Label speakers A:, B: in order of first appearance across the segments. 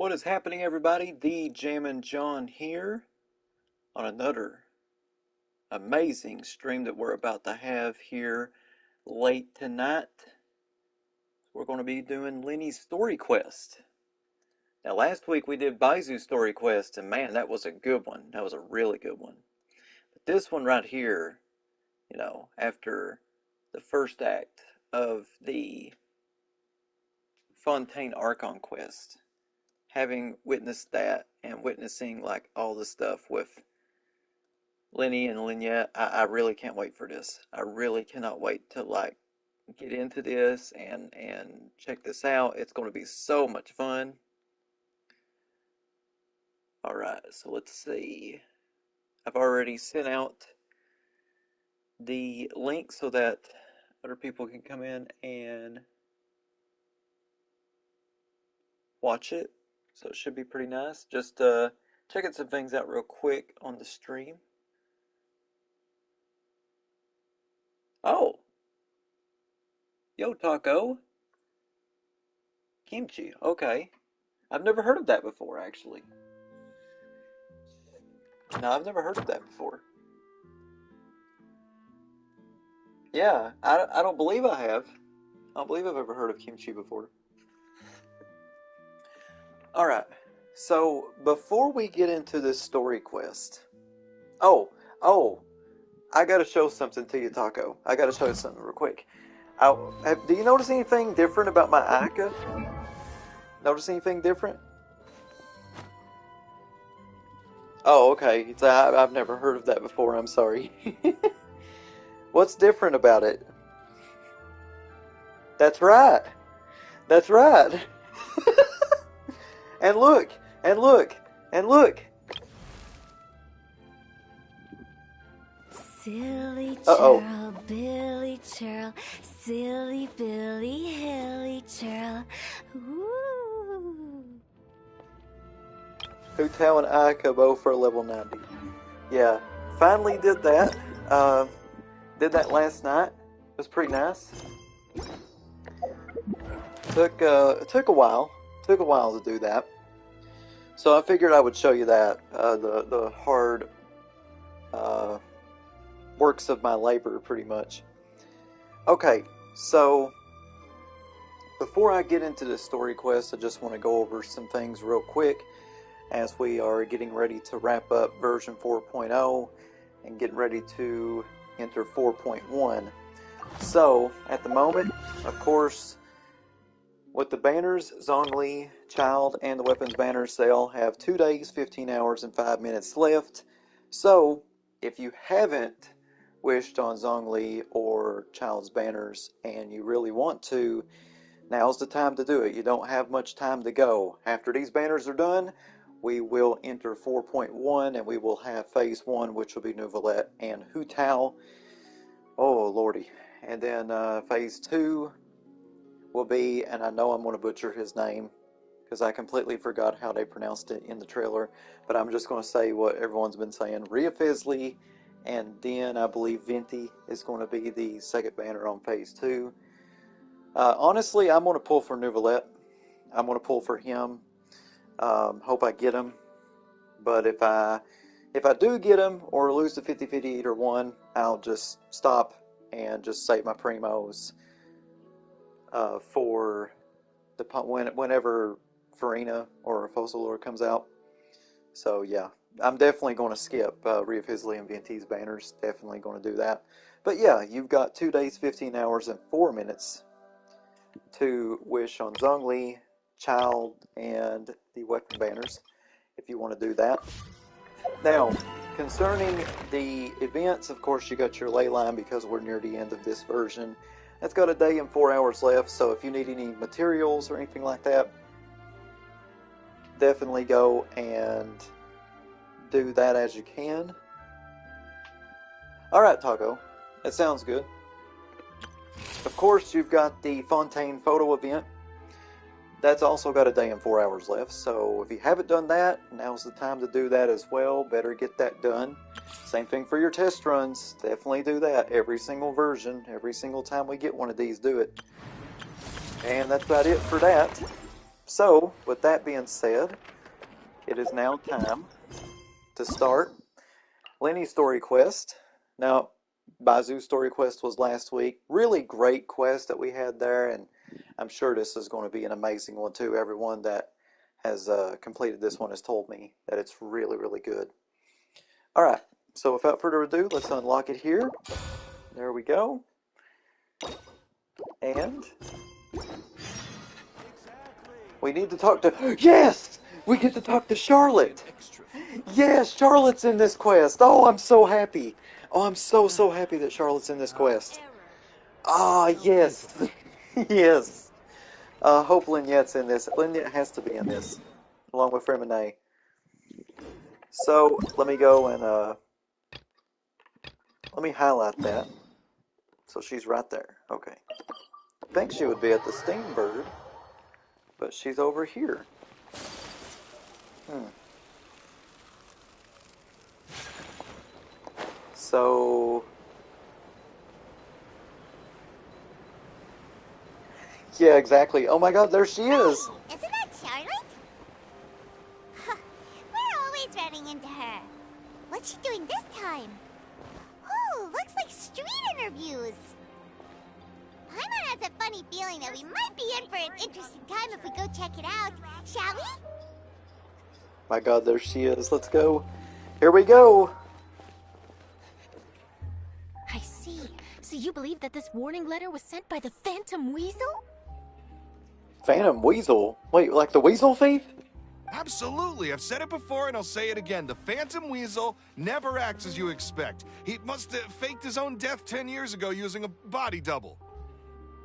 A: What is happening, everybody? The Jammin' John here on another amazing stream that we're about to have here late tonight. We're going to be doing Lyney's Story Quest. Now, last week we did Baizu's Story Quest, and man, that was a good one. That was a really good one. But this one right here, after the first act of the Fontaine Archon quest, having witnessed that and witnessing like all the stuff with Lyney and Lynette, I really can't wait for this. I really cannot wait to like get into this and check this out. It's going to be so much fun. All right, so let's see. I've already sent out the link so that other people can come in and watch it. So it should be pretty nice. Just checking some things out real quick on the stream. Oh, yo, taco. Kimchi. Okay. I've never heard of that before, actually. No, I've never heard of that before. Yeah, I don't believe I have. I don't believe I've ever heard of kimchi before. Alright, so before we get into this story quest... Oh, I gotta show something to you, Taco. I gotta show you something real quick. Do you notice anything different about my Ika? Notice anything different? Oh, okay. I've never heard of that before, I'm sorry. What's different about it? That's right. That's right. And look, and look, and look.
B: Silly
A: Uh-oh.
B: churl, Billy churl, silly Billy, hilly churl. Woo!
A: Hotel and Ika both for level 90. Yeah, finally did that. Did that last night. It was pretty nice. Took a while. Took a while to do that. So I figured I would show you that the hard works of my labor, pretty much. Okay, so before I get into the story quest, I just want to go over some things real quick as we are getting ready to wrap up version 4.0 and getting ready to enter 4.1. So, at the moment, of course, with the banners, Zhongli, Child, and the weapons banners, they all have 2 days, 15 hours, and 5 minutes left. So, if you haven't wished on Zhongli or Child's banners and you really want to, now's the time to do it. You don't have much time to go. After these banners are done, we will enter 4.1 and we will have phase 1, which will be Nouvelette and Hu Tao. Oh, lordy. And then phase 2 will be, and I know I'm going to butcher his name because I completely forgot how they pronounced it in the trailer, but I'm just going to say what everyone's been saying. Rhea Fisley, and then I believe Venti is going to be the second banner on phase 2. Honestly, I'm going to pull for Nouvelette. I'm going to pull for him. Hope I get him. But if I do get him or lose the 50-50 either one, I'll just stop and just save my primos for the whenever Farina or Fossilor comes out. So yeah, I'm definitely going to skip Rhea Fisley and Venti's banners. Definitely going to do that. But yeah, you've got 2 days, 15 hours, and 4 minutes to wish on Zhongli, Child, and the weapon banners if you want to do that. Now, concerning the events, of course, you got your ley line because we're near the end of this version. That's got 1 day and 4 hours left, so if you need any materials or anything like that, definitely go and do that as you can. Alright, Taco. That sounds good. Of course, you've got the Fontaine photo event. That's also got 1 day and 4 hours left, so if you haven't done that, now's the time to do that as well. Better get that done. Same thing for your test runs. Definitely do that. Every single version, every single time we get one of these, do it. And that's about it for that. So, with that being said, it is now time to start Lyney's story quest. Now, Bazu's story quest was last week. Really great quest that we had there, and I'm sure this is going to be an amazing one too. Everyone that has completed this one has told me that it's really, really good. All right, so without further ado, let's unlock it here. There we go. And we need to talk to... Yes! We get to talk to Charlotte! Yes, Charlotte's in this quest! Oh, I'm so happy! Oh, I'm so happy that Charlotte's in this quest. Ah, yes! Yes! Hope Lynette's in this. Lynette has to be in this, along with Remine. So, let me go and, let me highlight that. So she's right there. Okay. I think she would be at the Steenberg, but she's over here. So, yeah, exactly. Oh my God, there she is.
C: Hey, isn't that Charlotte? We're always running into her. What's she doing this time? Oh, looks like street interviews. Paimon has a funny feeling that we might be in for an interesting time if we go check it out. Shall we?
A: My God, there she is. Let's go. Here we go.
B: I see. So you believe that this warning letter was sent by the Phantom Weasel?
A: Phantom Weasel? Wait, like the Weasel Thief?
D: Absolutely. I've said it before and I'll say it again. The Phantom Weasel never acts as you expect. He must have faked his own death 10 years ago using a body double.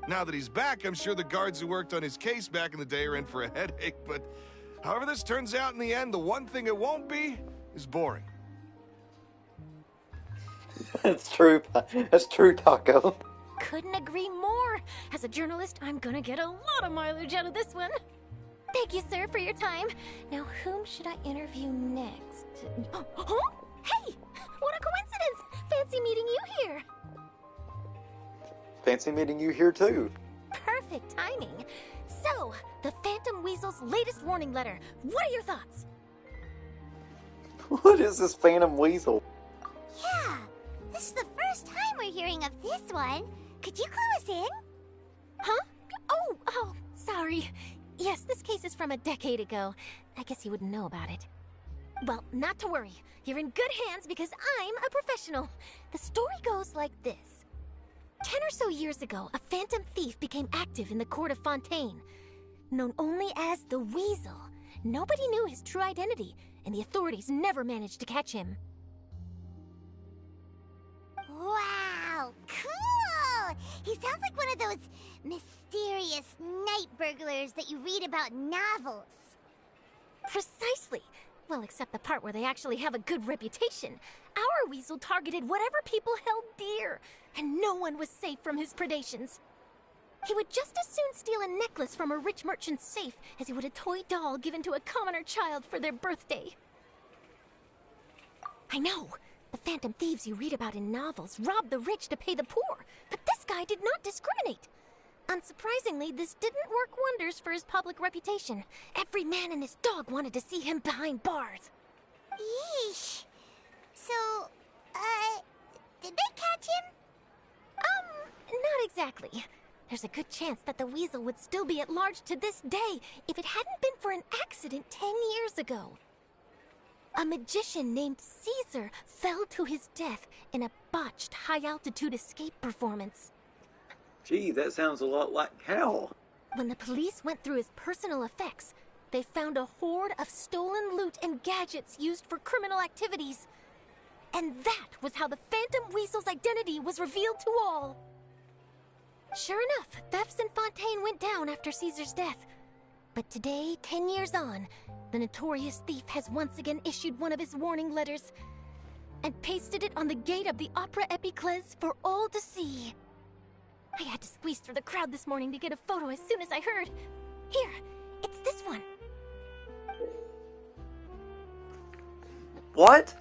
D: Now that he's back, I'm sure the guards who worked on his case back in the day are in for a headache, but however this turns out in the end, the one thing it won't be is boring.
A: That's true. That's true, Taco.
B: Couldn't agree more. As a journalist, I'm gonna get a lot of mileage out of this one. Thank you, sir, for your time. Now, whom should I interview next? Huh? Hey! What a coincidence! Fancy meeting you here.
A: Fancy meeting you here, too.
B: Perfect timing. So, the Phantom Weasel's latest warning letter. What are your thoughts?
A: What is this Phantom Weasel?
C: Yeah, this is the first time we're hearing of this one. Could you clue us in?
B: Huh? Oh, sorry. Yes, this case is from a decade ago. I guess you wouldn't know about it. Well, not to worry. You're in good hands because I'm a professional. The story goes like this. 10 or so years ago, a phantom thief became active in the court of Fontaine. Known only as the Weasel, nobody knew his true identity, and the authorities never managed to catch him.
C: Wow, cool! He sounds like one of those mysterious night burglars that you read about in novels.
B: Precisely. Well, except the part where they actually have a good reputation. Our Weasel targeted whatever people held dear, and no one was safe from his predations. He would just as soon steal a necklace from a rich merchant's safe as he would a toy doll given to a commoner child for their birthday. I know. The phantom thieves you read about in novels rob the rich to pay the poor, but this guy did not discriminate. Unsurprisingly, this didn't work wonders for his public reputation. Every man and his dog wanted to see him behind bars.
C: Yeesh. So, did they catch him?
B: Not exactly. There's a good chance that the Weasel would still be at large to this day if it hadn't been for an accident 10 years ago. A magician named Caesar fell to his death in a botched high-altitude escape performance.
A: Gee, that sounds a lot like Hal.
B: When the police went through his personal effects, they found a hoard of stolen loot and gadgets used for criminal activities. And that was how the Phantom Weasel's identity was revealed to all. Sure enough, thefts in Fontaine went down after Caesar's death. But today, 10 years on, the notorious thief has once again issued one of his warning letters and pasted it on the gate of the Opera Epiclese for all to see. I had to squeeze through the crowd this morning to get a photo as soon as I heard. Here, it's this one.
A: What?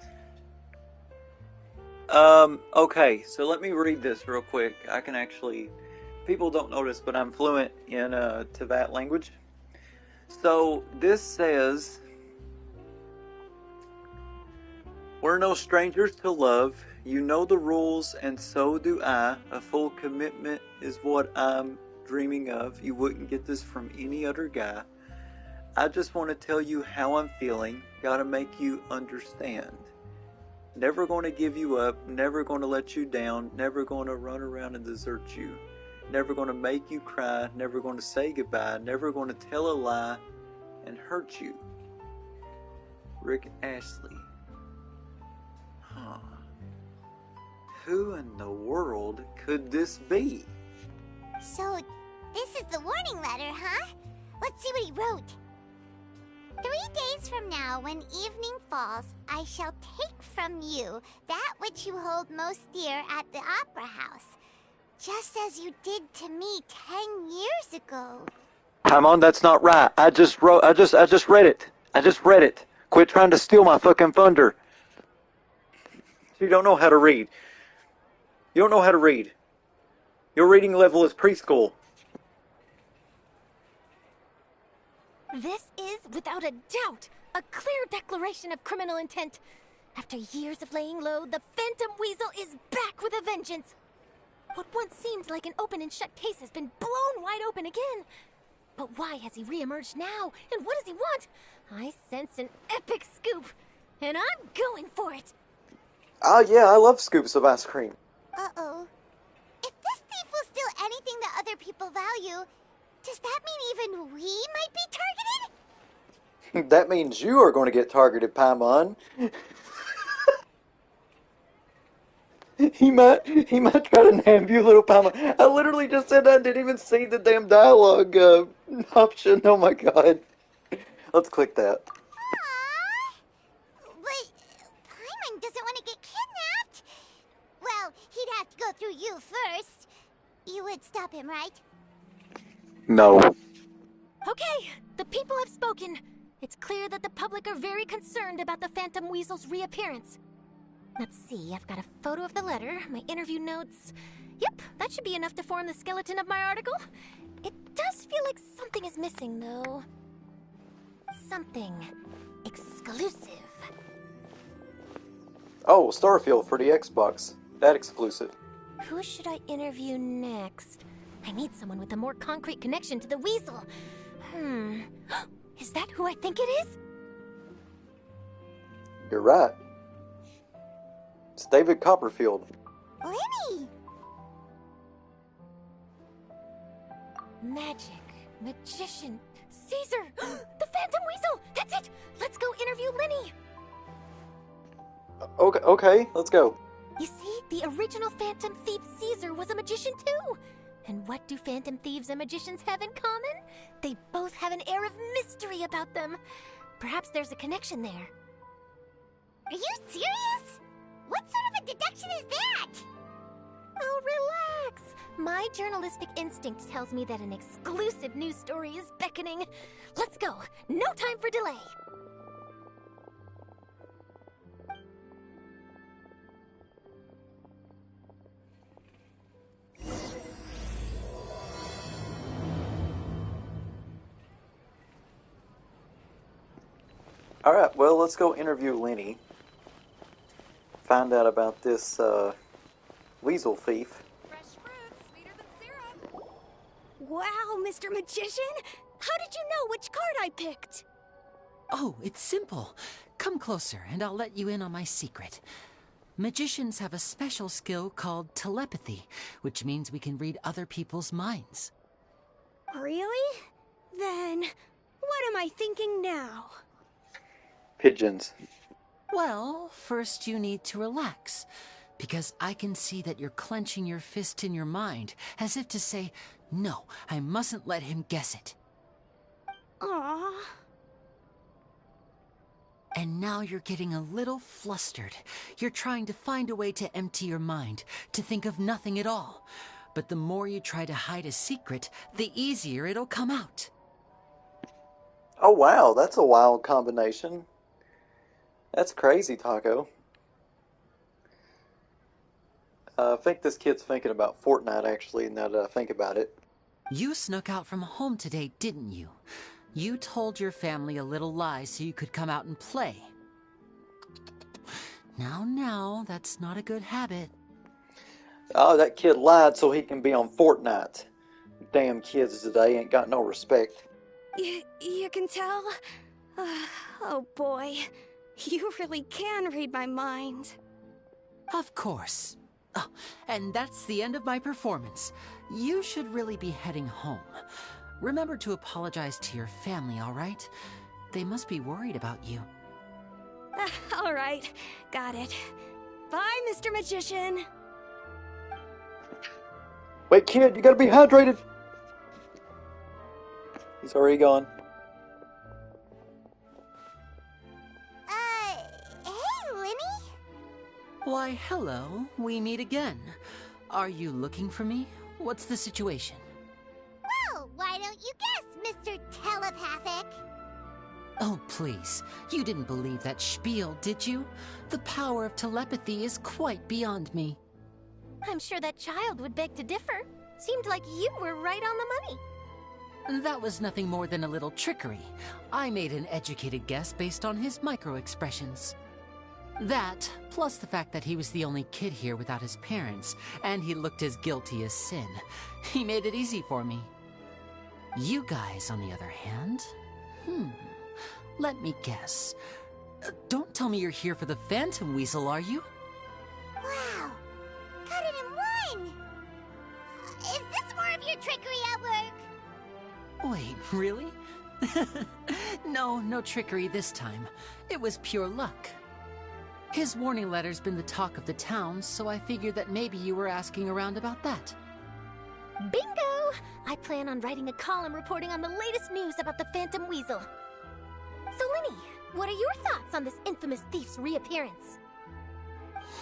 A: Okay, so let me read this real quick. I can actually... People don't notice, but I'm fluent in Tibet language. So this says, we're no strangers to love. You know the rules, and so do I. A full commitment is what I'm dreaming of. You wouldn't get this from any other guy. I just want to tell you how I'm feeling. Gotta make you understand. Never going to give you up. Never going to let you down. Never going to run around and desert you. Never going to make you cry. Never going to say goodbye. Never going to tell a lie and hurt you. Rick Astley. Huh. Who in the world could this be?
C: So, this is the warning letter, huh? Let's see what he wrote. 3 days from now, when evening falls, I shall take from you that which you hold most dear at the Opera House, just as you did to me 10 years ago.
A: Paimon, that's not right. I just read it. I just read it. Quit trying to steal my fucking thunder. You don't know how to read. You don't know how to read. Your reading level is preschool.
B: This is, without a doubt, a clear declaration of criminal intent. After years of laying low, the Phantom Weasel is back with a vengeance. What once seemed like an open and shut case has been blown wide open again. But why has he reemerged now? And what does he want? I sense an epic scoop, and I'm going for it.
A: Oh yeah, I love scoops of ice cream.
C: Uh-oh. If this thief will steal anything that other people value, does that mean even we might be targeted?
A: That means you are going to get targeted, Paimon. He might try to nab you, little Paimon. I literally just said that. I didn't even see the damn dialogue option. Oh my god. Let's click that.
C: Aww. But Paimon doesn't want to get kidnapped. Well, he'd have to go through you first. You would stop him, right?
A: No.
B: Okay, the people have spoken. It's clear that the public are very concerned about the Phantom Weasel's reappearance. Let's see, I've got a photo of the letter, my interview notes. Yep, that should be enough to form the skeleton of my article. It does feel like something is missing, though. Something exclusive.
A: Oh, Starfield for the Xbox. That exclusive.
B: Who should I interview next? I need someone with a more concrete connection to the Weasel. Is that who I think it is?
A: You're right. It's David Copperfield.
C: Lyney!
B: Magic, magician, Caesar, the Phantom Weasel! That's it! Let's go interview Lyney!
A: Okay, let's go.
B: You see, the original Phantom Thief Caesar was a magician too! And what do Phantom Thieves and magicians have in common? They both have an air of mystery about them. Perhaps there's a connection there.
C: Are you serious? What sort of a deduction is that?
B: Oh, relax! My journalistic instinct tells me that an exclusive news story is beckoning. Let's go! No time for delay!
A: Alright, well, let's go interview Lyney. Find out about this, weasel thief.
E: Fresh fruit, sweeter than syrup. Wow, Mr. Magician! How did you know which card I picked?
F: Oh, it's simple. Come closer, and I'll let you in on my secret. Magicians have a special skill called telepathy, which means we can read other people's minds.
E: Really? Then, what am I thinking now?
A: Pigeons.
F: Well, first you need to relax, because I can see that you're clenching your fist in your mind, as if to say, no, I mustn't let him guess it.
E: Aww.
F: And now you're getting a little flustered. You're trying to find a way to empty your mind, to think of nothing at all. But the more you try to hide a secret, the easier it'll come out.
A: Oh wow, that's a wild combination. That's crazy, Taco. I think this kid's thinking about Fortnite, actually, now that I think about it.
F: You snuck out from home today, didn't you? You told your family a little lie so you could come out and play. Now, that's not a good habit.
A: Oh, that kid lied so he can be on Fortnite. Damn kids today ain't got no respect.
E: You can tell? Oh boy, you really can read my mind.
F: Of course. Oh, and that's the end of my performance. You should really be heading home. Remember to apologize to your family, all right? They must be worried about you.
E: All right, got it. Bye, Mr. Magician.
A: Wait, kid, you gotta be hydrated. He's already gone.
C: Hey, Lyney?
F: Why, hello. We meet again. Are you looking for me? What's the situation?
C: Well, why don't you guess, Mr. Telepathic?
F: Oh, please. You didn't believe that spiel, did you? The power of telepathy is quite beyond me.
B: I'm sure that child would beg to differ. Seemed like you were right on the money.
F: That was nothing more than a little trickery. I made an educated guess based on his micro-expressions. That, plus the fact that he was the only kid here without his parents, and he looked as guilty as sin. He made it easy for me. You guys, on the other hand? Let me guess. Don't tell me you're here for the Phantom Weasel, are you?
C: Wow, got it in one! Is this more of your trickery at work?
F: Wait, really? No trickery this time. It was pure luck. His warning letter's been the talk of the town, so I figured that maybe you were asking around about that.
B: Bingo! I plan on writing a column reporting on the latest news about the Phantom Weasel. So, Lyney, what are your thoughts on this infamous thief's reappearance?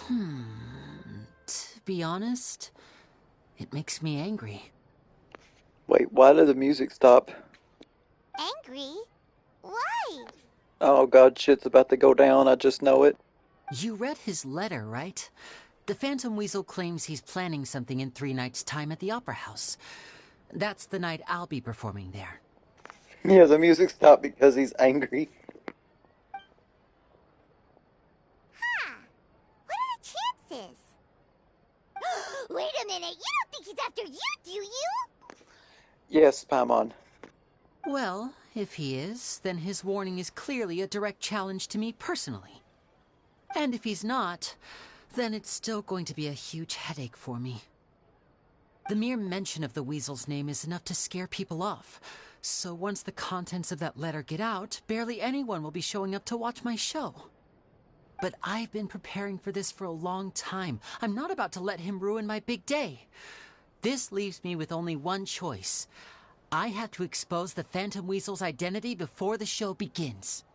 F: To be honest, it makes me angry.
A: Wait, why did the music stop?
C: Angry? Why?
A: Oh god, shit's about to go down, I just know it.
F: You read his letter, right? The Phantom Weasel claims he's planning something in 3 nights' time at the Opera House. That's the night I'll be performing there.
A: Yeah, the music stopped because he's angry.
C: Huh. What are the chances? Wait a minute, you don't think he's after you, do you?
A: Yes, Paimon.
F: Well, if he is, then his warning is clearly a direct challenge to me personally. And if he's not, then it's still going to be a huge headache for me. The mere mention of the Weasel's name is enough to scare people off. So once the contents of that letter get out, barely anyone will be showing up to watch my show. But I've been preparing for this for a long time. I'm not about to let him ruin my big day. This leaves me with only one choice. I have to expose the Phantom Weasel's identity before the show begins.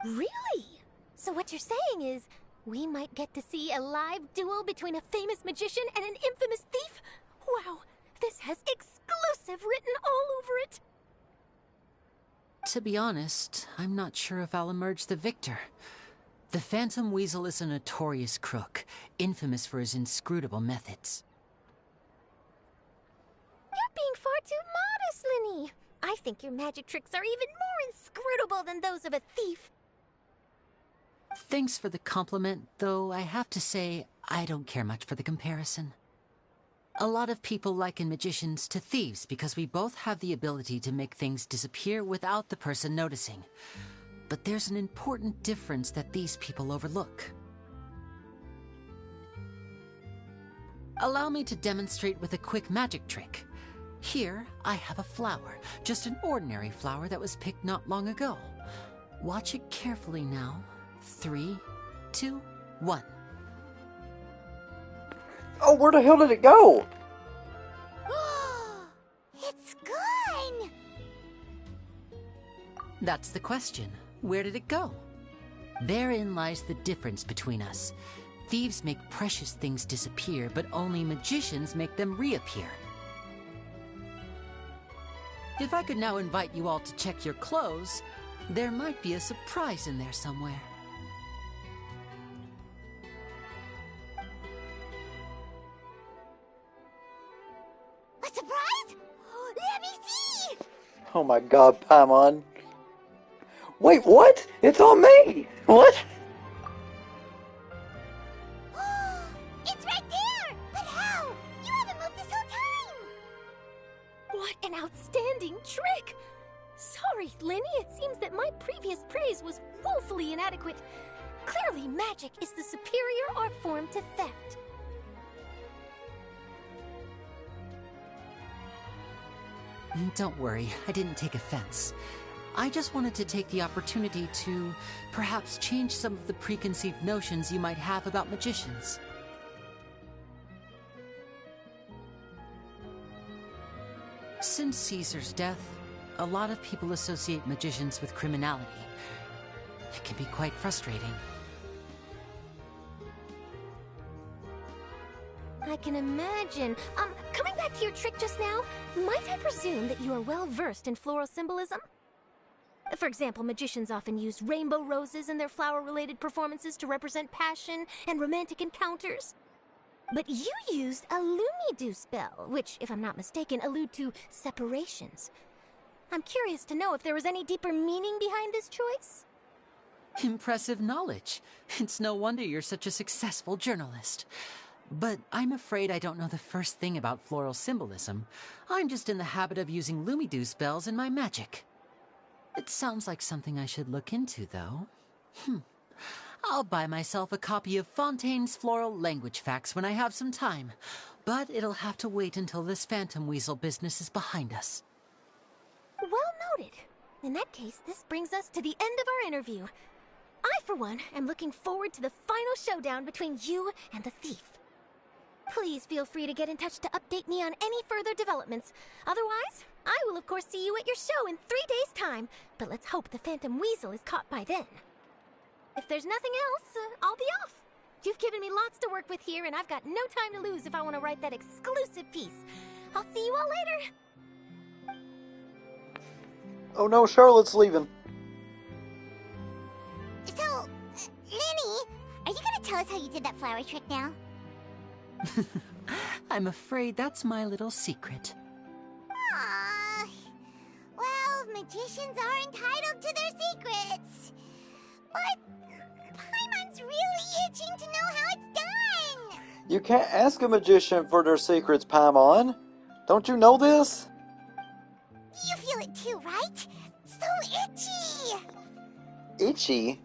B: Really? So what you're saying is, we might get to see a live duel between a famous magician and an infamous thief? Wow, this has exclusive written all over it!
F: To be honest, I'm not sure if I'll emerge the victor. The Phantom Weasel is a notorious crook, infamous for his inscrutable methods.
B: You're being far too modest, Lyney. I think your magic tricks are even more inscrutable than those of a thief.
F: Thanks for the compliment, though I have to say I don't care much for the comparison. A lot of people liken magicians to thieves because we both have the ability to make things disappear without the person noticing. But there's an important difference that these people overlook. Allow me to demonstrate with a quick magic trick. Here, I have a flower, just an ordinary flower that was picked not long ago. Watch it carefully now. 3, 2, 1.
A: Oh, where the hell did it go?
C: It's gone!
F: That's the question. Where did it go? Therein lies the difference between us. Thieves make precious things disappear, but only magicians make them reappear. If I could now invite you all to check your clothes, there might be a surprise in there somewhere.
C: A surprise?
A: Oh my god, Paimon. Wait, what? It's on me! What?
C: It's right there! But how? You haven't moved this whole time!
B: What an outstanding trick! Sorry, Lyney, it seems that my previous praise was woefully inadequate. Clearly, magic is the superior art form to theft.
F: Don't worry, I didn't take offense. I just wanted to take the opportunity to perhaps change some of the preconceived notions you might have about magicians. Since Caesar's death, a lot of people associate magicians with criminality. It can be quite frustrating.
B: I can imagine. Coming back to your trick just now, might I presume that you are well versed in floral symbolism? For example, magicians often use rainbow roses in their flower-related performances to represent passion and romantic encounters. But you used a Lumidu spell, which, if I'm not mistaken, allude to separations. I'm curious to know if there was any deeper meaning behind this choice?
F: Impressive knowledge. It's no wonder you're such a successful journalist. But I'm afraid I don't know the first thing about floral symbolism. I'm just in the habit of using Lumidu spells in my magic. It sounds like something I should look into, though. I'll buy myself a copy of Fontaine's Floral Language Facts when I have some time. But it'll have to wait until this phantom weasel business is behind us.
B: Well noted. In that case, this brings us to the end of our interview. I, for one, am looking forward to the final showdown between you and the thief. Please feel free to get in touch to update me on any further developments. Otherwise, I will of course see you at your show in 3 days' time, but let's hope the Phantom Weasel is caught by then. If there's nothing else, I'll be off. You've given me lots to work with here, and I've got no time to lose if I want to write that exclusive piece. I'll see you all later.
A: Oh no, Charlotte's leaving.
C: So, Lyney, are you gonna tell us how you did that flower trick now?
F: I'm afraid that's my little secret.
C: Aww. Well, magicians are entitled to their secrets. But Paimon's really itching to know how it's done.
A: You can't ask a magician for their secrets, Paimon. Don't you know this?
C: You feel it too, right? So itchy.
A: Itchy?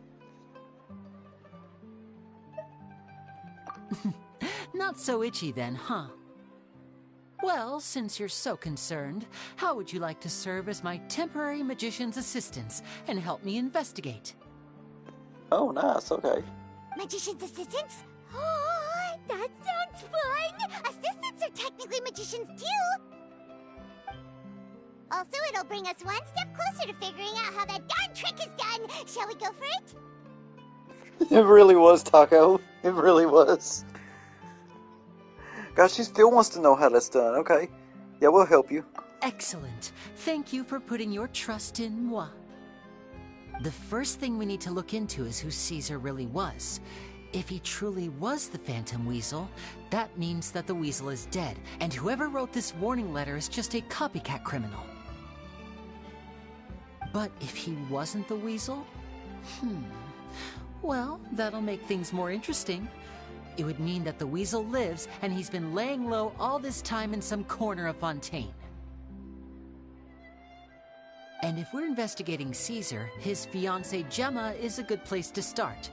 F: Not so itchy then, huh? Well, since you're so concerned, how would you like to serve as my temporary magician's assistants and help me investigate?
A: Oh, nice, okay.
C: Magician's assistants? Oh, that sounds fun! Assistants are technically magicians too! Also, it'll bring us one step closer to figuring out how that darn trick is done! Shall we go for it?
A: It really was, Taco. It really was. Gosh, she still wants to know how that's done. Okay. Yeah, we'll help you.
F: Excellent. Thank you for putting your trust in moi. The first thing we need to look into is who Caesar really was. If he truly was the Phantom Weasel, that means that the Weasel is dead, and whoever wrote this warning letter is just a copycat criminal. But if he wasn't the Weasel? Well, that'll make things more interesting. It would mean that the Weasel lives, and he's been laying low all this time in some corner of Fontaine. And if we're investigating Caesar, his fiancée Gemma is a good place to start.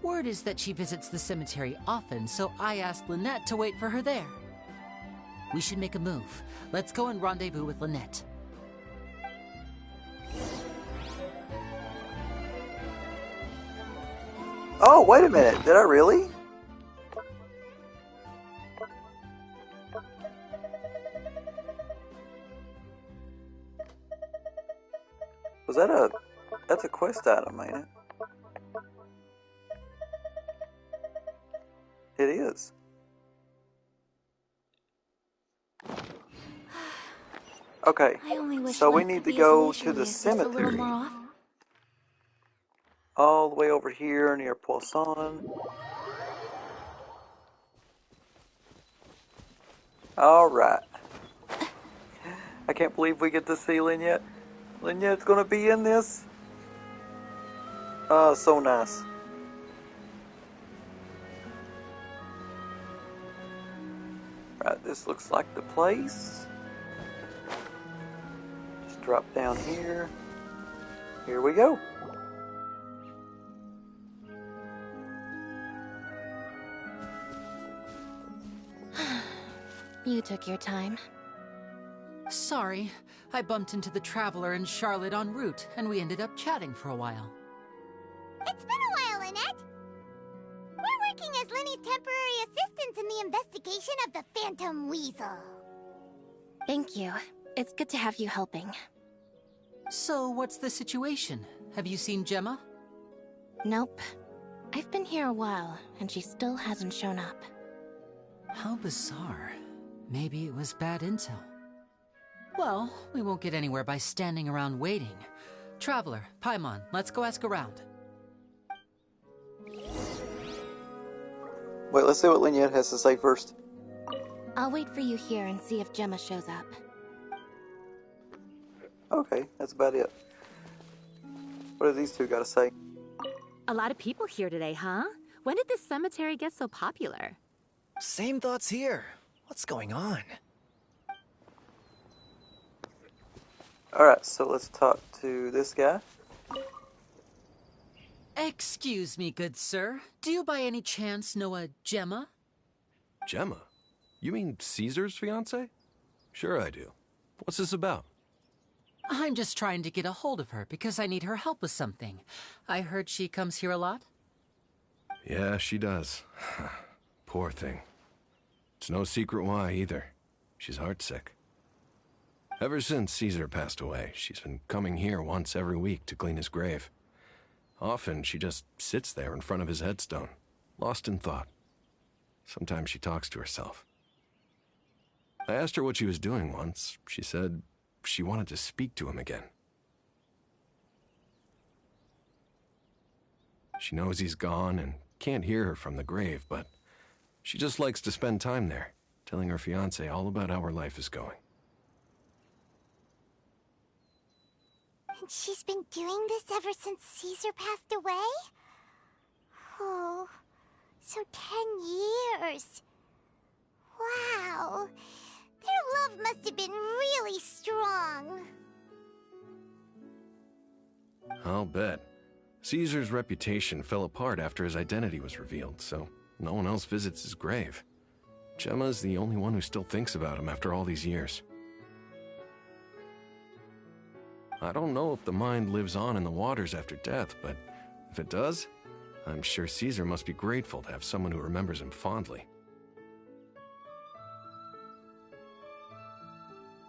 F: Word is that she visits the cemetery often, so I asked Lynette to wait for her there. We should make a move. Let's go and rendezvous with Lynette.
A: Oh, wait a minute. Did I really? Was that a... That's a quest item, ain't it? It is. Okay,
B: I only wish
A: so we
B: life
A: need
B: could
A: to
B: be
A: go
B: as
A: to the
B: leisurely as this a little
A: cemetery.
B: more often.
A: All the way over here near Poisson. Alright. I can't believe we get to see Lynn yet. Lynette's gonna be in this. So nice. Right, this looks like the place. Just drop down here. Here we go.
B: You took your time.
F: Sorry, I bumped into the Traveler and Charlotte en route, and we ended up chatting for a while.
C: It's been a while, Lynette. We're working as Lyney's temporary assistants in the investigation of the Phantom Weasel.
B: Thank you. It's good to have you helping.
F: So, what's the situation? Have you seen Gemma?
B: Nope. I've been here a while, and she still hasn't shown up.
F: How bizarre. Maybe it was bad intel. Well, we won't get anywhere by standing around waiting. Traveler, Paimon, let's go ask around.
A: Wait, let's see what Lynette has to say first.
B: I'll wait for you here and see if Gemma shows up.
A: Okay, that's about it. What do these two got to say?
G: A lot of people here today, huh? When did this cemetery get so popular?
H: Same thoughts here. What's going on?
A: Alright, so let's talk to this guy.
F: Excuse me, good sir. Do you by any chance know a Gemma?
I: Gemma? You mean Caesar's fiancée? Sure I do. What's this about?
F: I'm just trying to get a hold of her because I need her help with something. I heard she comes here a lot.
I: Yeah, she does. Poor thing. It's no secret why, either. She's heartsick. Ever since Caesar passed away, she's been coming here once every week to clean his grave. Often, she just sits there in front of his headstone, lost in thought. Sometimes she talks to herself. I asked her what she was doing once. She said she wanted to speak to him again. She knows he's gone and can't hear her from the grave, but she just likes to spend time there, telling her fiancé all about how her life is going.
C: And she's been doing this ever since Caesar passed away? Oh, so 10 years. Wow. Their love must have been really strong.
I: I'll bet. Caesar's reputation fell apart after his identity was revealed, so no one else visits his grave. Gemma's the only one who still thinks about him after all these years. I don't know if the mind lives on in the waters after death, but if it does, I'm sure Caesar must be grateful to have someone who remembers him fondly.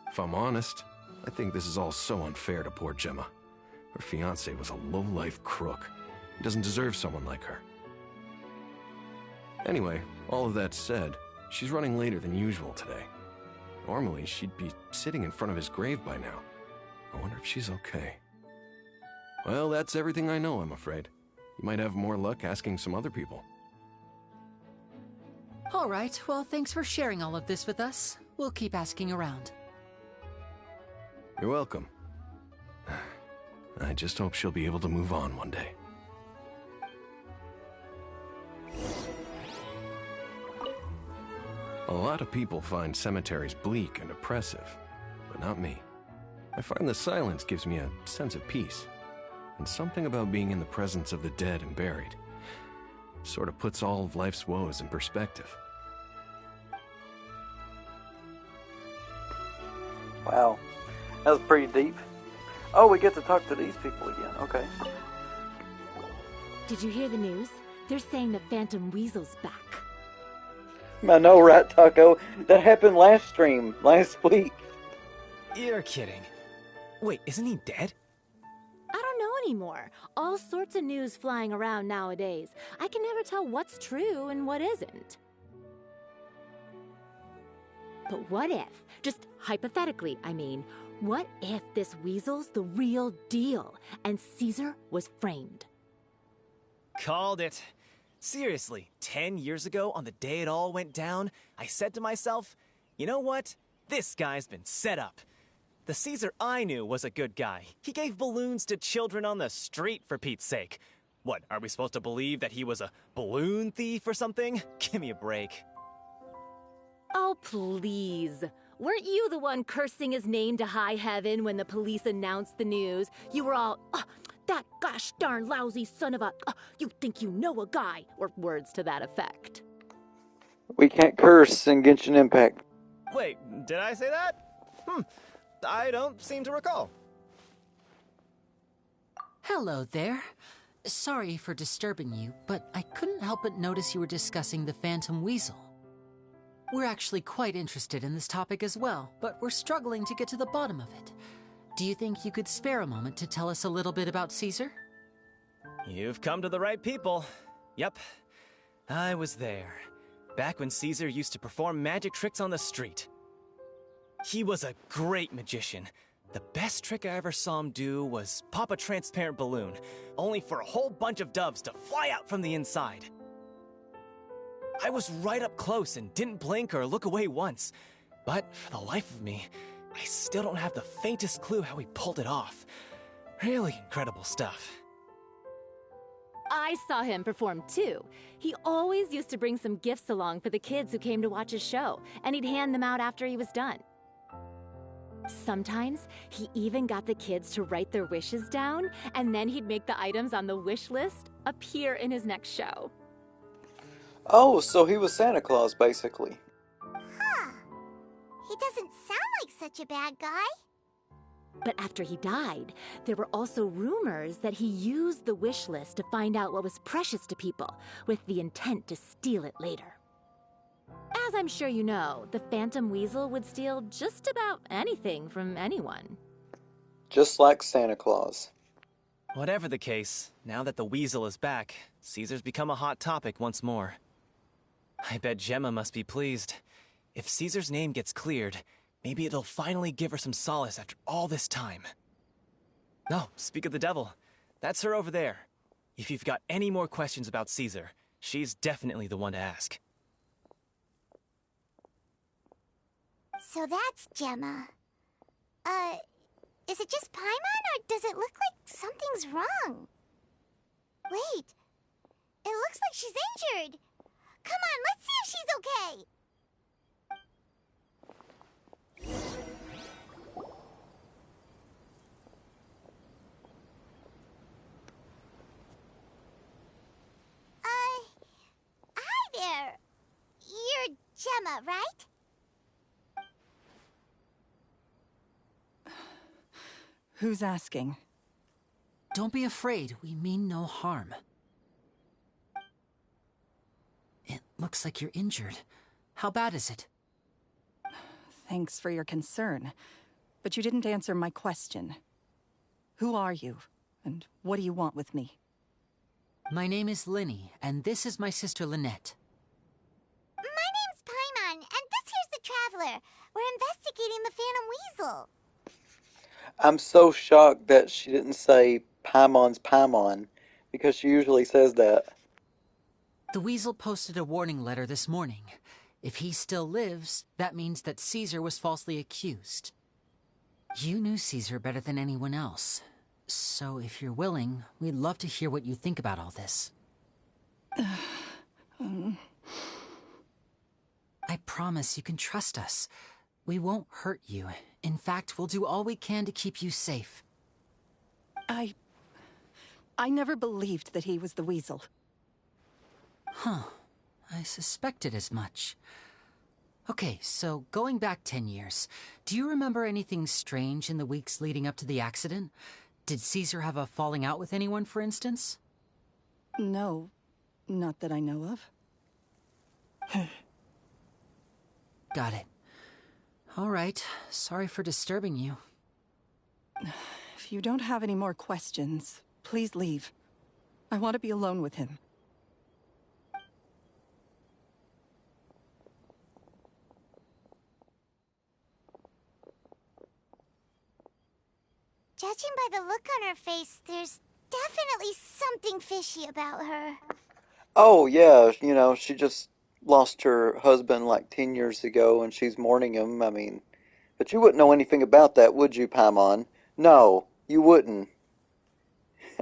I: If I'm honest, I think this is all so unfair to poor Gemma. Her fiancé was a low-life crook. He doesn't deserve someone like her. Anyway, all of that said, she's running later than usual today. Normally, she'd be sitting in front of his grave by now. I wonder if she's okay. Well, that's everything I know, I'm afraid. You might have more luck asking some other people.
F: All right, well, thanks for sharing all of this with us. We'll keep asking around.
I: You're welcome. I just hope she'll be able to move on one day. A lot of people find cemeteries bleak and oppressive, but not me. I find the silence gives me a sense of peace, and something about being in the presence of the dead and buried sort of puts all of life's woes in perspective.
A: Wow, that was pretty deep. Oh, we get to talk to these people again. Okay.
G: Did you hear the news? They're saying the Phantom Weasel's back.
A: I know, right, Taco? That happened last week.
H: You're kidding. Wait, isn't he dead?
G: I don't know anymore. All sorts of news flying around nowadays. I can never tell what's true and what isn't. But what if, just hypothetically, I mean, what if this weasel's the real deal and Caesar was framed?
H: Called it. Seriously, 10 years ago, on the day it all went down, I said to myself, you know what? This guy's been set up. The Caesar I knew was a good guy. He gave balloons to children on the street, for Pete's sake. What, are we supposed to believe that he was a balloon thief or something? Give me a break.
G: Oh, please. Weren't you the one cursing his name to high heaven when the police announced the news? You were all, "Oh, that gosh darn lousy son of a, you think you know a guy," or words to that effect.
A: We can't curse in Genshin Impact.
H: Wait, did I say that? I don't seem to recall.
F: Hello there. Sorry for disturbing you, but I couldn't help but notice you were discussing the Phantom Weasel. We're actually quite interested in this topic as well, but we're struggling to get to the bottom of it. Do you think you could spare a moment to tell us a little bit about Caesar?
H: You've come to the right people. Yep, I was there. Back when Caesar used to perform magic tricks on the street. He was a great magician. The best trick I ever saw him do was pop a transparent balloon, only for a whole bunch of doves to fly out from the inside. I was right up close and didn't blink or look away once. But for the life of me, I still don't have the faintest clue how he pulled it off. Really incredible stuff.
G: I saw him perform too. He always used to bring some gifts along for the kids who came to watch his show, and he'd hand them out after he was done. Sometimes he even got the kids to write their wishes down, and then he'd make the items on the wish list appear in his next show.
A: Oh, so he was Santa Claus, basically.
C: Huh. He doesn't sound like such a bad guy.
G: But after he died, there were also rumors that he used the wish list to find out what was precious to people, with the intent to steal it later. As I'm sure you know, the Phantom Weasel would steal just about anything from anyone.
A: Just like Santa Claus.
H: Whatever the case, now that the Weasel is back, Caesar's become a hot topic once more. I bet Gemma must be pleased. If Caesar's name gets cleared, maybe it'll finally give her some solace after all this time. Oh, speak of the devil. That's her over there. If you've got any more questions about Caesar, she's definitely the one to ask.
C: So that's Gemma. Is it just Paimon, or does it look like something's wrong? Wait, it looks like she's injured. Come on, let's see if she's okay. Hi there. You're Gemma, right?
J: Who's asking?
F: Don't be afraid, we mean no harm. It looks like you're injured. How bad is it?
J: Thanks for your concern, but you didn't answer my question. Who are you, and what do you want with me?
F: My name is Lyney, and this is my sister Lynette.
C: My name's Paimon, and this here's the Traveler. We're investigating the Phantom Weasel.
A: I'm so shocked that she didn't say Paimon's Paimon, because she usually says that.
F: The Weasel posted a warning letter this morning. If he still lives, that means that Caesar was falsely accused. You knew Caesar better than anyone else. So if you're willing, we'd love to hear what you think about all this. I promise you can trust us. We won't hurt you. In fact, we'll do all we can to keep you safe.
J: I never believed that he was the Weasel.
F: Huh. I suspected as much. Okay, so going back 10 years, do you remember anything strange in the weeks leading up to the accident? Did Caesar have a falling out with anyone, for instance?
J: No, not that I know of.
F: Got it. All right, sorry for disturbing you.
J: If you don't have any more questions, please leave. I want to be alone with him.
C: Judging by the look on her face, there's definitely something fishy about her.
A: Oh, yeah, she just lost her husband like 10 years ago, and she's mourning him. I mean, But you wouldn't know anything about that, would you, Paimon? No, you wouldn't.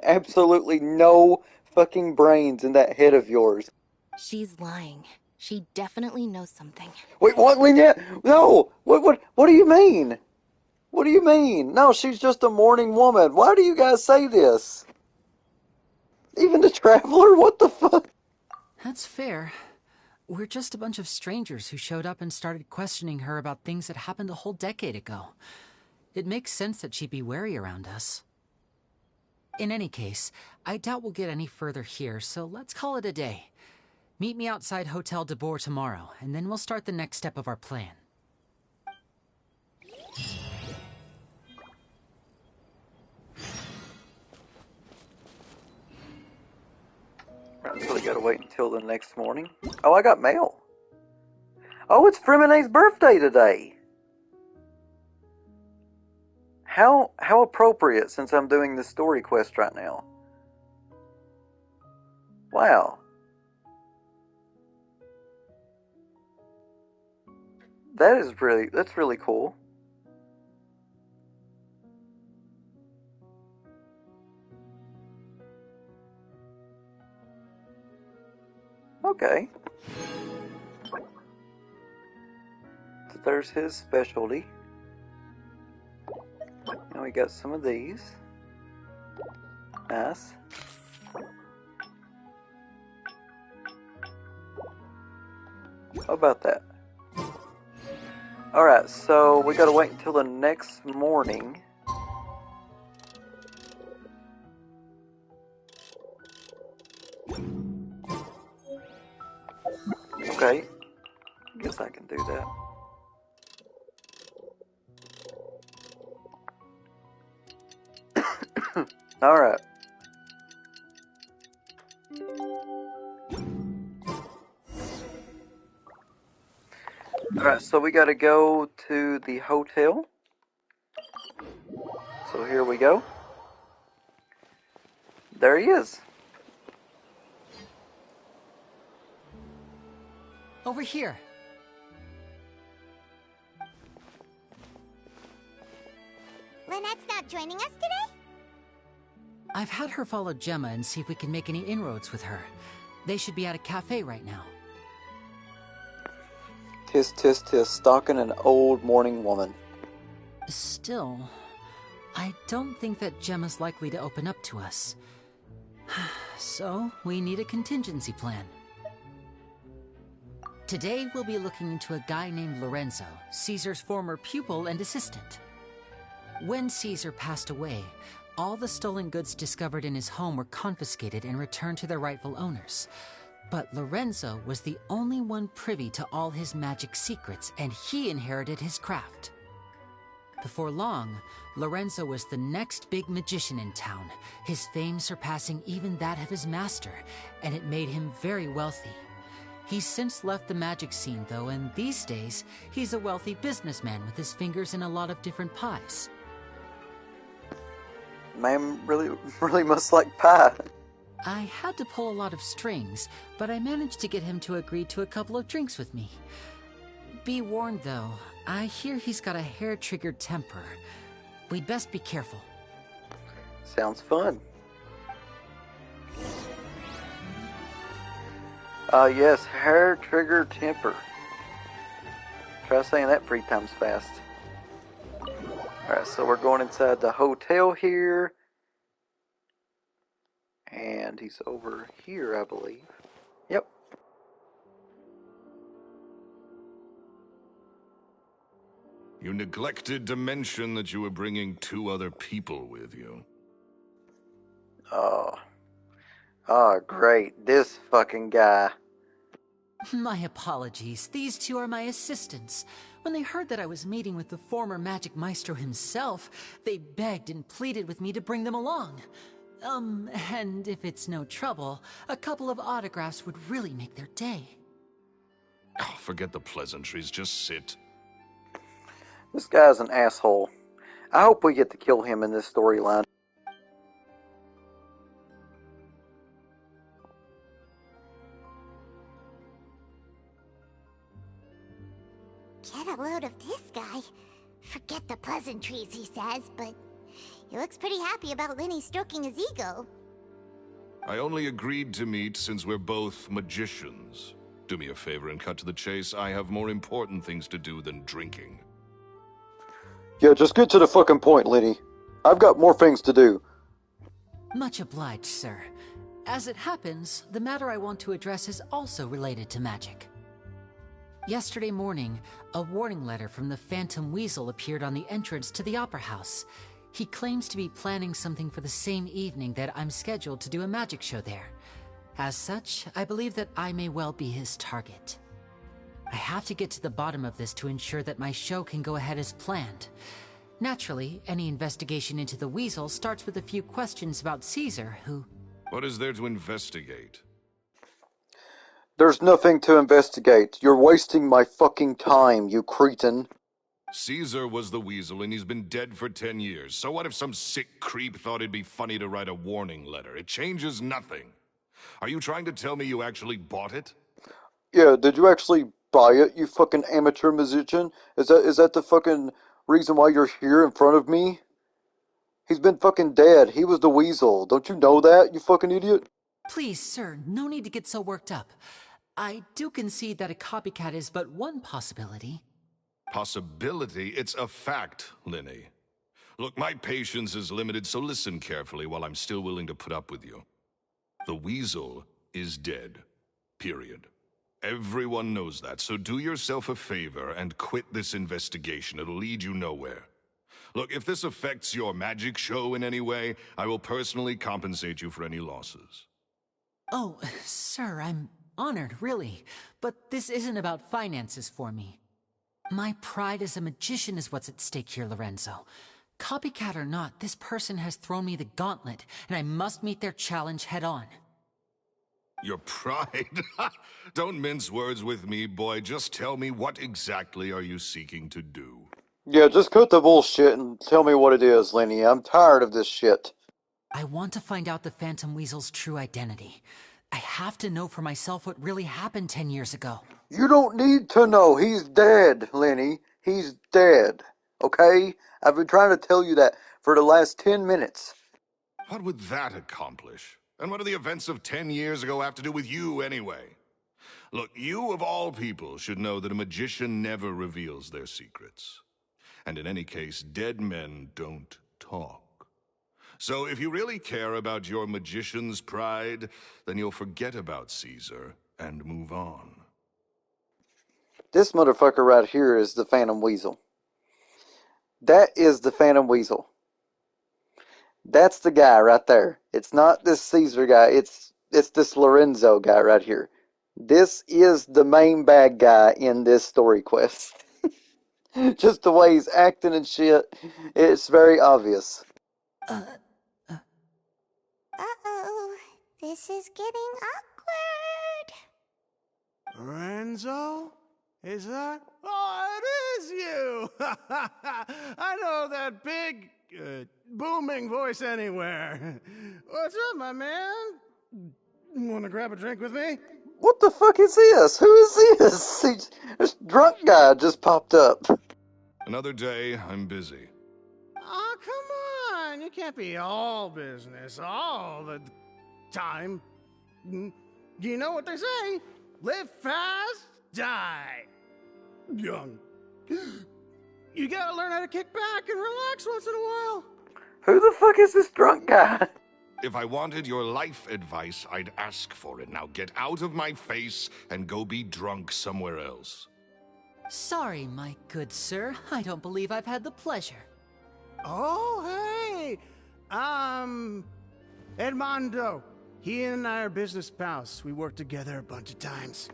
A: Absolutely no fucking brains in that head of yours.
B: She's lying. She definitely knows something.
A: Wait, what, Lynette? No! What do you mean? What do you mean? No, she's just a mourning woman. Why do you guys say this? Even the Traveler? What the fuck?
F: That's fair. We're just a bunch of strangers who showed up and started questioning her about things that happened a whole decade ago. It makes sense that she'd be wary around us. In any case, I doubt we'll get any further here, so let's call it a day. Meet me outside Hotel de Boer tomorrow, and then we'll start the next step of our plan.
A: So we gotta wait until the next morning. Oh, I got mail. Oh, it's Fremone's birthday today. How appropriate, since I'm doing this story quest right now. Wow. That's really cool. Okay. So there's his specialty. And we got some of these. Nice. How about that? Alright, so we gotta wait until the next morning. Okay. Guess I can do that. Alright. Alright, so we gotta go to the hotel. So here we go. There he is.
F: Over here.
C: Lynette's not joining us today?
F: I've had her follow Gemma and see if we can make any inroads with her. They should be at a cafe right now.
A: Tis, tis, tis, stalking an old mourning woman.
F: Still, I don't think that Gemma's likely to open up to us. So, we need a contingency plan. Today, we'll be looking into a guy named Lorenzo, Caesar's former pupil and assistant. When Caesar passed away, all the stolen goods discovered in his home were confiscated and returned to their rightful owners. But Lorenzo was the only one privy to all his magic secrets, and he inherited his craft. Before long, Lorenzo was the next big magician in town, his fame surpassing even that of his master, and it made him very wealthy. He's since left the magic scene, though, and these days, he's a wealthy businessman with his fingers in a lot of different pies.
A: Man really must like pie.
F: I had to pull a lot of strings, but I managed to get him to agree to a couple of drinks with me. Be warned, though, I hear he's got a hair-triggered temper. We'd best be careful.
A: Sounds fun. Yes, hair-triggered temper. Try saying that 3 times fast. Alright, so we're going inside the hotel here. And he's over here, I believe. Yep.
D: You neglected to mention that you were bringing 2 other people with you.
A: Oh, great. This fucking guy.
F: My apologies. These 2 are my assistants. When they heard that I was meeting with the former Magic Maestro himself, they begged and pleaded with me to bring them along. And if it's no trouble, a couple of autographs would really make their day.
D: Oh, forget the pleasantries, just sit.
A: This guy's an asshole. I hope we get to kill him in this storyline.
C: Get a load of this guy. Forget the pleasantries, he says, but he looks pretty happy about Lyney stroking his ego.
D: I only agreed to meet since we're both magicians. Do me a favor and cut to the chase. I have more important things to do than drinking.
A: Yeah, just get to the fucking point, Lyney. I've got more things to do.
F: Much obliged, sir. As it happens, the matter I want to address is also related to magic. Yesterday morning, a warning letter from the Phantom Weasel appeared on the entrance to the Opera House. He claims to be planning something for the same evening that I'm scheduled to do a magic show there. As such, I believe that I may well be his target. I have to get to the bottom of this to ensure that my show can go ahead as planned. Naturally, any investigation into the Weasel starts with a few questions about Caesar, who...
D: What is there to investigate?
A: There's nothing to investigate. You're wasting my fucking time, you cretin.
D: Caesar was the Weasel, and he's been dead for 10 years. So what if some sick creep thought it'd be funny to write a warning letter? It changes nothing. Are you trying to tell me you actually bought it?
A: Yeah, did you actually buy it, you fucking amateur musician? Is that the fucking reason why you're here in front of me? He's been fucking dead. He was the Weasel. Don't you know that, you fucking idiot?
F: Please, sir, no need to get so worked up. I do concede that a copycat is but one possibility.
D: Possibility? It's a fact, Lyney. Look, my patience is limited, so listen carefully while I'm still willing to put up with you. The Weasel is dead. Period. Everyone knows that, so do yourself a favor and quit this investigation. It'll lead you nowhere. Look, if this affects your magic show in any way, I will personally compensate you for any losses.
F: Oh, sir, I'm honored, really. But this isn't about finances for me. My pride as a magician is what's at stake here, Lorenzo. Copycat or not, this person has thrown me the gauntlet, and I must meet their challenge head on.
D: Your pride? Don't mince words with me, boy. Just tell me, what exactly are you seeking to do?
A: Yeah, just cut the bullshit and tell me what it is, Lyney. I'm tired of this shit.
F: I want to find out the Phantom Weasel's true identity. I have to know for myself what really happened 10 years ago.
A: You don't need to know. He's dead, Lyney. He's dead. Okay? I've been trying to tell you that for the last 10 minutes.
D: What would that accomplish? And what do the events of 10 years ago have to do with you, anyway? Look, you of all people should know that a magician never reveals their secrets. And in any case, dead men don't talk. So if you really care about your magician's pride, then you'll forget about Caesar and move on.
A: This motherfucker right here is the Phantom Weasel. That is the Phantom Weasel. That's the guy right there. It's not this Caesar guy. It's this Lorenzo guy right here. This is the main bad guy in this story quest. Just the way he's acting and shit, it's very obvious.
C: Uh-oh. This is getting awkward.
K: Lorenzo? Is that? Oh, it is you! I know that big, booming voice anywhere. What's up, my man? Want to grab a drink with me?
A: What the fuck is this? Who is this? This drunk guy just popped up.
D: Another day, I'm busy.
K: Oh, come on. You can't be all business all the time. You know what they say? Live fast, die young. You gotta learn how to kick back and relax once in a while.
A: Who the fuck is this drunk guy?
D: If I wanted your life advice, I'd ask for it. Now get out of my face and go be drunk somewhere else.
F: Sorry, my good sir. I don't believe I've had the pleasure.
K: Oh, hey! Edmondo. He and I are business pals. We worked together a bunch of times.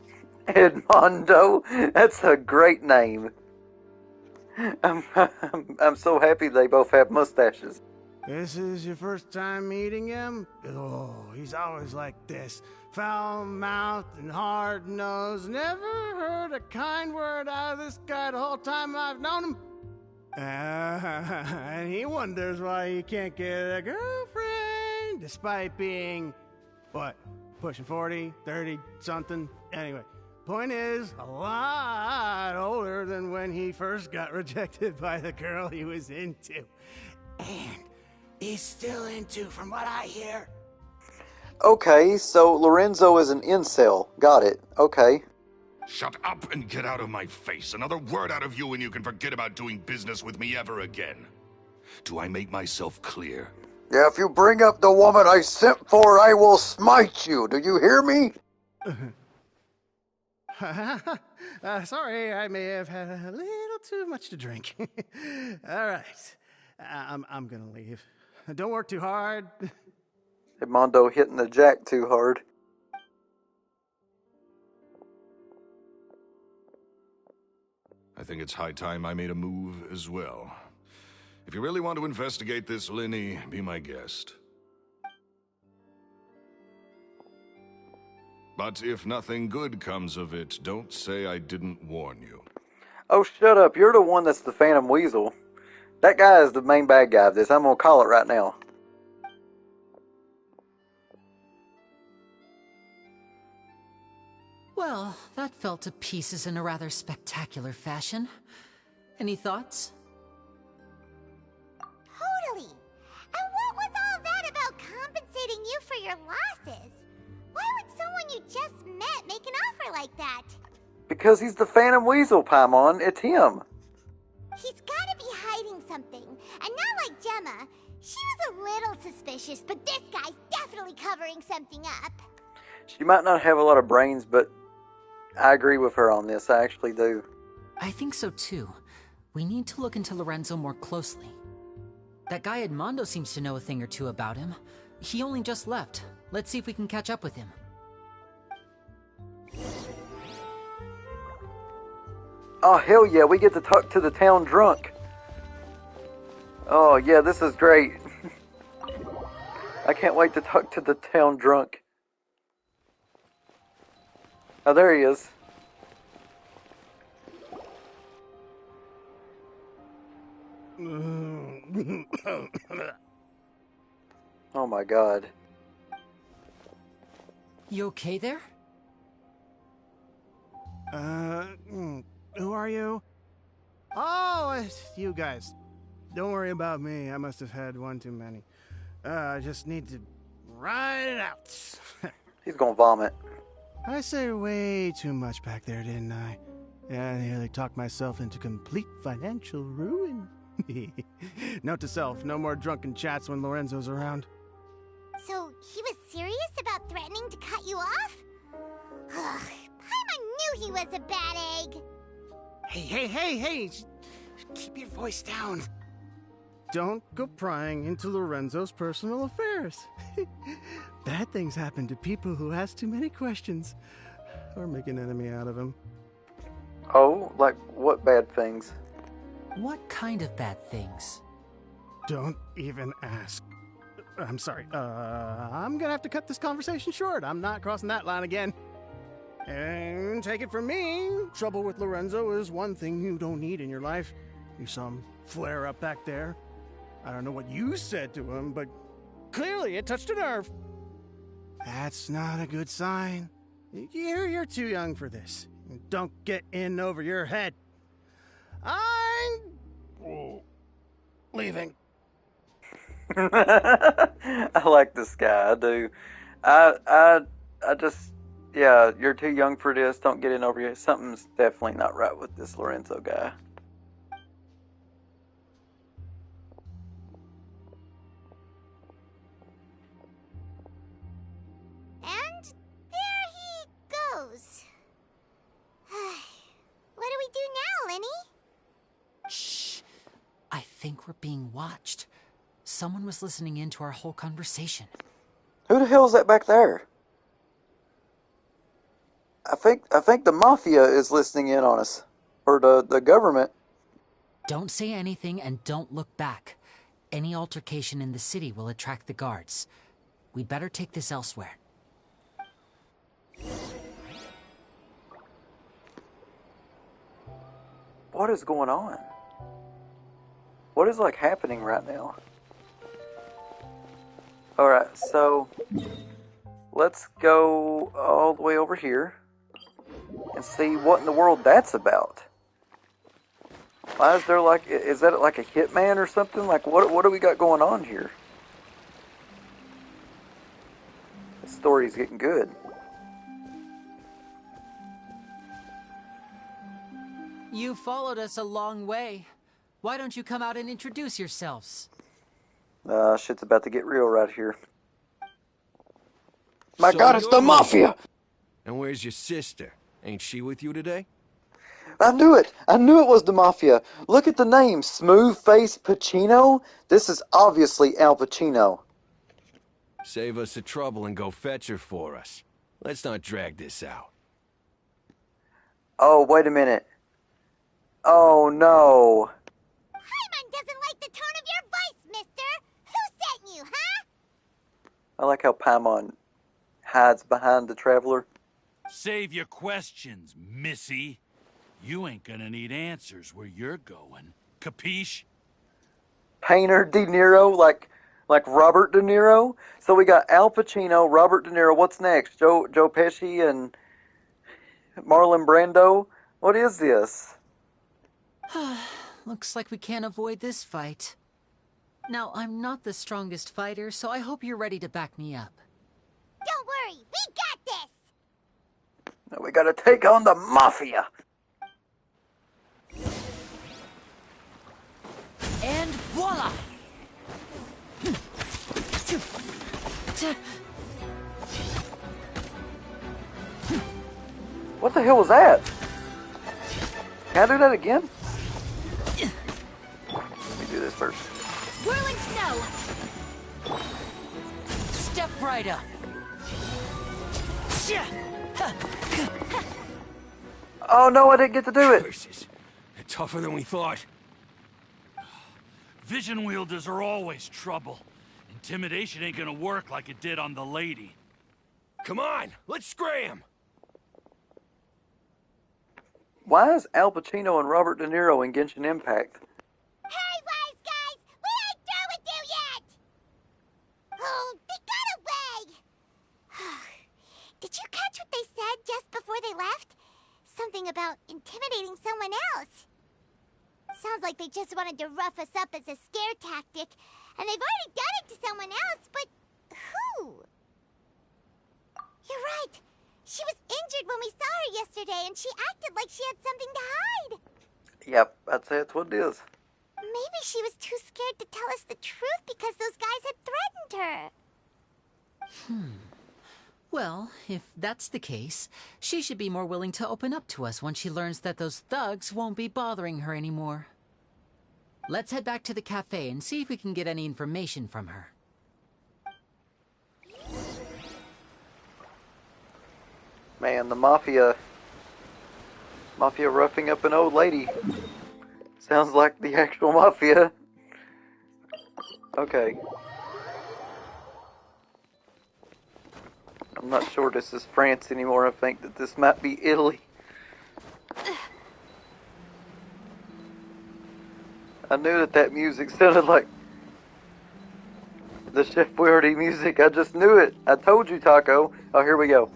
A: Edmondo? That's a great name. I'm so happy they both have mustaches.
K: This is your first time meeting him? Oh, he's always like this. Foul-mouthed and hard-nosed. Never heard a kind word out of this guy the whole time I've known him. And he wonders why he can't get a girlfriend, despite being, what, pushing 40, 30, something? Anyway, Point is, a lot older than when he first got rejected by the girl he was into. And he's still into, from what I hear.
A: Okay, so Lorenzo is an incel. Got it. Okay.
D: Shut up and get out of my face. Another word out of you and you can forget about doing business with me ever again. Do I make myself clear?
A: Yeah, if you bring up the woman I sent for, I will smite you. Do you hear me?
K: Sorry, I may have had a little too much to drink. All right, I'm gonna leave. Don't work too hard.
A: Mondo hitting the jack too hard.
D: I think it's high time I made a move as well. If you really want to investigate this, Lyney, be my guest. But if nothing good comes of it, don't say I didn't warn you.
A: Oh, shut up. You're the one that's the Phantom Weasel. That guy is the main bad guy of this. I'm going to call it right now.
F: Well, that fell to pieces in a rather spectacular fashion. Any thoughts?
C: Totally. And what was all that about compensating you for your losses? Why would someone you just met make an offer like that?
A: Because he's the Phantom Weasel, Paimon. It's him.
C: He's gotta be hiding something. And not like Gemma. She was a little suspicious, but this guy's definitely covering something up.
A: She might not have a lot of brains, but I agree with her on this. I actually do.
F: I think so too. We need to look into Lorenzo more closely. That guy Edmondo seems to know a thing or two about him. He only just left. Let's see if we can catch up with him.
A: Oh, hell yeah, we get to talk to the town drunk. Oh, yeah, this is great. I can't wait to talk to the town drunk. Oh, there he is. Oh my god.
F: You okay there?
K: Who are you? Oh, it's you guys. Don't worry about me. I must have had one too many. I just need to ride it out.
A: He's gonna vomit.
K: I say way too much back there, didn't I? Yeah, I nearly talked myself into complete financial ruin. Note to self, no more drunken chats when Lorenzo's around.
C: So, he was serious about threatening to cut you off? Paimon knew he was a bad egg!
K: Hey! Keep your voice down. Don't go prying into Lorenzo's personal affairs. Bad things happen to people who ask too many questions. Or make an enemy out of him.
A: Oh, like what bad things?
F: What kind of bad things?
K: Don't even ask. I'm sorry. I'm gonna have to cut this conversation short. I'm not crossing that line again. And take it from me, trouble with Lorenzo is one thing you don't need in your life. You saw him flare up back there. I don't know what you said to him, but clearly it touched a nerve. That's not a good sign. You're too young for this. Don't get in over your head. I'm leaving.
A: I like this guy. I do. I just, yeah. You're too young for this. Don't get in over your. Something's definitely not right with this Lorenzo guy.
C: And there he goes. What do we do now, Lyney?
F: Shh. I think we're being watched. Someone was listening in to our whole conversation.
A: Who the hell is that back there? I think the mafia is listening in on us, or the government.
F: Don't say anything and don't look back. Any altercation in the city will attract the guards. We'd better take this elsewhere.
A: What is going on? What is like happening right now? Alright, so let's go all the way over here. and see what in the world that's about. Why is there like, is that like a hitman or something? Like, what do we got going on here? The story's getting good.
F: You followed us a long way. Why don't you come out and introduce yourselves?
A: Shit's about to get real right here. My God, it's the Mafia!
I: And where's your sister? Ain't she with you today?
A: I knew it! I knew it was the Mafia! Look at the name, Smooth Face Pacino? This is obviously Al Pacino.
I: Save us the trouble and go fetch her for us. Let's not drag this out.
A: Oh, wait a minute. Oh, no.
C: Paimon doesn't like the tone of your voice, mister! Who sent you, huh?
A: I like how Paimon hides behind the Traveler.
L: Save your questions, missy. You ain't gonna need answers where you're going. Capiche?
A: Painter De Niro, like Robert De Niro. So we got Al Pacino, Robert De Niro. What's next? Joe Pesci and Marlon Brando? What is this?
F: Looks like we can't avoid this fight. Now, I'm not the strongest fighter, so I hope you're ready to back me up.
C: Don't worry, we got this!
A: Now we gotta take on the Mafia!
F: And voila!
A: What the hell was that? Can I do that again? Let me do this first.
B: Whirling snow!
F: Step right up!
A: Oh no, I didn't get to do it!
I: Curses. They're tougher than we thought.
L: Vision wielders are always trouble. Intimidation ain't gonna work like it did on the lady.
I: Come on, let's scram!
A: Why is Al Pacino and Robert De Niro in Genshin Impact?
C: Hey, wise guys! We ain't through with you yet! Oh, they got away! Did you catch what they said just before they left? Something about intimidating someone else. Sounds like they just wanted to rough us up as a scare tactic, and they've already done it to someone else, but who? You're right. She was injured when we saw her yesterday, and she acted like she had something to hide.
A: Yep, I'd say that's what it is.
C: Maybe she was too scared to tell us the truth because those guys had threatened her.
F: Well, if that's the case, she should be more willing to open up to us once she learns that those thugs won't be bothering her anymore. Let's head back to the cafe and see if we can get any information from her.
A: Man, the Mafia roughing up an old lady. Sounds like the actual Mafia. Okay. I'm not sure this is France anymore. I think that this might be Italy. I knew that music sounded like the Chef Boyardee music. I just knew it. I told you, Taco. Oh, here we go.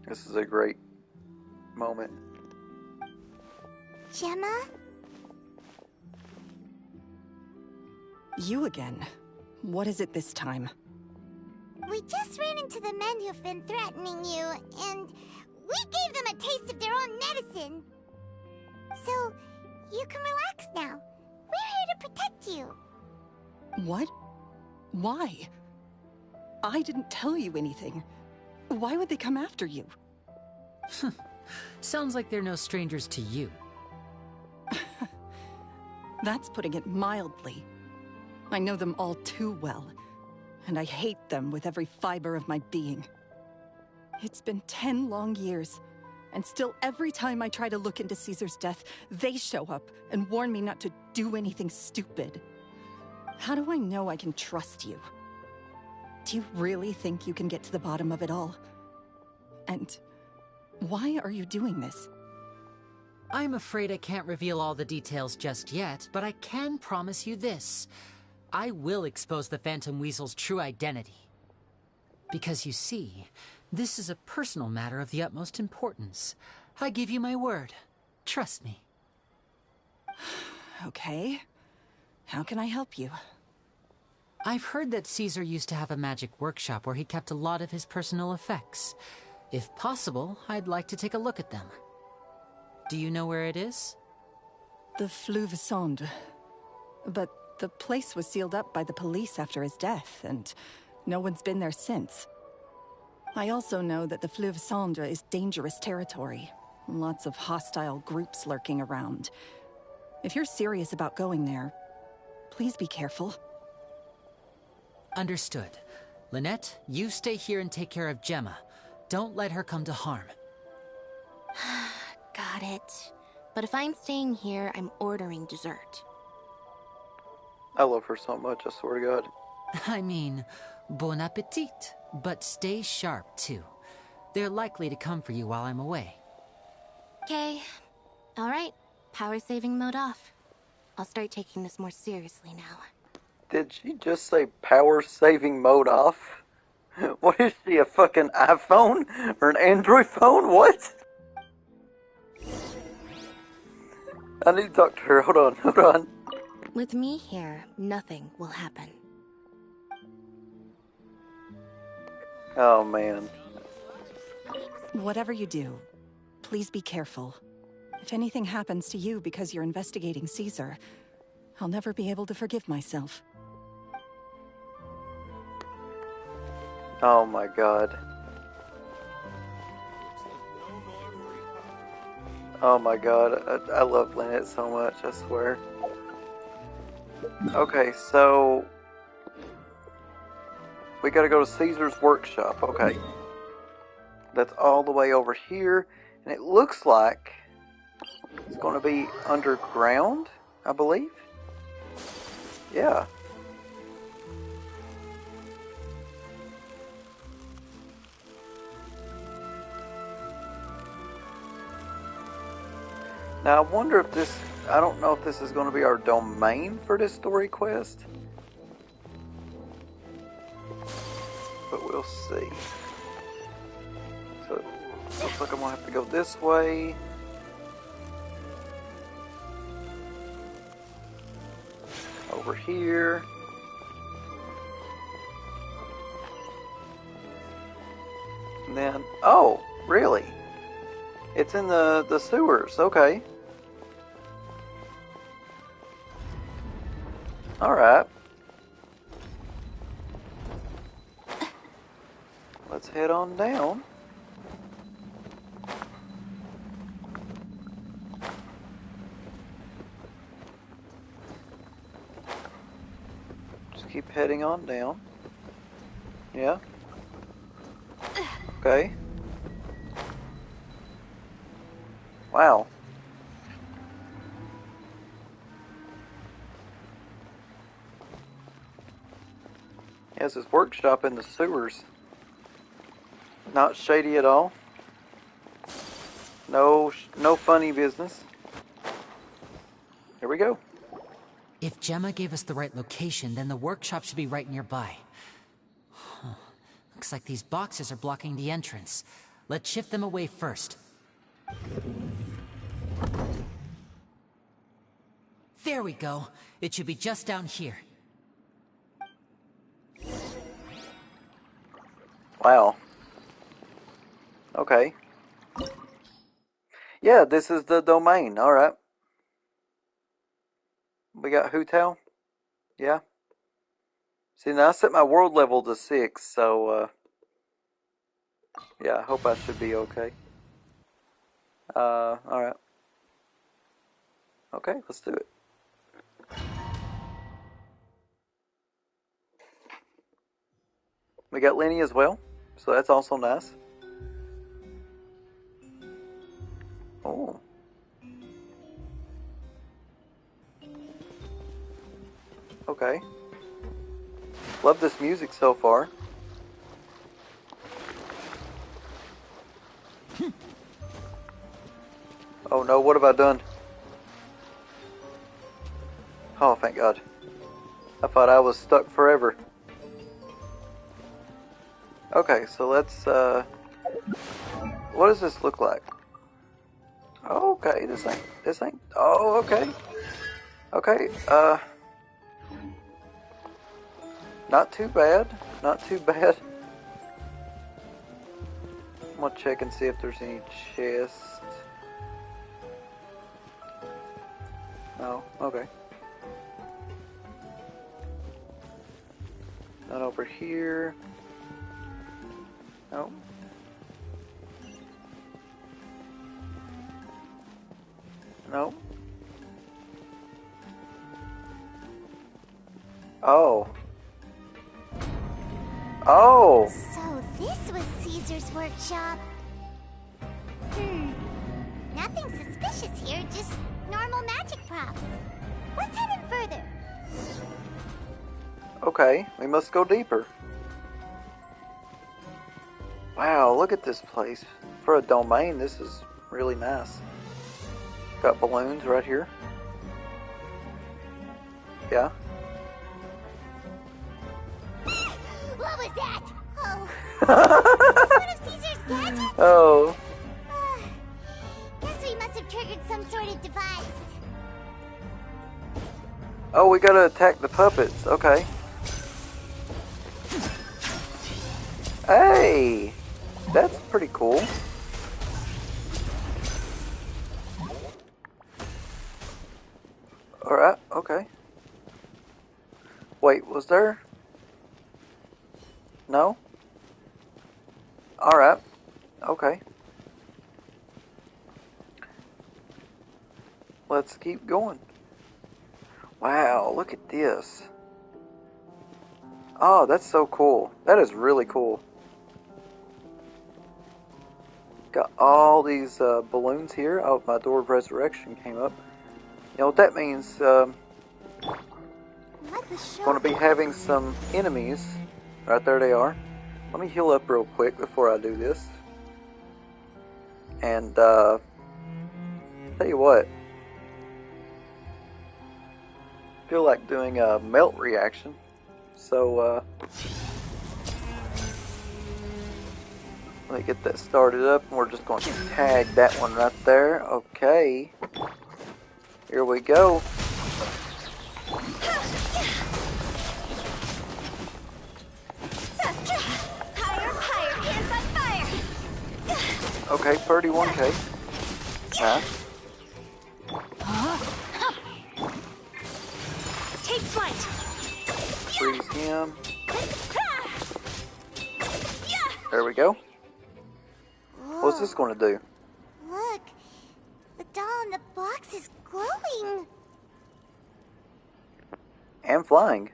A: This is a great moment.
C: Gemma?
J: You again. What is it this time?
C: We just ran into the men who've been threatening you, and we gave them a taste of their own medicine. So, you can relax now. We're here to protect you.
J: What? Why? I didn't tell you anything. Why would they come after you?
F: Sounds like they're no strangers to you.
J: That's putting it mildly. I know them all too well, and I hate them with every fiber of my being. It's been 10 long years, and still every time I try to look into Caesar's death, they show up and warn me not to do anything stupid. How do I know I can trust you? Do you really think you can get to the bottom of it all? And why are you doing this?
F: I'm afraid I can't reveal all the details just yet, but I can promise you this. I will expose the Phantom Weasel's true identity. Because you see, this is a personal matter of the utmost importance. I give you my word. Trust me.
J: Okay. How can I help you?
F: I've heard that Caesar used to have a magic workshop where he kept a lot of his personal effects. If possible, I'd like to take a look at them. Do you know where it is?
J: The Fleuve Sonde. But the place was sealed up by the police after his death, and no one's been there since. I also know that the Fleuve Sonde is dangerous territory. Lots of hostile groups lurking around. If you're serious about going there, please be careful.
F: Understood. Lynette, you stay here and take care of Gemma. Don't let her come to harm.
B: Got it. But if I'm staying here, I'm ordering dessert.
A: I love her so much, I swear to God.
F: I mean, bon appetit. But stay sharp, too. They're likely to come for you while I'm away.
B: Okay. Alright. Power saving mode off. I'll start taking this more seriously now.
A: Did she just say power saving mode off? What is she, a fucking iPhone? Or an Android phone? What? I need to talk to her. Hold on.
B: With me here, nothing will happen.
A: Oh, man.
J: Whatever you do, please be careful. If anything happens to you because you're investigating Caesar, I'll never be able to forgive myself.
A: Oh my God. Oh my God. I love Lynette so much, I swear. Okay, so we gotta go to Caesar's workshop. Okay. That's all the way over here. And it looks like it's gonna be underground, I believe. Yeah. Now, I wonder if this... I don't know if this is going to be our domain for this story quest. But we'll see. So, it looks like I'm going to have to go this way. Over here. And then... Oh, really? It's in the sewers. Okay. Alright. Let's head on down. Just keep heading on down. Yeah. Okay. Wow. He has his workshop in the sewers. Not shady at all. No funny business. Here we go.
F: If Gemma gave us the right location, then the workshop should be right nearby. Huh. Looks like these boxes are blocking the entrance. Let's shift them away first. There we go. It should be just down here.
A: Wow. Okay. Yeah, this is the domain. Alright. We got Hotel. Yeah. See, now I set my world level to 6, so, yeah, I hope I should be okay. Alright. Okay, let's do it. We got Lyney as well, so that's also nice. Oh. Okay. Love this music so far. Oh no, what have I done? Oh, thank God. I thought I was stuck forever. Okay, so let's, what does this look like? Okay, this ain't, oh, okay. Okay, not too bad, not too bad. I'm gonna check and see if there's any chests. No, okay. Not over here. No. No. Oh. Oh!
C: So this was Caesar's workshop. Nothing suspicious here, just normal magic props. Let's head in further.
A: Okay, we must go deeper. Wow, look at this place. For a domain, this is really nice. Got balloons right here. Yeah.
C: What was that? Oh. Is this one of Caesar's gadgets?
A: Oh.
C: Guess we must have triggered some sort of device.
A: Oh, we gotta attack the puppets. Okay. Hey! That's pretty cool. Alright, okay. Wait, was there? No? Alright. Okay. Let's keep going. Wow, look at this. Oh, that's so cool. That is really cool. Got all these balloons here. Oh, my door of resurrection came up. You know what that means? Going to be having some enemies. Right there they are. Let me heal up real quick before I do this. And, tell you what. Feel like doing a melt reaction. So, let me get that started up, and we're just going to tag that one right there. Okay. Here we go. Okay, 31k. Nice.
E: Take flight.
A: Freeze him. There we go. What's this going to do?
C: Look, the doll in the box is glowing.
A: And flying.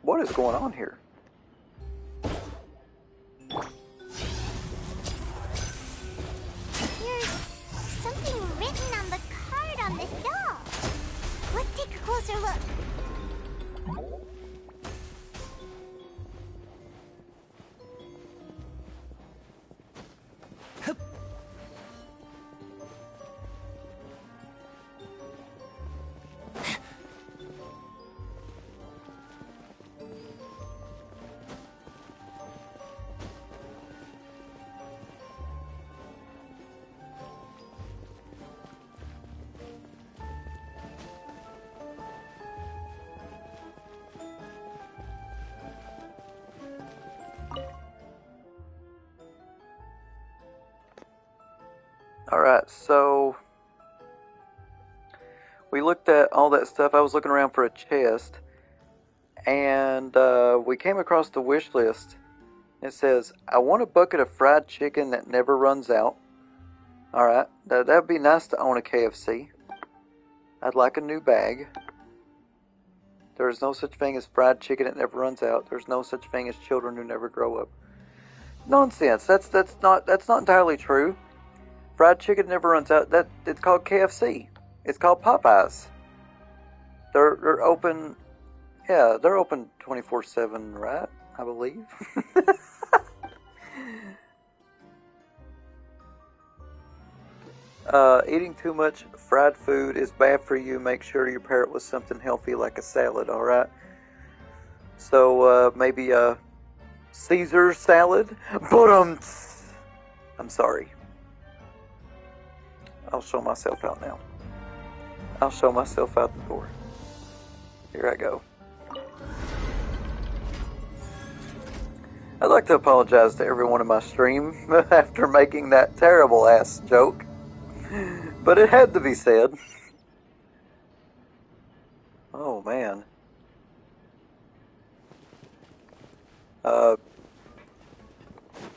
A: What is going on here?
C: There's something written on the card on this doll. Let's take a closer look.
A: Alright, so we looked at all that stuff. I was looking around for a chest, and we came across the wish list. It says, I want a bucket of fried chicken that never runs out. Alright, that'd be nice to own a KFC. I'd like a new bag. There is no such thing as fried chicken that never runs out. There's no such thing as children who never grow up. Nonsense. That's not entirely true. Fried chicken never runs out. It's called KFC. It's called Popeyes. They're open. Yeah, they're open 24/7, right? I believe. Eating too much fried food is bad for you. Make sure you pair it with something healthy like a salad, alright? So, maybe a Caesar salad? But, I'm sorry. I'll show myself out now. I'll show myself out the door. Here I go. I'd like to apologize to everyone in my stream after making that terrible ass joke. But it had to be said. Oh, man. The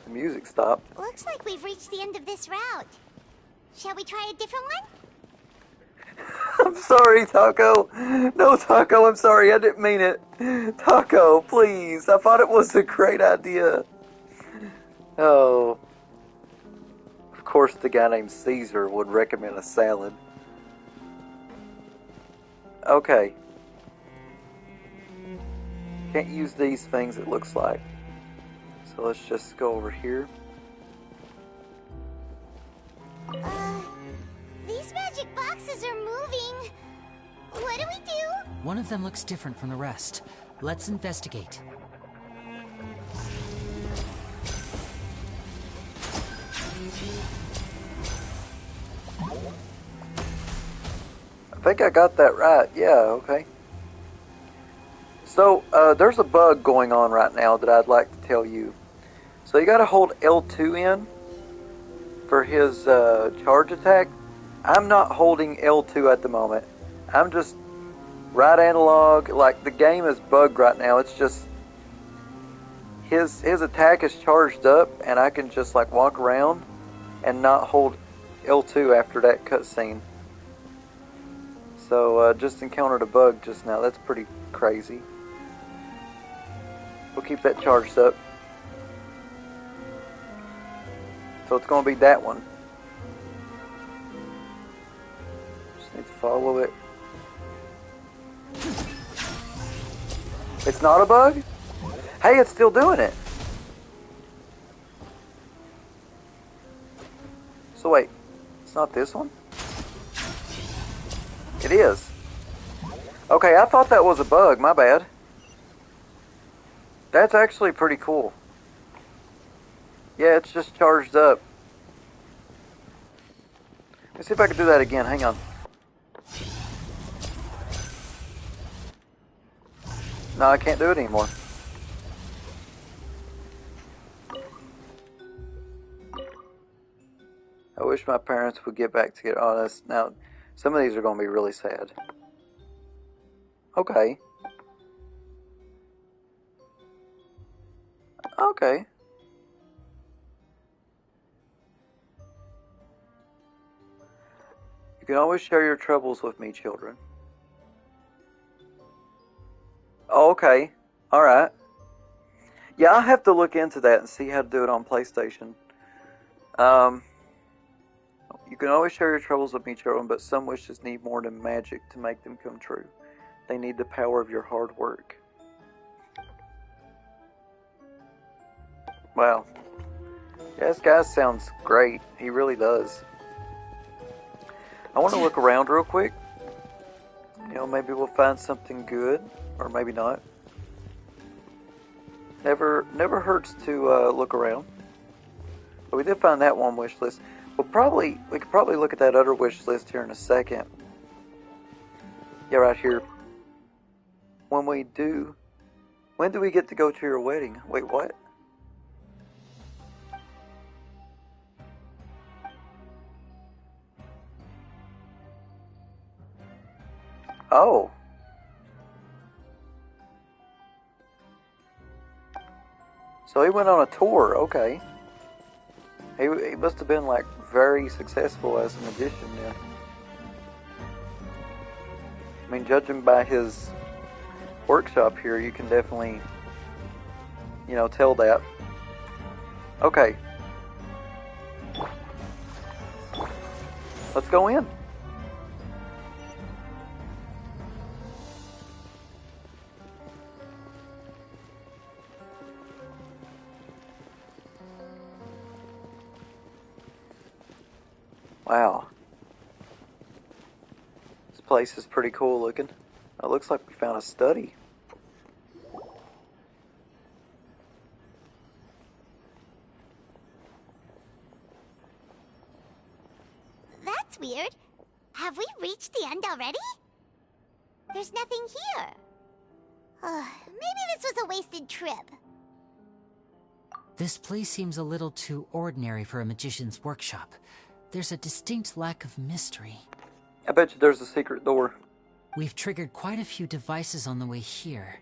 A: music stopped.
C: Looks like we've reached the end of this route. Shall we try a different one?
A: I'm sorry, Taco. No, Taco, I'm sorry. I didn't mean it. Taco, please. I thought it was a great idea. Oh. Of course, the guy named Caesar would recommend a salad. Okay. Can't use these things, it looks like. So let's just go over here.
C: These magic boxes are moving. What do we do?
F: One of them looks different from the rest. Let's investigate.
A: I think I got that right. Yeah, okay. So, there's a bug going on right now that I'd like to tell you. So you gotta hold L2 in for his charge attack. I'm not holding L2 at the moment. I'm just right analog. Like, the game is bugged right now. It's just his attack is charged up, and I can just like walk around and not hold L2 after that cutscene. So just encountered a bug just now. That's pretty crazy. We'll keep that charged up. So it's going to be that one. Just need to follow it. It's not a bug? Hey, it's still doing it. So wait, it's not this one? It is. Okay, I thought that was a bug, my bad. That's actually pretty cool. Yeah, it's just charged up. Let's see if I can do that again, hang on. No, I can't do it anymore. I wish my parents would get back together. Oh, that's, now, some of these are going to be really sad. Okay. Okay. You can always share your troubles with me, children. Oh, okay. Alright. Yeah, I'll have to look into that and see how to do it on PlayStation. You can always share your troubles with me, children, but some wishes need more than magic to make them come true. They need the power of your hard work. Wow. Yeah, this guy sounds great. He really does. I want to look around real quick. You know, maybe we'll find something good, or maybe not. Never hurts to look around. But we did find that one wish list. We could probably look at that other wish list here in a second. Yeah, right here. When do we get to go to your wedding? Wait, what? Oh. So he went on a tour, okay. He must have been like very successful as a magician then. I mean, judging by his workshop here, you can definitely, you know, tell that. Okay. Let's go in. Wow. place is pretty cool looking. It looks like we found a study.
C: That's weird. Have we reached the end already? There's nothing here. Maybe this was a wasted trip.
F: This place seems a little too ordinary for a magician's workshop. There's a distinct lack of mystery.
A: I bet you there's a secret door.
F: We've triggered quite a few devices on the way here.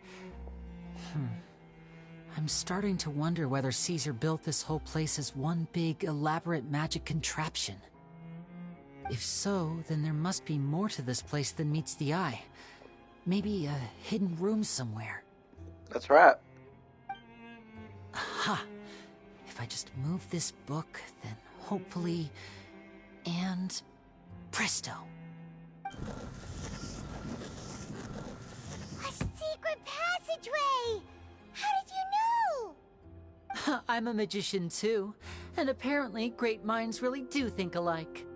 F: I'm starting to wonder whether Caesar built this whole place as one big, elaborate magic contraption. If so, then there must be more to this place than meets the eye. Maybe a hidden room somewhere.
A: That's right.
F: Aha! If I just move this book, then hopefully... And... presto!
C: A secret passageway! How did you know?
F: I'm a magician too, and apparently great minds really do think alike.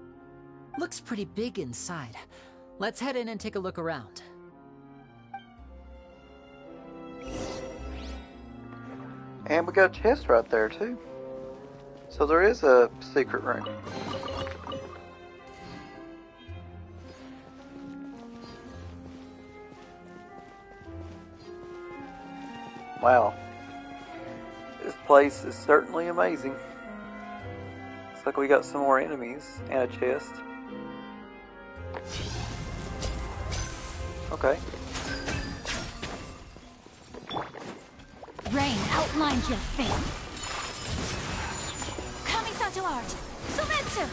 F: Looks pretty big inside. Let's head in and take a look around.
A: And we got a chest right there too. So there is a secret room. Wow. This place is certainly amazing. Looks like we got some more enemies and a chest. Okay.
B: Rain outlines your fate. Kamisato art. Sumetsu!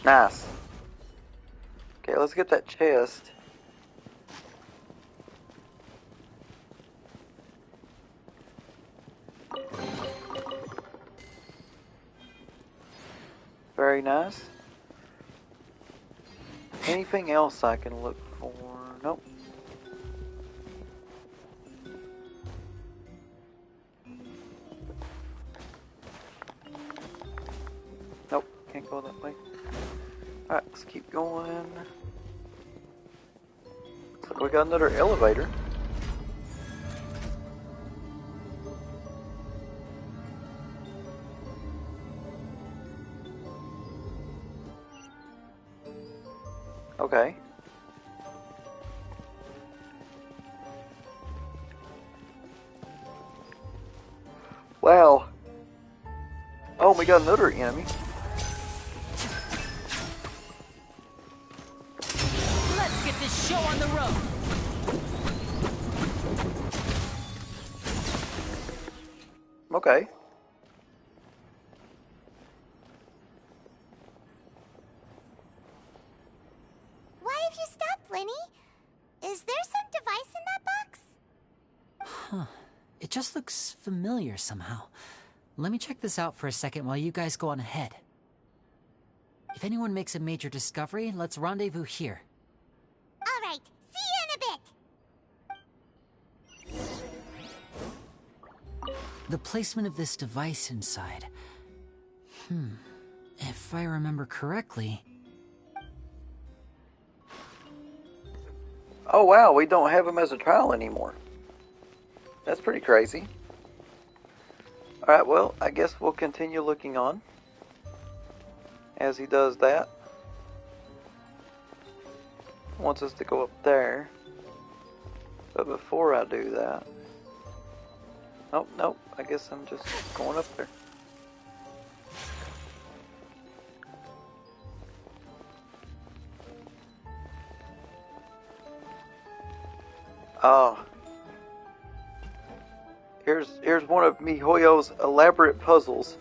A: Nice. Okay, let's get that chest. Very nice. Anything else I can look for? Nope. Nope, can't go that way. Alright, let's keep going. Looks like we got another elevator. Okay. Wow. Oh, we got another enemy.
F: Let's get this show on the road!
A: Okay.
C: Why have you stopped, Lyney? Is there some device in that box?
F: Huh. It just looks familiar somehow. Let me check this out for a second while you guys go on ahead. If anyone makes a major discovery, let's rendezvous here.
C: All right, see you in a bit.
F: The placement of this device inside. If I remember correctly...
A: Oh wow, we don't have him as a trial anymore. That's pretty crazy. Alright, well, I guess we'll continue looking on as he does that. Wants us to go up there. But before I do that... Nope, I guess I'm just going up there. Oh. Here's one of MiHoYo's elaborate puzzles.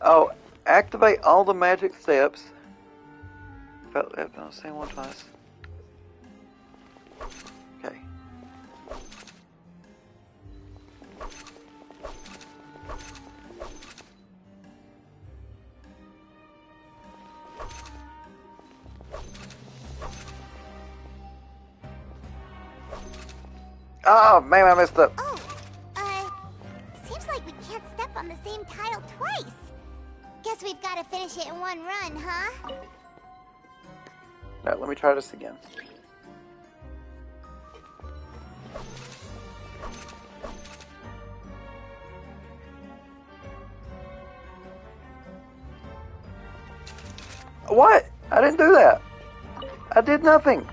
A: Oh, activate all the magic steps. I'll say one twice. Okay. Oh, man, I messed up.
C: Oh, seems like we can't step on the same tile twice. Guess we've got to finish it in one run, huh?
A: Alright, let me try this again. What? I didn't do that. I did nothing.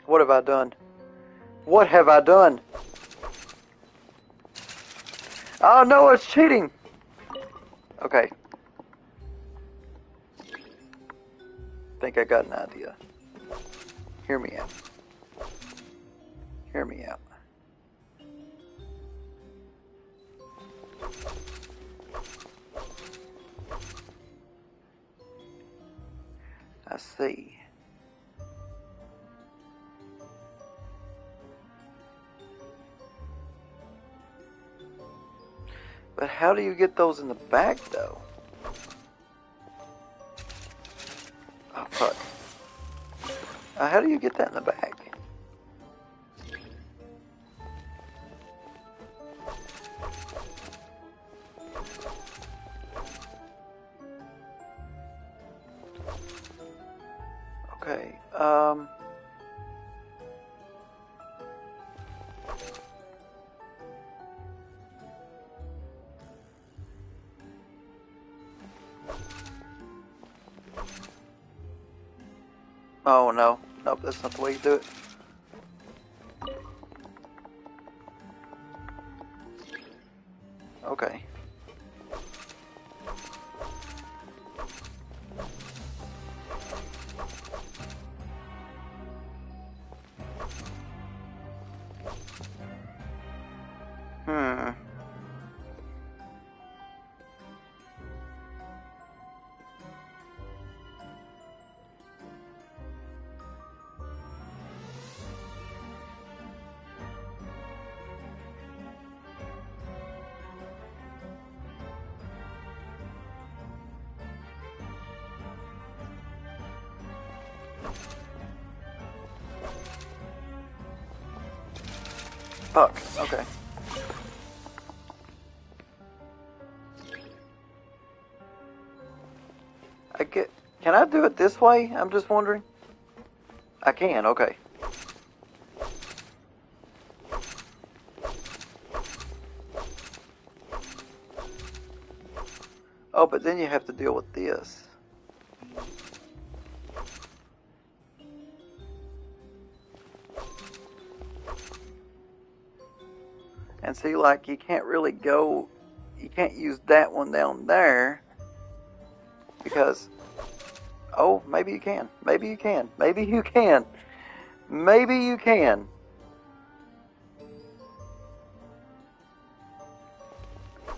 A: What have I done? What have I done? Oh no, it's cheating. Okay. Think I got an idea. Hear me out. Hear me out. I see. But how do you get those in the back, though? Oh, fuck. How do you get that in the back? Okay, oh no. Nope, that's not the way you do it. Okay. Fuck, okay. Can I do it this way? I'm just wondering. I can, okay. Oh, but then you have to deal with this. And see, like, you can't really go, you can't use that one down there, because, oh, maybe you can, maybe you can, maybe you can, maybe you can.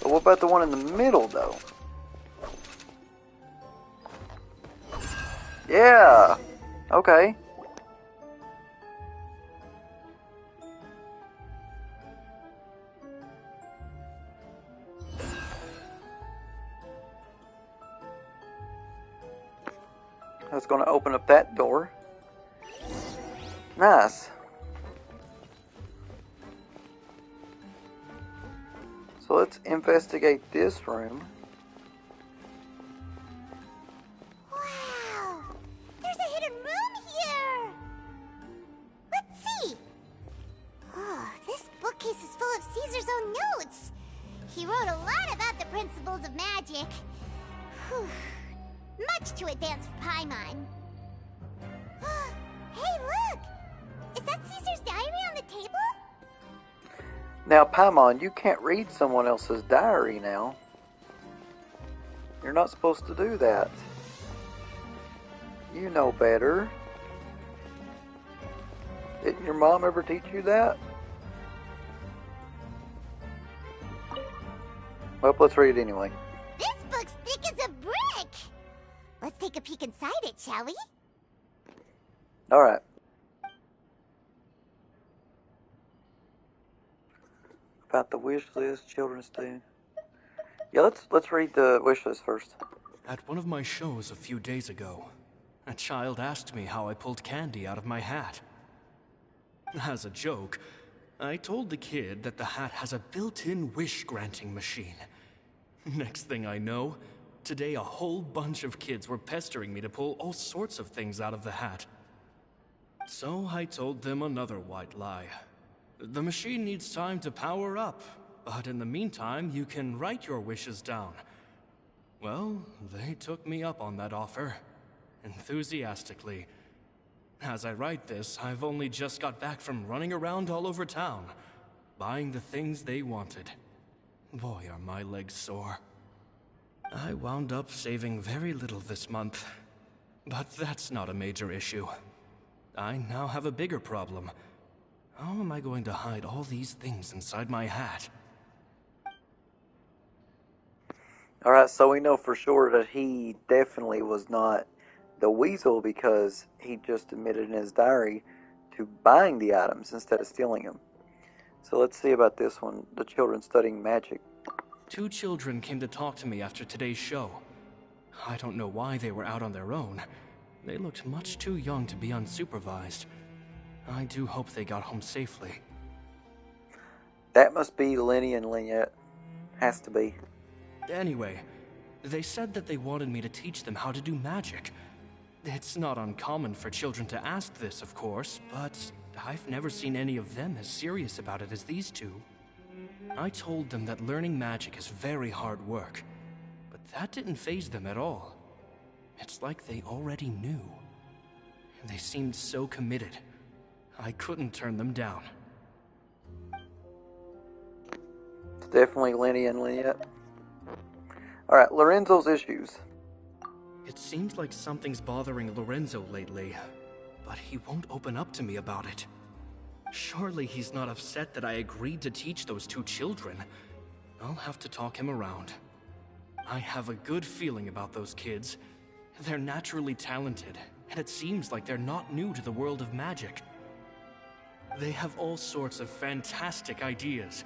A: But what about the one in the middle, though? Yeah, okay. That's going to open up that door. Nice. So let's investigate this room.
C: Wow! There's a hidden room here! Let's see! Oh, this bookcase is full of Caesar's own notes! He wrote a lot about the principles of magic. Whew. Much too advanced for Paimon. Hey, look! Is that Caesar's diary on the table?
A: Now, Paimon, you can't read someone else's diary now. You're not supposed to do that. You know better. Didn't your mom ever teach you that? Well, let's read it anyway.
C: This book's thick as a brick! Let's take a peek inside it, shall we?
A: Alright. About the wish list, children's do. Yeah, let's read the wish list first.
M: At one of my shows a few days ago, a child asked me how I pulled candy out of my hat. As a joke, I told the kid that the hat has a built-in wish-granting machine. Next thing I know, today a whole bunch of kids were pestering me to pull all sorts of things out of the hat. So I told them another white lie. The machine needs time to power up, but in the meantime, you can write your wishes down. Well, they took me up on that offer, enthusiastically. As I write this, I've only just got back from running around all over town, buying the things they wanted. Boy, are my legs sore. I wound up saving very little this month, but that's not a major issue. I now have a bigger problem. How am I going to hide all these things inside my hat?
A: Alright, so we know for sure that he definitely was not the weasel because he just admitted in his diary to buying the items instead of stealing them. So let's see about this one, the children studying magic.
M: 2 children came to talk to me after today's show. I don't know why they were out on their own. They looked much too young to be unsupervised. I do hope they got home safely.
A: That must be Lyney and Lynette. Has to be.
M: Anyway, they said that they wanted me to teach them how to do magic. It's not uncommon for children to ask this, of course, but I've never seen any of them as serious about it as these 2. I told them that learning magic is very hard work, but that didn't faze them at all. It's like they already knew. And they seemed so committed. I couldn't turn them down.
A: It's definitely Lyney and Lynette. Alright, Lorenzo's issues.
M: It seems like something's bothering Lorenzo lately, but he won't open up to me about it. Surely he's not upset that I agreed to teach those 2 children. I'll have to talk him around. I have a good feeling about those kids. They're naturally talented, and it seems like they're not new to the world of magic. They have all sorts of fantastic ideas.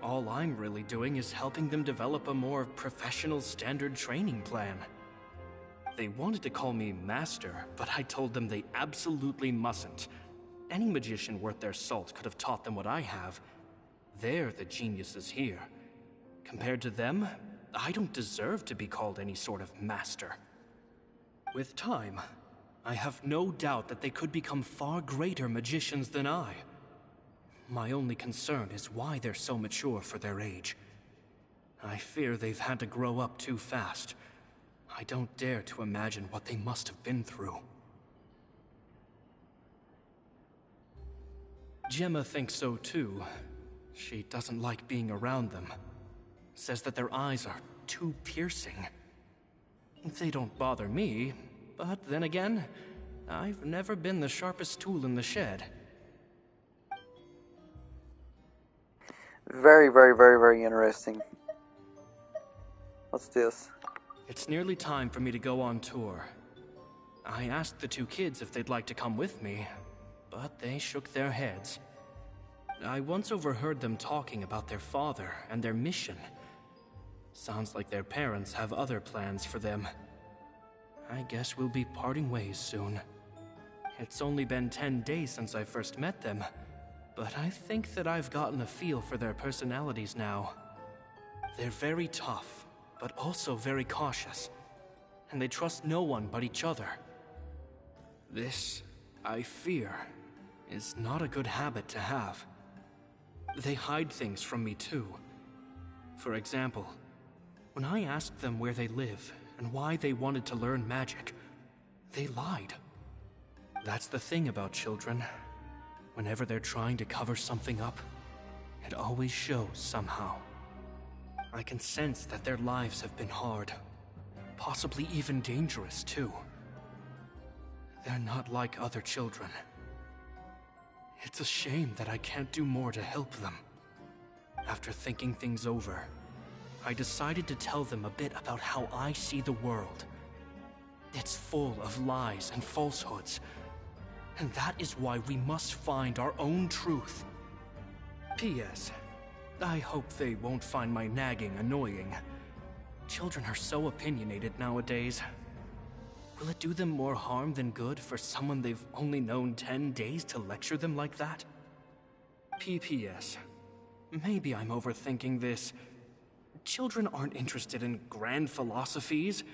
M: All I'm really doing is helping them develop a more professional standard training plan. They wanted to call me Master, but I told them they absolutely mustn't. Any magician worth their salt could have taught them what I have. They're the geniuses here. Compared to them, I don't deserve to be called any sort of master. With time, I have no doubt that they could become far greater magicians than I. My only concern is why they're so mature for their age. I fear they've had to grow up too fast. I don't dare to imagine what they must have been through. Gemma thinks so too. She doesn't like being around them. Says that their eyes are too piercing. They don't bother me, but then again, I've never been the sharpest tool in the shed.
A: Very, very, very, very interesting. What's this?
M: It's nearly time for me to go on tour. I asked the 2 kids if they'd like to come with me, but they shook their heads. I once overheard them talking about their father and their mission. Sounds like their parents have other plans for them. I guess we'll be parting ways soon. It's only been 10 days since I first met them, but I think that I've gotten a feel for their personalities now. They're very tough, but also very cautious, and they trust no one but each other. This, I fear, is not a good habit to have. They hide things from me too. For example, when I asked them where they live and why they wanted to learn magic, they lied. That's the thing about children. Whenever they're trying to cover something up, it always shows somehow. I can sense that their lives have been hard, possibly even dangerous too. They're not like other children. It's a shame that I can't do more to help them. After thinking things over, I decided to tell them a bit about how I see the world. It's full of lies and falsehoods, and that is why we must find our own truth. P.S. I hope they won't find my nagging annoying. Children are so opinionated nowadays. Will it do them more harm than good for someone they've only known 10 days to lecture them like that? PPS. Maybe I'm overthinking this. Children aren't interested in grand philosophies.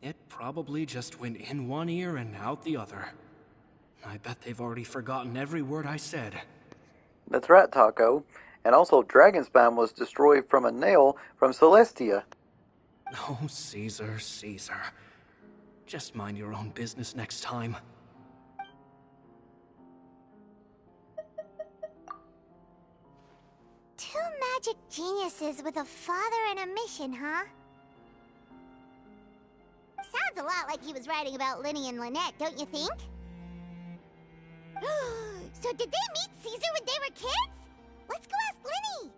M: It probably just went in one ear and out the other. I bet they've already forgotten every word I said.
A: That's right, Taco. And also, Dragonspine was destroyed from a nail from Celestia.
M: Oh, Caesar, Caesar. Just mind your own business next time.
C: Two magic geniuses with a father and a mission, huh? Sounds a lot like he was writing about Lyney and Lynette, don't you think? So did they meet Caesar when they were kids? Let's go ask Lyney!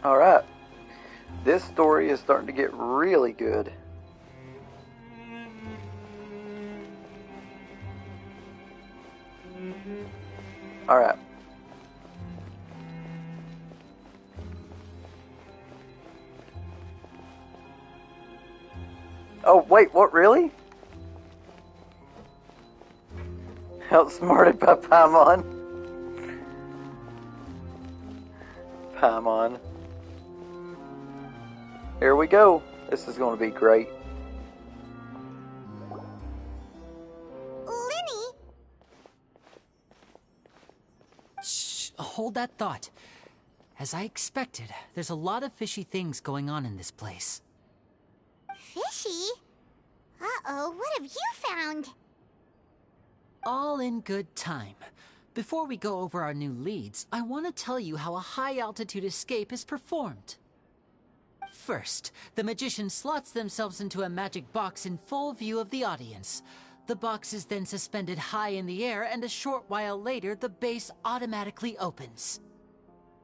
A: Alright. This story is starting to get really good. Alright. Oh, wait, what, really? Outsmarted by Paimon. Paimon. Here we go. This is going to be great.
C: Lyney?
F: Shh, hold that thought. As I expected, there's a lot of fishy things going on in this place.
C: Fishy? Uh-oh, what have you found?
F: All in good time. Before we go over our new leads, I want to tell you how a high-altitude escape is performed. First, the magician slots themselves into a magic box in full view of the audience. The box is then suspended high in the air, and a short while later, the base automatically opens.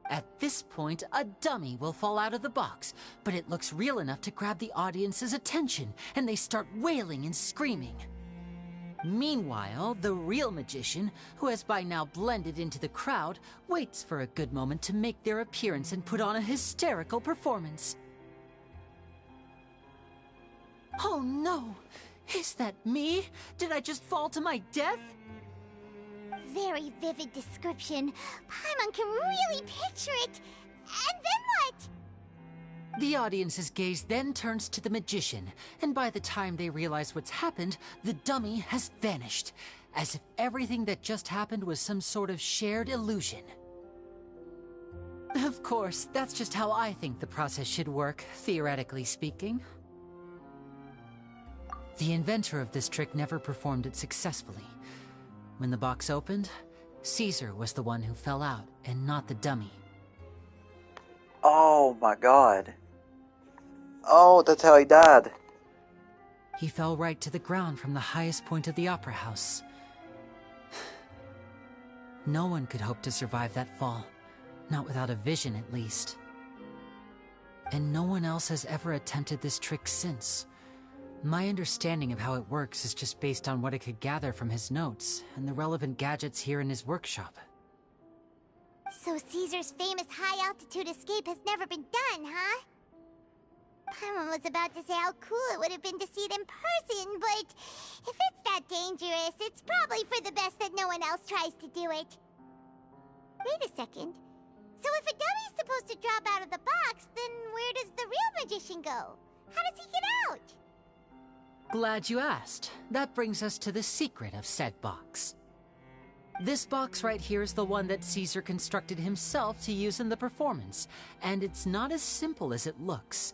F: At this point, a dummy will fall out of the box, but it looks real enough to grab the audience's attention, and they start wailing and screaming. Meanwhile, the real magician, who has by now blended into the crowd, waits for a good moment to make their appearance and put on a hysterical performance. Oh no! Is that me? Did I just fall to my death?
C: Very vivid description. Paimon can really picture it. And then what?
F: The audience's gaze then turns to the magician, and by the time they realize what's happened, the dummy has vanished, as if everything that just happened was some sort of shared illusion. Of course, that's just how I think the process should work, theoretically speaking. The inventor of this trick never performed it successfully. When the box opened, Caesar was the one who fell out, and not the dummy.
A: Oh my god. Oh, that's how he died.
F: He fell right to the ground from the highest point of the opera house. No one could hope to survive that fall. Not without a vision, at least. And no one else has ever attempted this trick since. My understanding of how it works is just based on what I could gather from his notes and the relevant gadgets here in his workshop.
C: So Caesar's famous high-altitude escape has never been done, huh? Paimon was about to say how cool it would have been to see it in person, but if it's that dangerous, it's probably for the best that no one else tries to do it. Wait a second. So if a dummy's supposed to drop out of the box, then where does the real magician go? How does he get out?
F: Glad you asked. That brings us to the secret of said box. This box right here is the one that Caesar constructed himself to use in the performance, and it's not as simple as it looks.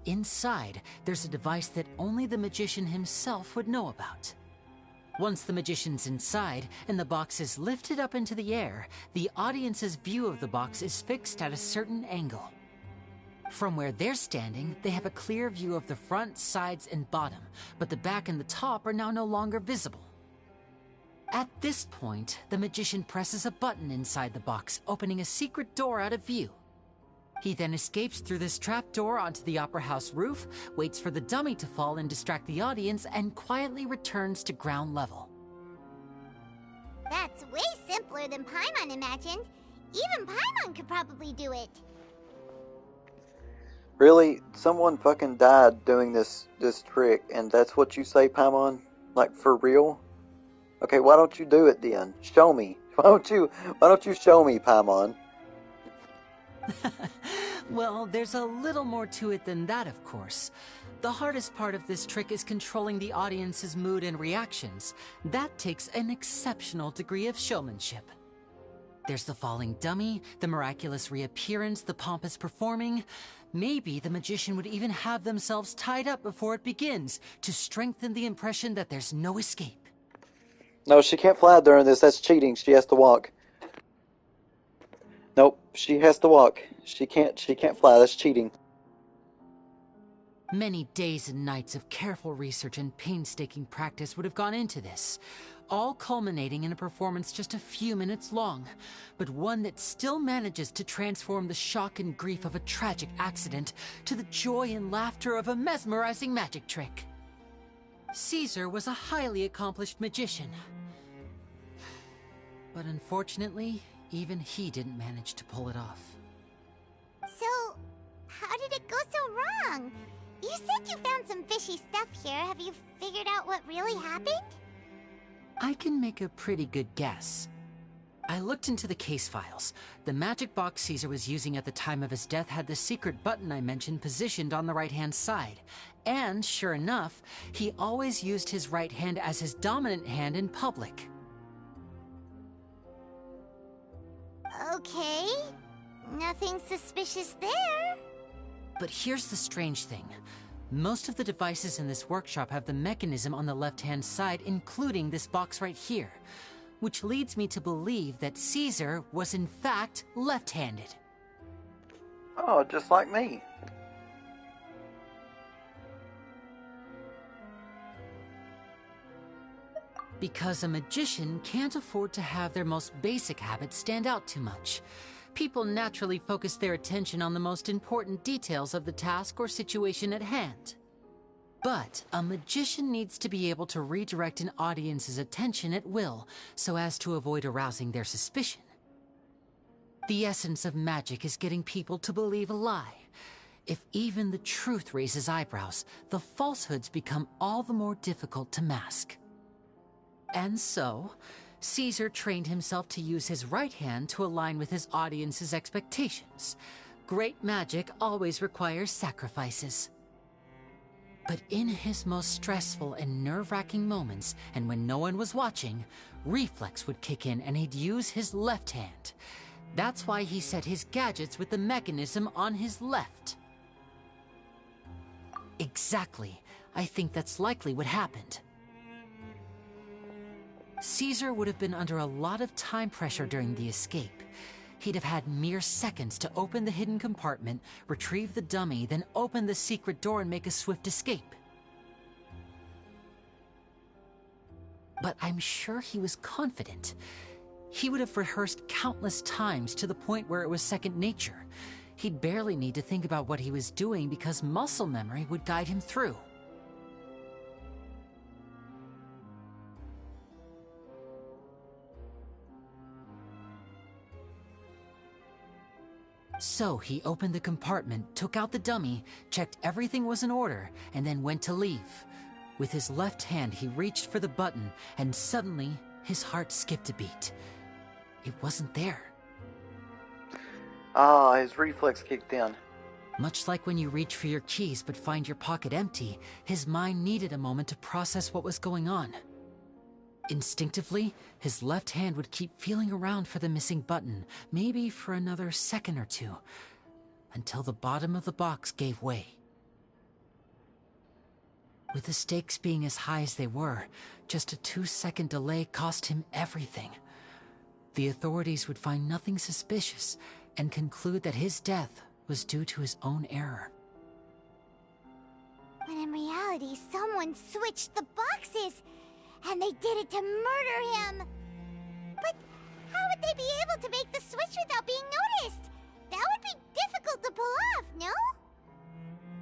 F: Inside, there's a device that only the magician himself would know about. Once the magician's inside, and the box is lifted up into the air, the audience's view of the box is fixed at a certain angle. From where they're standing, they have a clear view of the front, sides, and bottom, but the back and the top are now no longer visible. At this point, the magician presses a button inside the box, opening a secret door out of view. He then escapes through this trap door onto the opera house roof, waits for the dummy to fall and distract the audience, and quietly returns to ground level.
C: That's way simpler than Paimon imagined. Even Paimon could probably do it.
A: Really? Someone fucking died doing this trick, and that's what you say, Paimon? Like, for real? Okay, why don't you do it then? Show me. Why don't you show me, Paimon?
F: Well, there's a little more to it than that, of course. The hardest part of this trick is controlling the audience's mood and reactions. That takes an exceptional degree of showmanship. There's the falling dummy, the miraculous reappearance, the pompous performing. Maybe the magician would even have themselves tied up before it begins to strengthen the impression that there's no escape.
A: No, she can't fly during this. That's cheating. She has to walk. Nope, she has to walk. She can't fly. That's cheating.
F: Many days and nights of careful research and painstaking practice would have gone into this, all culminating in a performance just a few minutes long, but one that still manages to transform the shock and grief of a tragic accident to the joy and laughter of a mesmerizing magic trick. Caesar was a highly accomplished magician, but unfortunately, even he didn't manage to pull it off.
C: So, how did it go so wrong? You said you found some fishy stuff here. Have you figured out what really happened?
F: I can make a pretty good guess. I looked into the case files. The magic box Caesar was using at the time of his death had the secret button I mentioned positioned on the right-hand side. And, sure enough, he always used his right hand as his dominant hand in public.
C: Okay. Nothing suspicious there.
F: But here's the strange thing. Most of the devices in this workshop have the mechanism on the left-hand side, including this box right here, which leads me to believe that Caesar was in fact left-handed.
A: Oh, just like me.
F: Because a magician can't afford to have their most basic habits stand out too much. People naturally focus their attention on the most important details of the task or situation at hand. But a magician needs to be able to redirect an audience's attention at will, so as to avoid arousing their suspicion. The essence of magic is getting people to believe a lie. If even the truth raises eyebrows, the falsehoods become all the more difficult to mask. And so, Caesar trained himself to use his right hand to align with his audience's expectations. Great magic always requires sacrifices. But in his most stressful and nerve-wracking moments, and when no one was watching, reflex would kick in and he'd use his left hand. That's why he set his gadgets with the mechanism on his left. Exactly. I think that's likely what happened. Caesar would have been under a lot of time pressure during the escape. He'd have had mere seconds to open the hidden compartment, retrieve the dummy, then open the secret door and make a swift escape. But I'm sure he was confident. He would have rehearsed countless times to the point where it was second nature. He'd barely need to think about what he was doing because muscle memory would guide him through. So he opened the compartment, took out the dummy, checked everything was in order, and then went to leave. With his left hand, he reached for the button, and suddenly, his heart skipped a beat. It wasn't there.
A: Ah, his reflex kicked in.
F: Much like when you reach for your keys but find your pocket empty, his mind needed a moment to process what was going on. Instinctively, his left hand would keep feeling around for the missing button, maybe for another second or two, until the bottom of the box gave way. With the stakes being as high as they were, just a 2-second delay cost him everything. The authorities would find nothing suspicious and conclude that his death was due to his own error.
C: When in reality, someone switched the boxes, and they did it to murder him. But how would they be able to make the switch without being noticed? That would be difficult to pull off, no?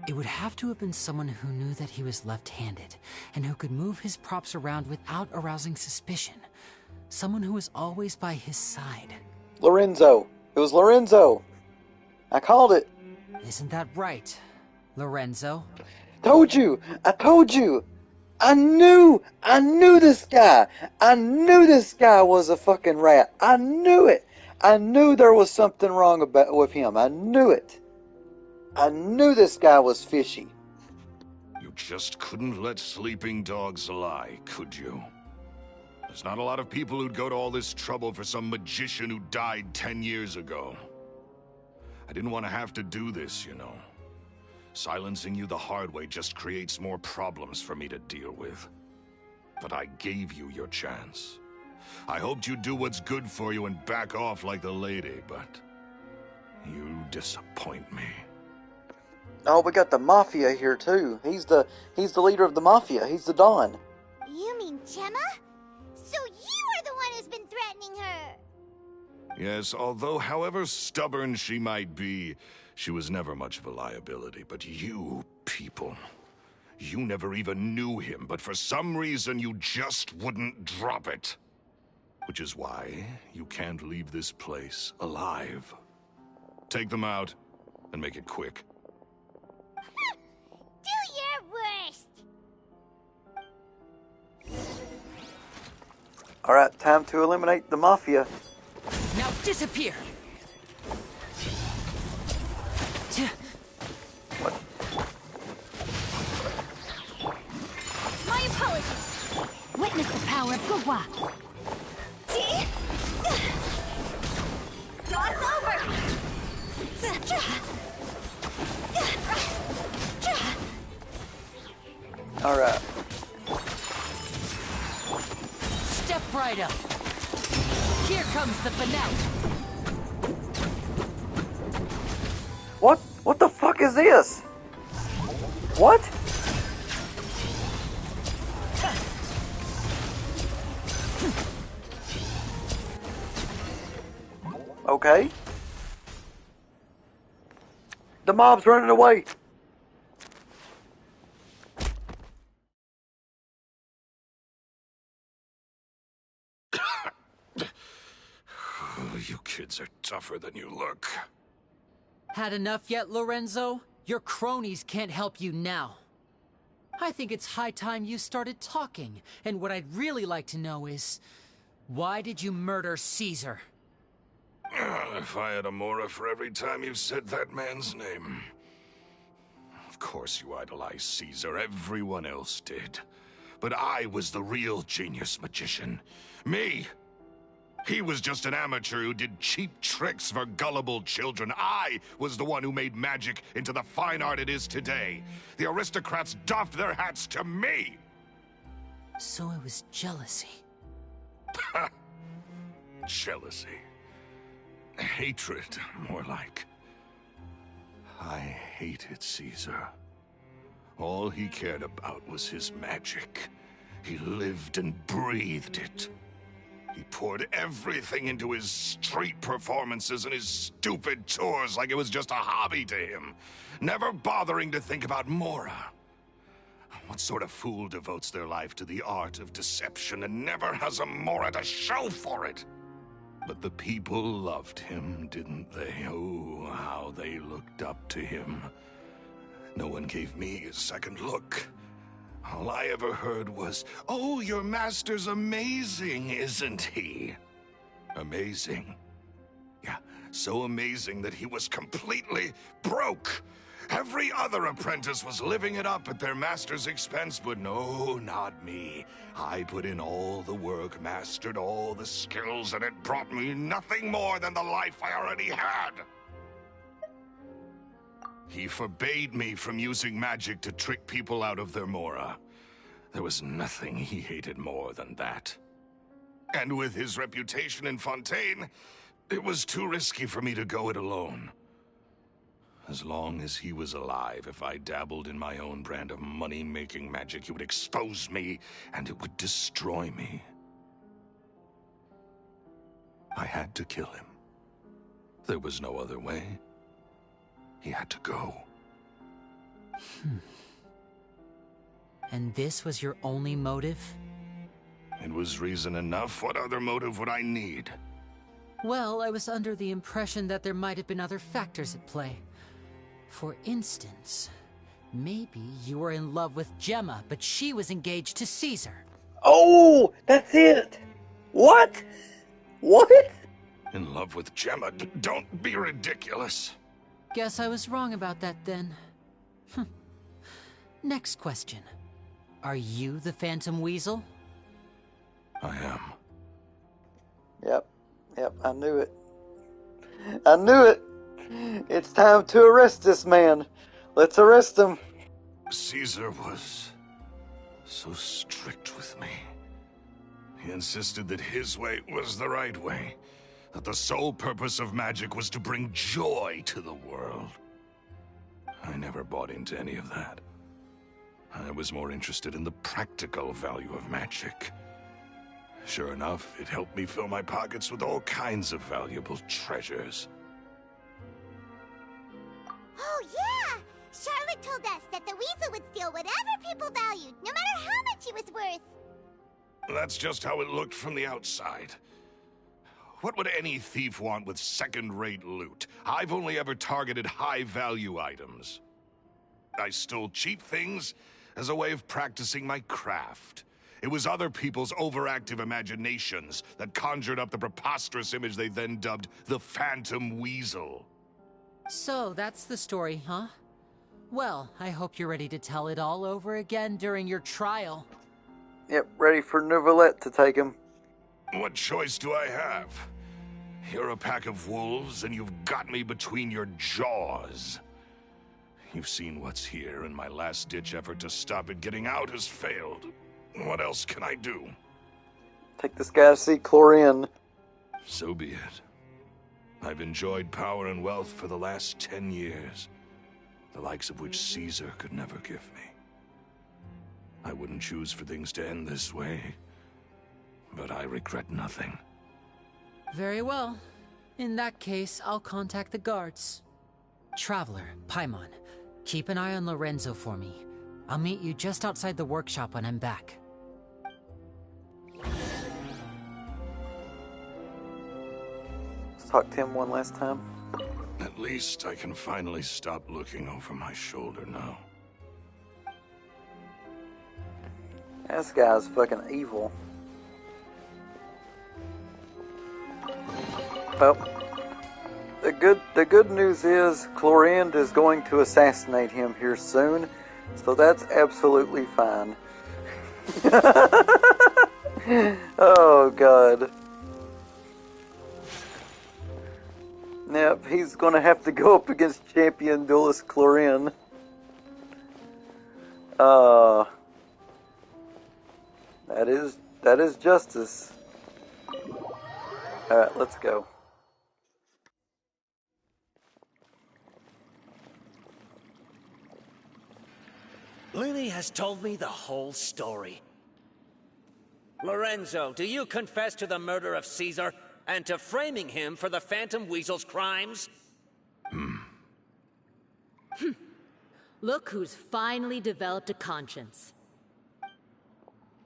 F: It would have to have been someone who knew that he was left-handed, and who could move his props around without arousing suspicion. Someone who was always by his side.
A: Lorenzo. It was Lorenzo. I called it.
F: Isn't that right, Lorenzo?
A: Told you. I told you. I knew this guy. I knew this guy was a fucking rat. I knew it. I knew there was something wrong with him. I knew it. I knew this guy was fishy.
D: You just couldn't let sleeping dogs lie, could you? There's not a lot of people who'd go to all this trouble for some magician who died 10 years ago. I didn't want to have to do this, you know. Silencing you the hard way just creates more problems for me to deal with. But I gave you your chance. I hoped you'd do what's good for you and back off like the lady, but you disappoint me.
A: Oh, we got the Mafia here too. He's the leader of the Mafia. He's the Don.
C: You mean Gemma? So you are the one who's been threatening her!
D: Yes, although however stubborn she might be, she was never much of a liability. But you people, you never even knew him, but for some reason you just wouldn't drop it. Which is why you can't leave this place alive. Take them out, and make it quick.
C: Do your worst!
A: Alright, time to eliminate the Mafia.
F: Now disappear!
A: What?
E: My apologies.
B: Witness the power of Gugwa.
E: Dog's over!
A: Alright.
F: Step right up. Here comes the finale.
A: What? What the fuck is this? What? Okay. The mob's running away.
D: You kids are tougher than you look.
F: Had enough yet, Lorenzo? Your cronies can't help you now. I think it's high time you started talking, and what I'd really like to know is, why did you murder Caesar?
D: If I had a Mora for every time you said that man's name. Of course you idolized Caesar, everyone else did. But I was the real genius magician. Me! He was just an amateur who did cheap tricks for gullible children. I was the one who made magic into the fine art it is today. The aristocrats doffed their hats to me!
F: So it was jealousy.
D: Jealousy. Hatred, more like. I hated Caesar. All he cared about was his magic. He lived and breathed it. He poured everything into his street performances and his stupid tours like it was just a hobby to him, never bothering to think about Mora. What sort of fool devotes their life to the art of deception and never has a Mora to show for it? But the people loved him, didn't they? Oh, how they looked up to him. No one gave me a second look. All I ever heard was, "Oh, your master's amazing, isn't he?" Amazing. Yeah, so amazing that he was completely broke. Every other apprentice was living it up at their master's expense, but no, not me. I put in all the work, mastered all the skills, and it brought me nothing more than the life I already had. He forbade me from using magic to trick people out of their Mora. There was nothing he hated more than that. And with his reputation in Fontaine, it was too risky for me to go it alone. As long as he was alive, if I dabbled in my own brand of money-making magic, he would expose me, and it would destroy me. I had to kill him. There was no other way. He had to go.
F: And this was your only motive?
D: It was reason enough. What other motive would I need?
F: Well, I was under the impression that there might have been other factors at play. For instance, maybe you were in love with Gemma, but she was engaged to Caesar.
A: Oh, that's it. What? What?
D: In love with Gemma? Don't be ridiculous.
F: Guess I was wrong about that then. Next question. Are you the Phantom Weasel?
D: I am.
A: Yep, I knew it. I knew it. It's time to arrest this man. Let's arrest him.
D: Caesar was so strict with me. He insisted that his way was the right way, that the sole purpose of magic was to bring joy to the world. I never bought into any of that. I was more interested in the practical value of magic. Sure enough, it helped me fill my pockets with all kinds of valuable treasures.
C: Oh, yeah! Charlotte told us that the weasel would steal whatever people valued, no matter how much it was worth.
D: That's just how it looked from the outside. What would any thief want with second-rate loot? I've only ever targeted high-value items. I stole cheap things as a way of practicing my craft. It was other people's overactive imaginations that conjured up the preposterous image they then dubbed the Phantom Weasel.
F: So, that's the story, huh? Well, I hope you're ready to tell it all over again during your trial.
A: Yep, ready for Neuvillette to take him.
D: What choice do I have? You're a pack of wolves, and you've got me between your jaws. You've seen what's here, and my last-ditch effort to stop it getting out has failed. What else can I do?
A: Take this guy to see Chlorine.
D: So be it. I've enjoyed power and wealth for the last 10 years, the likes of which Caesar could never give me. I wouldn't choose for things to end this way, but I regret nothing.
F: Very well. In that case, I'll contact the guards. Traveler, Paimon, keep an eye on Lorenzo for me. I'll meet you just outside the workshop when I'm back.
A: Let's talk to him one last time.
D: At least I can finally stop looking over my shoulder now.
A: This guy's fucking evil. Well, the good news is Chlorinde is going to assassinate him here soon, so that's absolutely fine. Oh god. Yep, he's gonna have to go up against champion duelist Chlorine. That is justice. Alright, let's go.
N: Lyney has told me the whole story. Lorenzo, do you confess to the murder of Caesar and to framing him for the Phantom Weasel's crimes?
G: Look who's finally developed a conscience.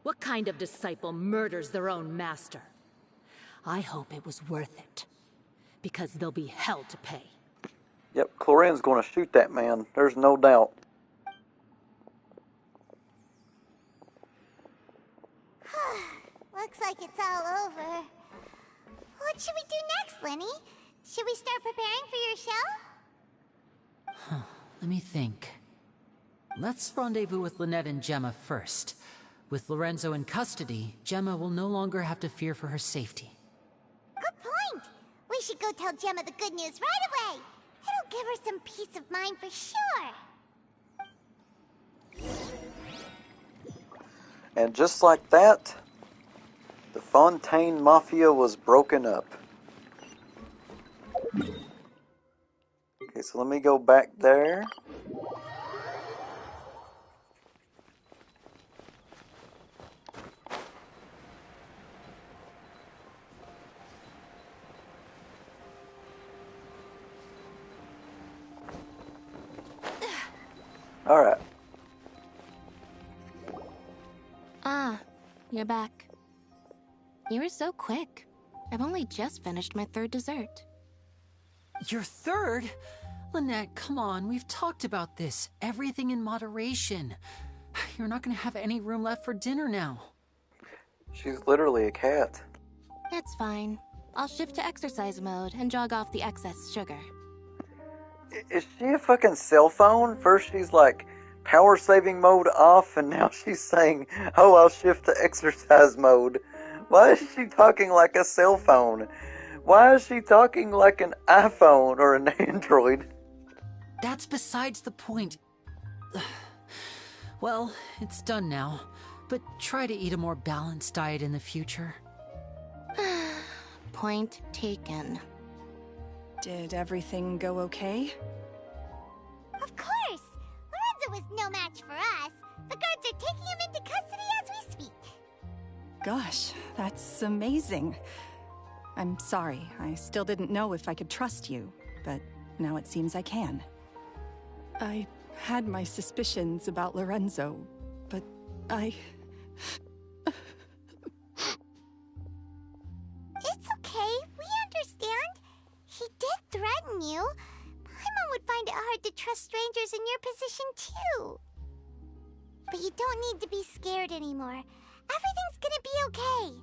G: What kind of disciple murders their own master? I hope it was worth it, because they'll be hell to pay.
A: Yep, Chlorine's gonna shoot that man. There's no doubt.
C: Looks like it's all over. What should we do next, Lyney? Should we start preparing for your show?
F: Let me think. Let's rendezvous with Lynette and Gemma first. With Lorenzo in custody, Gemma will no longer have to fear for her safety.
C: Good point. We should go tell Gemma the good news right away. It'll give her some peace of mind for sure.
A: And just like that, the Fontaine Mafia was broken up. Okay, so let me go back there.
B: Ah, you're back. You were so quick. I've only just finished my third dessert.
F: Your third? Lynette, come on, we've talked about this. Everything in moderation. You're not gonna have any room left for dinner now.
A: She's literally a cat.
B: It's fine. I'll shift to exercise mode and jog off the excess sugar.
A: Is she a fucking cell phone? First she's like, power saving mode off, and now she's saying, oh, I'll shift to exercise mode. Why is she talking like a cell phone? Why is she talking like an iPhone or an Android?
F: That's besides the point. Well, it's done now, but try to eat a more balanced diet in the future.
B: Point taken.
J: Did everything go okay?
C: Of course! Lorenzo was no match for us. The guards are taking him into custody as we speak.
J: Gosh, that's amazing. I'm sorry, I still didn't know if I could trust you, but now it seems I can. I had my suspicions about Lorenzo, but
C: It's okay, we understand. He did threaten you. Paimon would find it hard to trust strangers in your position, too. But you don't need to be scared anymore. Everything's gonna be okay.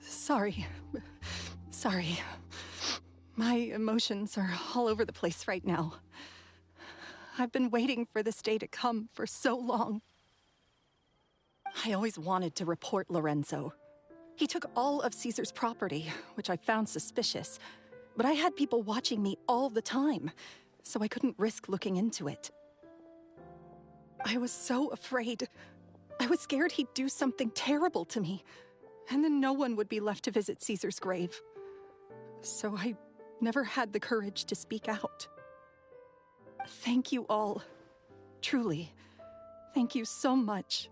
J: Sorry. My emotions are all over the place right now. I've been waiting for this day to come for so long. I always wanted to report Lorenzo. He took all of Caesar's property, which I found suspicious, but I had people watching me all the time, so I couldn't risk looking into it. I was so afraid. I was scared he'd do something terrible to me, and then no one would be left to visit Caesar's grave. So I never had the courage to speak out. Thank you all. Truly. Thank you so much.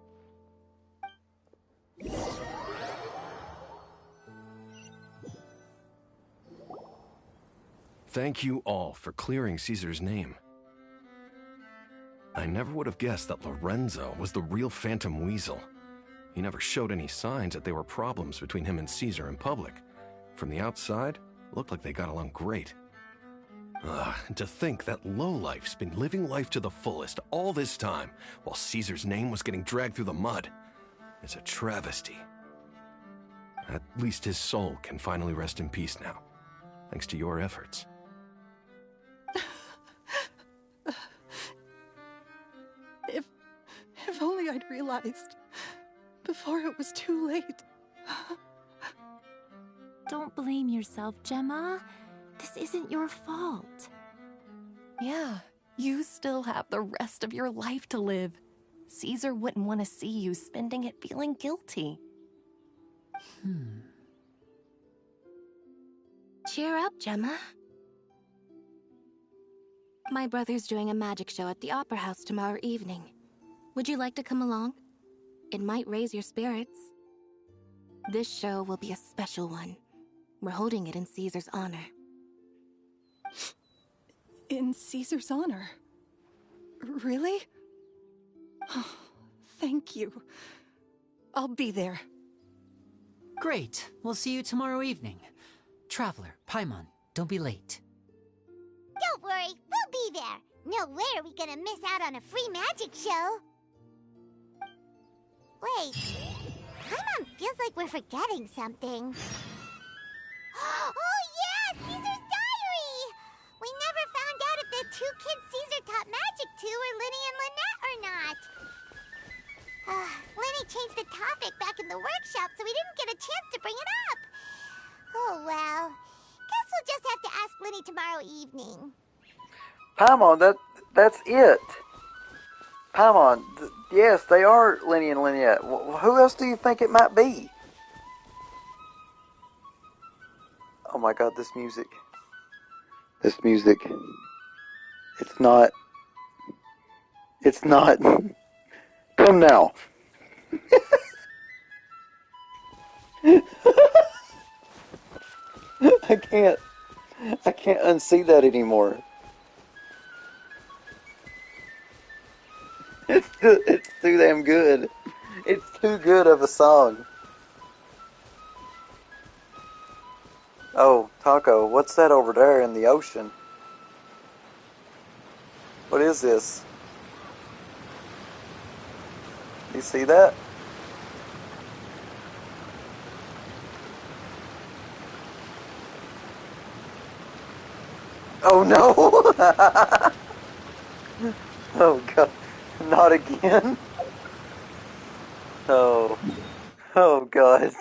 I: Thank you all for clearing Caesar's name. I never would have guessed that Lorenzo was the real Phantom Weasel. He never showed any signs that there were problems between him and Caesar in public. From the outside, it looked like they got along great. And to think that lowlife's been living life to the fullest all this time, while Caesar's name was getting dragged through the mud. It's a travesty. At least his soul can finally rest in peace now, thanks to your efforts.
J: If only I'd realized before it was too late.
G: Don't blame yourself, Gemma. This isn't your fault.
O: Yeah, you still have the rest of your life to live. Caesar wouldn't want to see you spending it feeling guilty.
B: Cheer up, Gemma. My brother's doing a magic show at the Opera House tomorrow evening. Would you like to come along? It might raise your spirits. This show will be a special one. We're holding it in Caesar's honor.
J: In Caesar's honor? Really? Oh, thank you. I'll be there.
F: Great. We'll see you tomorrow evening. Traveler, Paimon, don't be late.
C: Don't worry, we'll be there. No way are we gonna miss out on a free magic show. Wait, Paimon feels like we're forgetting something. Oh yeah, Caesar's diary! We never found out if the two kids Caesar taught magic to were Lyney and Lynette or not. Lyney changed the topic back in the workshop, so we didn't get a chance to bring it up. Oh well, guess we'll just have to ask Lyney tomorrow evening.
A: Paimon, that's it. Paimon, yes, they are Lyney and Lynette. Who else do you think it might be? Oh my god, this music. This music. It's not. Come now. I can't unsee that anymore. It's too damn good. It's too good of a song. Oh, Taco, what's that over there in the ocean? What is this? You see that? Oh no! Oh god, not again. Oh, oh god.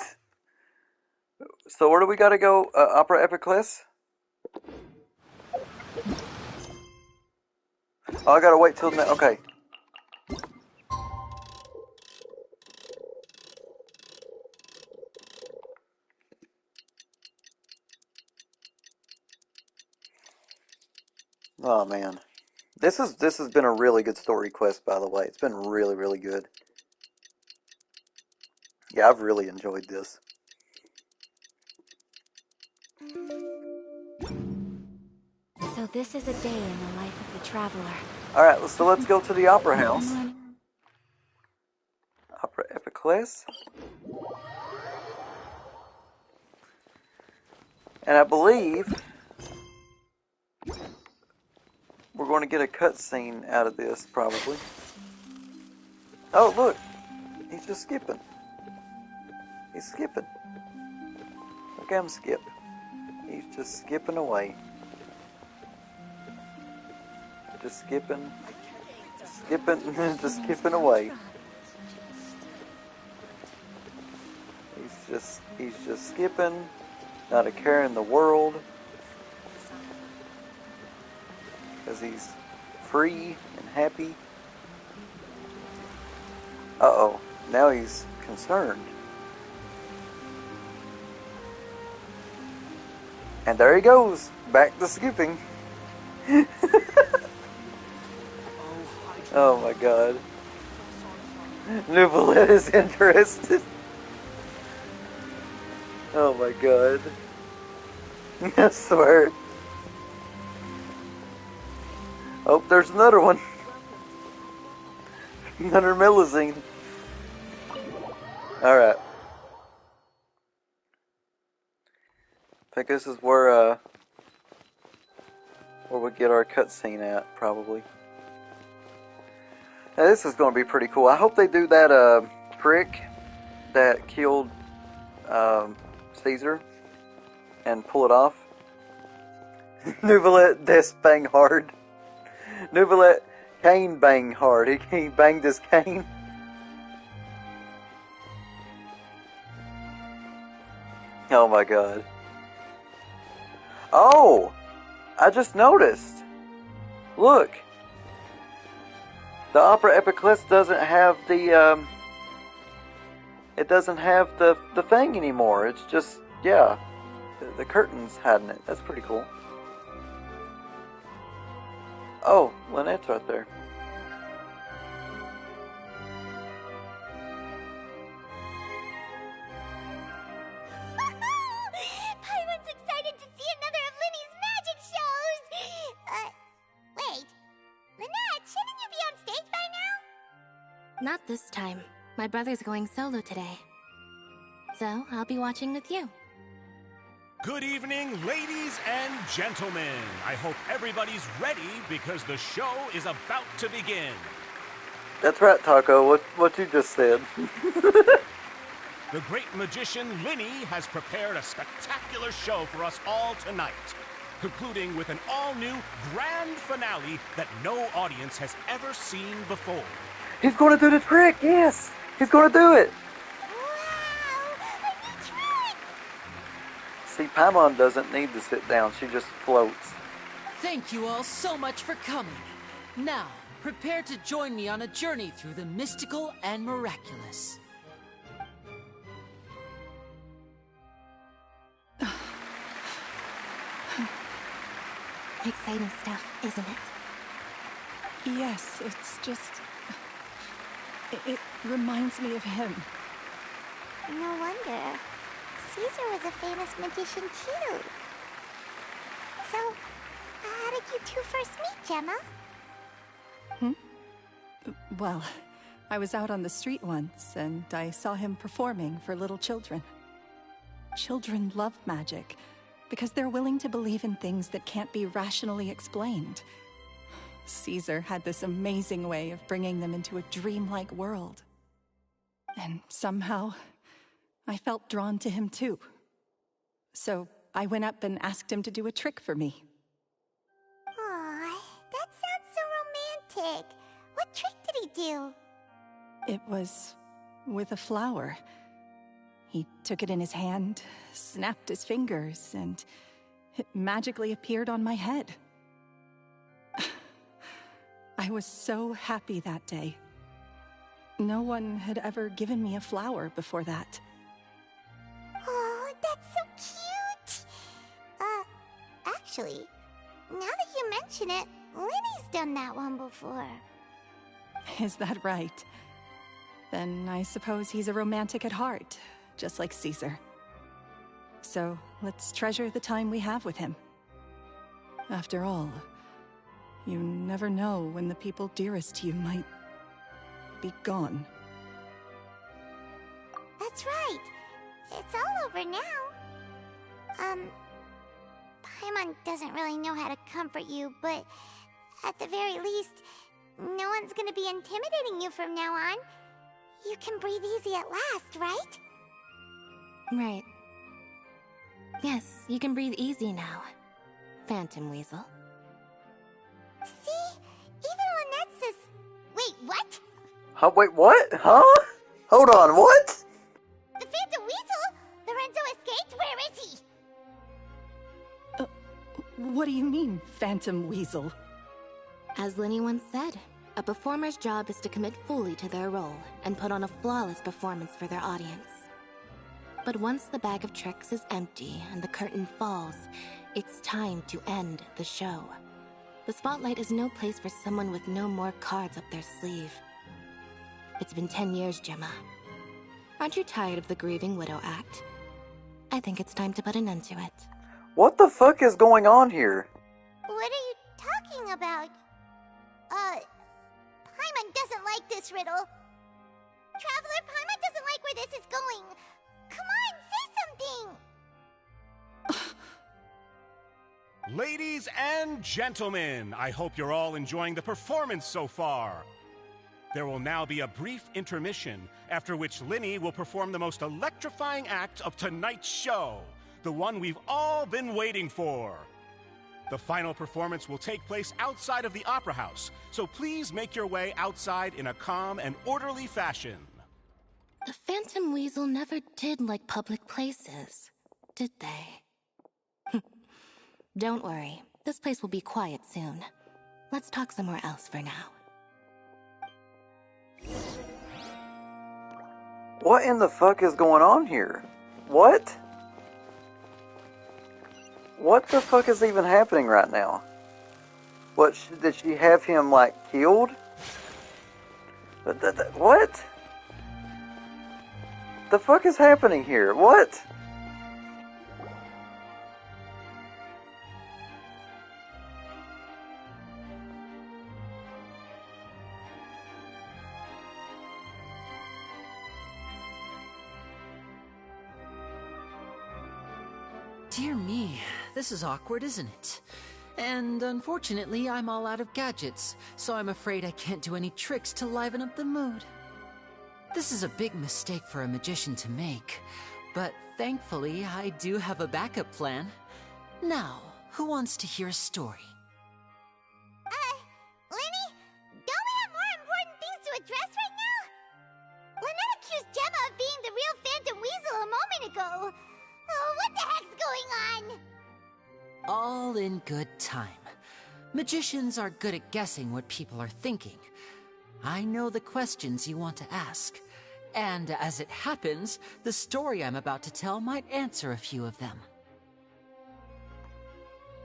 A: So where do we gotta go? Opera Epiclese? Oh, I gotta wait till now. Okay. Oh man, this has been a really good story quest, by the way. It's been really, really good. Yeah, I've really enjoyed this.
B: So this is a day in the life of the traveler.
A: All right, so let's go to the opera house. Opera Epiclese. And I believe we're going to get a cutscene out of this, probably. Oh, look. He's just skipping. He's skipping. Look at him skip. He's just skipping away. Just skipping. Skipping. Just skipping away. He's just skipping. Not a care in the world. Because he's free and happy. Uh-oh. Now he's concerned. And there he goes. Back to skipping. Oh my god. Nuvalet is interested. Oh my god. I swear. Oh, there's another one. Another Milazine. Alright. I think this is where we get our cutscene at, probably. Now, this is going to be pretty cool. I hope they do that prick that killed Caesar and pull it off. Nuvalet des bang hard. Nuvalet cane bang hard. He banged his cane. Oh my god. Oh! I just noticed. Look. The Opera Epiclese doesn't have the it doesn't have the thing anymore. It's just, yeah, the curtain's hiding it. That's pretty cool. Oh, Lynette's right there.
C: Paimon's excited to see another of Lyney's magic shows! Wait. Lynette, shouldn't you be on stage by now?
B: Not this time. My brother's going solo today. So, I'll be watching with you.
P: Good evening, ladies and gentlemen. I hope everybody's ready because the show is about to begin.
A: That's right, Taco. What you just said.
P: The great magician Lyney has prepared a spectacular show for us all tonight, concluding with an all-new grand finale that no audience has ever seen before.
A: He's going to do the trick, yes! He's going to do it! See, Paimon doesn't need to sit down. She just floats.
F: Thank you all so much for coming. Now, prepare to join me on a journey through the mystical and miraculous.
B: Exciting stuff, isn't it?
J: Yes, it's just... It reminds me of him.
C: No wonder. Caesar was a famous magician too. So, how did you two first meet, Gemma?
J: Well, I was out on the street once, and I saw him performing for little children. Children love magic, because they're willing to believe in things that can't be rationally explained. Caesar had this amazing way of bringing them into a dreamlike world. And somehow, I felt drawn to him too. So I went up and asked him to do a trick for me.
C: Aw, that sounds so romantic. What trick did he do?
J: It was with a flower. He took it in his hand, snapped his fingers, and it magically appeared on my head. I was so happy that day. No one had ever given me a flower before that.
C: Oh, that's so cute! Actually, now that you mention it, Lyney's done that one before.
J: Is that right? Then I suppose he's a romantic at heart, just like Caesar. So let's treasure the time we have with him. After all, you never know when the people dearest to you might be gone.
C: That's right. It's all over now. Paimon doesn't really know how to comfort you, but at the very least, no one's gonna be intimidating you from now on. You can breathe easy at last, right?
B: Right. Yes, you can breathe easy now, Phantom Weasel.
C: See? Even Lynette says... Wait, what?
A: Huh, wait, what? Huh? Hold on, what?
C: The Phantom Weasel? Lorenzo escaped? Where is he?
J: What do you mean, Phantom Weasel?
B: As Lyney once said, a performer's job is to commit fully to their role and put on a flawless performance for their audience. But once the bag of tricks is empty and the curtain falls, it's time to end the show. The spotlight is no place for someone with no more cards up their sleeve. It's been 10 years, Gemma. Aren't you tired of the grieving widow act? I think it's time to put an end to it.
A: What the fuck is going on here?
C: What are you talking about? Paimon doesn't like this riddle. Traveler, Paimon doesn't like where this is going. Come on, say something!
P: Ladies and gentlemen, I hope you're all enjoying the performance so far. There will now be a brief intermission, after which Lyney will perform the most electrifying act of tonight's show, the one we've all been waiting for. The final performance will take place outside of the Opera House, so please make your way outside in a calm and orderly fashion.
B: The Phantom Weasel never did like public places, did they? Don't worry, this place will be quiet soon. Let's talk somewhere else for now.
A: What in the fuck is going on here? What? What the fuck is even happening right now? What, did she have him, like, killed? What? The fuck is happening here? What?
F: Dear me, this is awkward, isn't it? And unfortunately, I'm all out of gadgets, so I'm afraid I can't do any tricks to liven up the mood. This is a big mistake for a magician to make, but thankfully, I do have a backup plan. Now, who wants to hear a story?
C: Lyney, don't we have more important things to address right now? Lynette accused Gemma of being the real Phantom Weasel a moment ago. Oh, what the heck's going on?
F: All in good time. Magicians are good at guessing what people are thinking. I know the questions you want to ask. And as it happens, the story I'm about to tell might answer a few of them.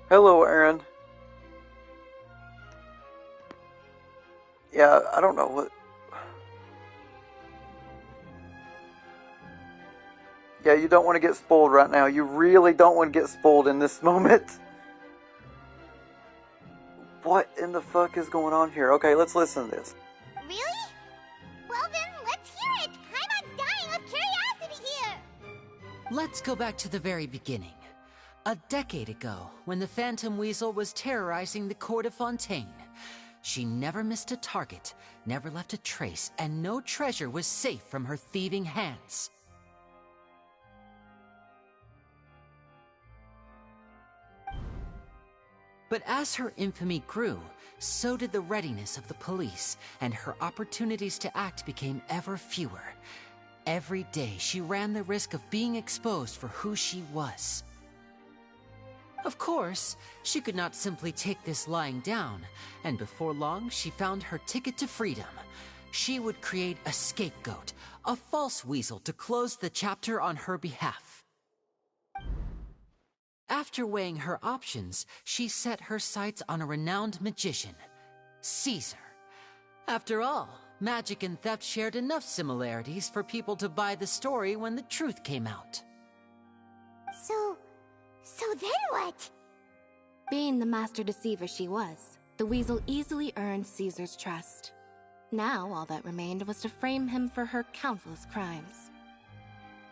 A: Hello, Aaron. Yeah, I don't know what... Yeah, you don't want to get spoiled right now. You really don't want to get spoiled in this moment. What in the fuck is going on here? Okay, let's listen to this.
C: Really? Well then, let's hear it! Paimon's dying of curiosity here!
F: Let's go back to the very beginning. A decade ago, when the Phantom Weasel was terrorizing the court of Fontaine. She never missed a target, never left a trace, and no treasure was safe from her thieving hands. But as her infamy grew, so did the readiness of the police, and her opportunities to act became ever fewer. Every day, she ran the risk of being exposed for who she was. Of course, she could not simply take this lying down, and before long, she found her ticket to freedom. She would create a scapegoat, a false weasel to close the chapter on her behalf. After weighing her options, she set her sights on a renowned magician, Caesar. After all, magic and theft shared enough similarities for people to buy the story when the truth came out.
C: So then what?
G: Being the master deceiver she was, the weasel easily earned Caesar's trust. Now all that remained was to frame him for her countless crimes.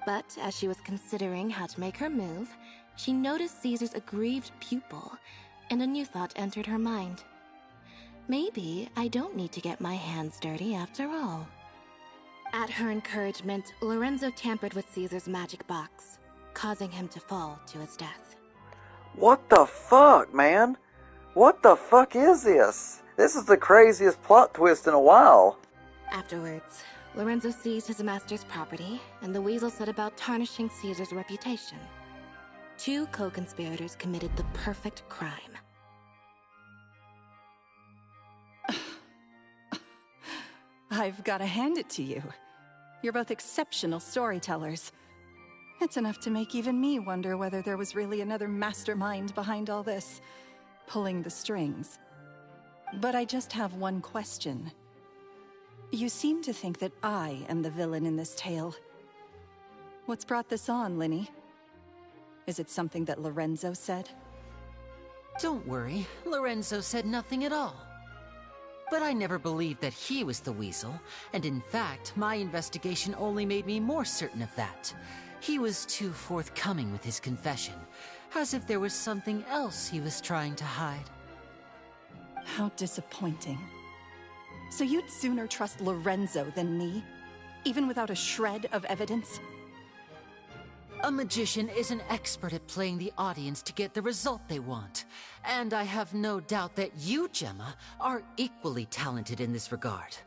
G: But as she was considering how to make her move, she noticed Caesar's aggrieved pupil, and a new thought entered her mind. Maybe I don't need to get my hands dirty after all. At her encouragement, Lorenzo tampered with Caesar's magic box, causing him to fall to his death.
A: What the fuck, man? What the fuck is this? This is the craziest plot twist in a while.
G: Afterwards, Lorenzo seized his master's property, and the weasel set about tarnishing Caesar's reputation. Two co-conspirators committed the perfect crime.
J: I've got to hand it to you. You're both exceptional storytellers. It's enough to make even me wonder whether there was really another mastermind behind all this, pulling the strings. But I just have one question. You seem to think that I am the villain in this tale. What's brought this on, Lyney? Is it something that Lorenzo said?
F: Don't worry, Lorenzo said nothing at all. But I never believed that he was the weasel, and in fact, my investigation only made me more certain of that. He was too forthcoming with his confession, as if there was something else he was trying to hide.
J: How disappointing. So you'd sooner trust Lorenzo than me? Even without a shred of evidence?
F: A magician is an expert at playing the audience to get the result they want. And I have no doubt that you, Gemma, are equally talented in this regard.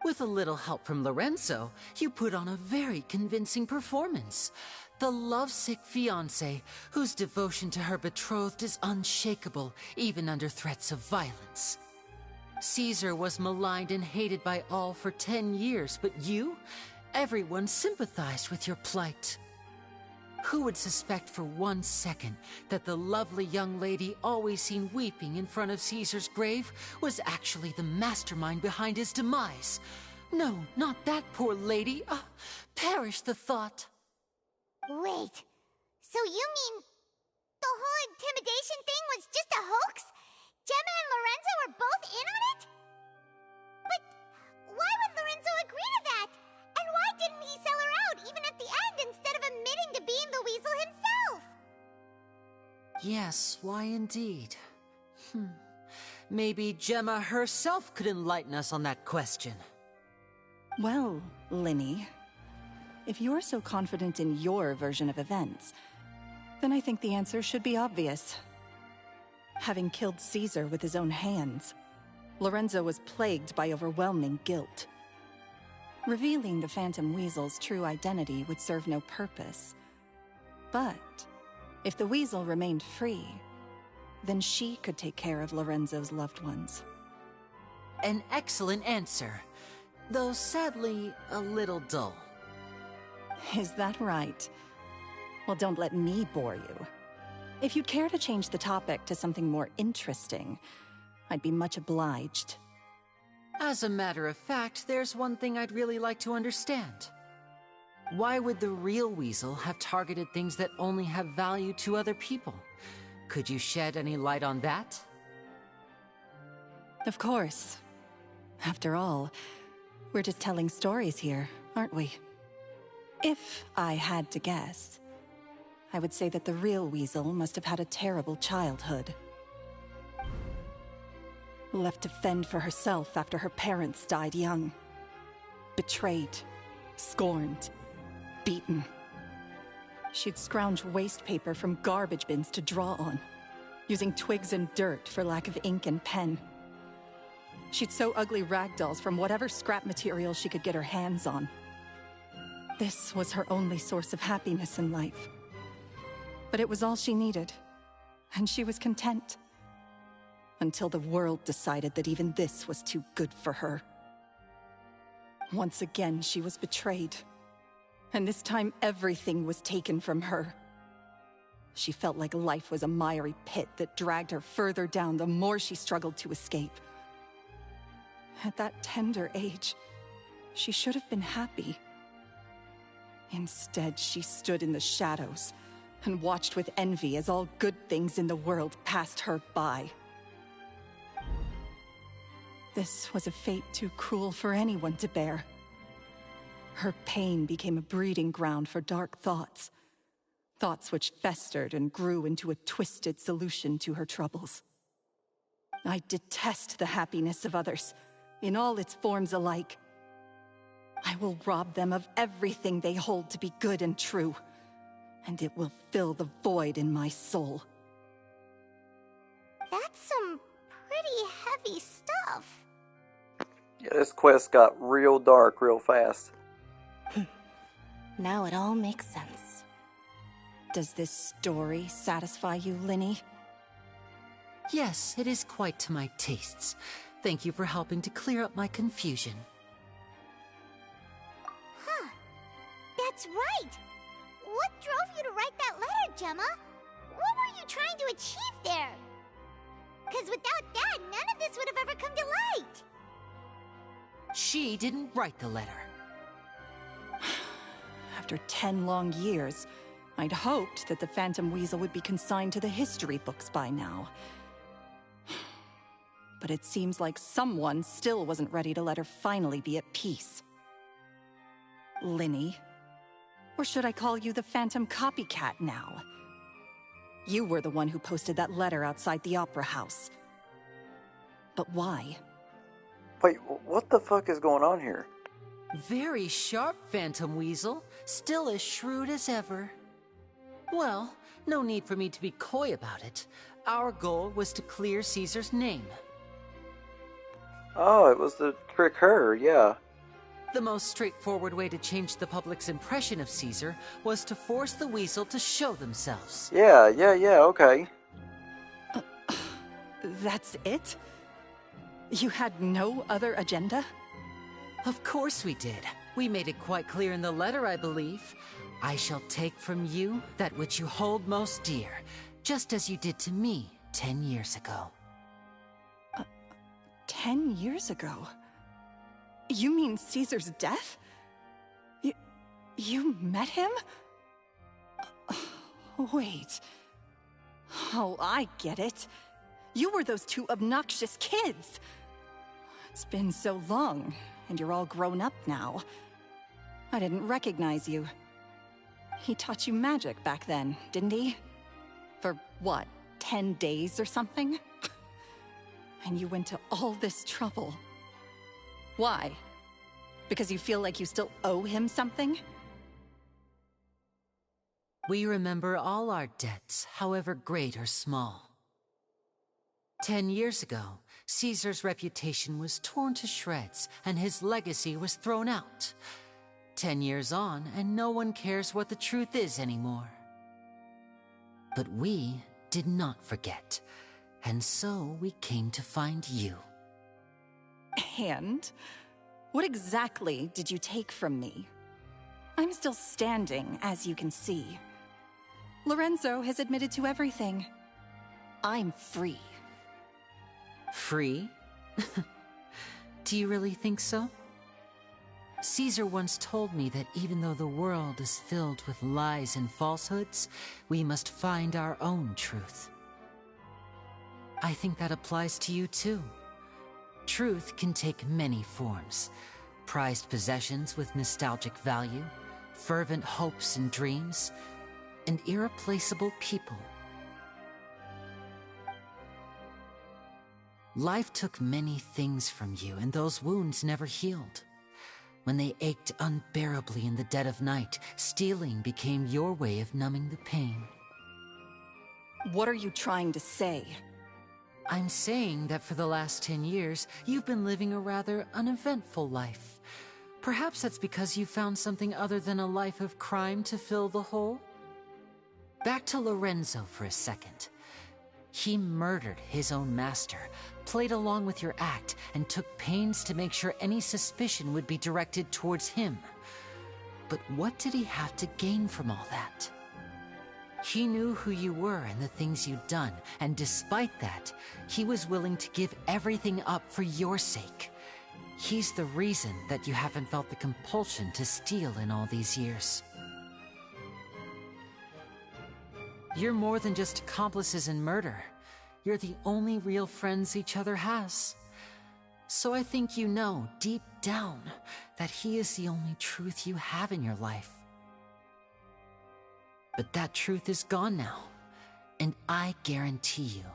F: With a little help from Lorenzo, you put on a very convincing performance. The lovesick fiancé, whose devotion to her betrothed is unshakable, even under threats of violence. Caesar was maligned and hated by all for 10 years, but you? Everyone sympathized with your plight. Who would suspect for 1 second that the lovely young lady always seen weeping in front of Caesar's grave was actually the mastermind behind his demise? No, not that poor lady. Perish the thought.
C: Wait, so you mean the whole intimidation thing was just a hoax? Gemma and Lorenzo were both in on it? But why would Lorenzo agree to that? And why didn't he sell her out even at the end instead of admitting to being the weasel himself?
F: Yes, why indeed? Maybe Gemma herself could enlighten us on that question.
J: Well, Lyney, if you're so confident in your version of events, then I think the answer should be obvious. Having killed Caesar with his own hands, Lorenzo was plagued by overwhelming guilt. Revealing the Phantom Weasel's true identity would serve no purpose. But if the Weasel remained free, then she could take care of Lorenzo's loved ones.
F: An excellent answer, though sadly a little dull.
J: Is that right? Well, don't let me bore you. If you'd care to change the topic to something more interesting, I'd be much obliged.
F: As a matter of fact, there's one thing I'd really like to understand. Why would the real weasel have targeted things that only have value to other people? Could you shed any light on that?
J: Of course. After all, we're just telling stories here, aren't we? If I had to guess, I would say that the real Weasel must have had a terrible childhood. Left to fend for herself after her parents died young. Betrayed, scorned, beaten. She'd scrounge waste paper from garbage bins to draw on, using twigs and dirt for lack of ink and pen. She'd sew ugly rag dolls from whatever scrap material she could get her hands on. This was her only source of happiness in life. But it was all she needed, and she was content. Until the world decided that even this was too good for her. Once again, she was betrayed. And this time, everything was taken from her. She felt like life was a miry pit that dragged her further down the more she struggled to escape. At that tender age, she should have been happy. Instead, she stood in the shadows and watched with envy as all good things in the world passed her by. This was a fate too cruel for anyone to bear. Her pain became a breeding ground for dark thoughts. Thoughts which festered and grew into a twisted solution to her troubles. I detest the happiness of others, in all its forms alike. I will rob them of everything they hold to be good and true, and it will fill the void in my soul.
C: That's some pretty heavy stuff.
A: Yeah, this quest got real dark real fast.
O: Now it all makes sense.
J: Does this story satisfy you, Lyney?
F: Yes, it is quite to my tastes. Thank you for helping to clear up my confusion.
C: Huh. That's right. What drove you to write that letter, Gemma? What were you trying to achieve there? Because without that, none of this would have ever come to light.
F: She didn't write the letter.
J: After 10 long years, I'd hoped that the Phantom Weasel would be consigned to the history books by now. But it seems like someone still wasn't ready to let her finally be at peace. Lyney. Or should I call you the Phantom Copycat now? You were the one who posted that letter outside the Opera House. But why?
A: Wait, what the fuck is going on here?
F: Very sharp, Phantom Weasel. Still as shrewd as ever. Well, no need for me to be coy about it. Our goal was to clear Caesar's name.
A: Oh, it was to trick her, yeah.
F: The most straightforward way to change the public's impression of Caesar was to force the Weasel to show themselves.
A: Yeah, okay.
J: That's it? You had no other agenda?
F: Of course we did. We made it quite clear in the letter, I believe. I shall take from you that which you hold most dear, just as you did to me 10 years ago.
J: 10 years ago? You mean Caesar's death? You met him? Wait. Oh, I get it. You were those two obnoxious kids. It's been so long, and you're all grown up now. I didn't recognize you. He taught you magic back then, didn't he? For what, 10 days or something? And you went to all this trouble. Why? Because you feel like you still owe him something?
F: We remember all our debts, however great or small. 10 years ago, Caesar's reputation was torn to shreds, and his legacy was thrown out. 10 years on, and no one cares what the truth is anymore. But we did not forget, and so we came to find you.
J: And? What exactly did you take from me? I'm still standing, as you can see. Lorenzo has admitted to everything. I'm free.
F: Free? Do you really think so? Caesar once told me that even though the world is filled with lies and falsehoods, we must find our own truth. I think that applies to you too. Truth can take many forms. Prized possessions with nostalgic value, fervent hopes and dreams, and irreplaceable people. Life took many things from you, and those wounds never healed. When they ached unbearably in the dead of night, stealing became your way of numbing the pain.
J: What are you trying to say?
F: I'm saying that for the last 10 years, you've been living a rather uneventful life. Perhaps that's because you found something other than a life of crime to fill the hole? Back to Lorenzo for a second. He murdered his own master, played along with your act, and took pains to make sure any suspicion would be directed towards him. But what did he have to gain from all that? He knew who you were and the things you'd done, and despite that, he was willing to give everything up for your sake. He's the reason that you haven't felt the compulsion to steal in all these years. You're more than just accomplices in murder. You're the only real friends each other has. So I think you know, deep down, that he is the only truth you have in your life. But that truth is gone now, and I guarantee you,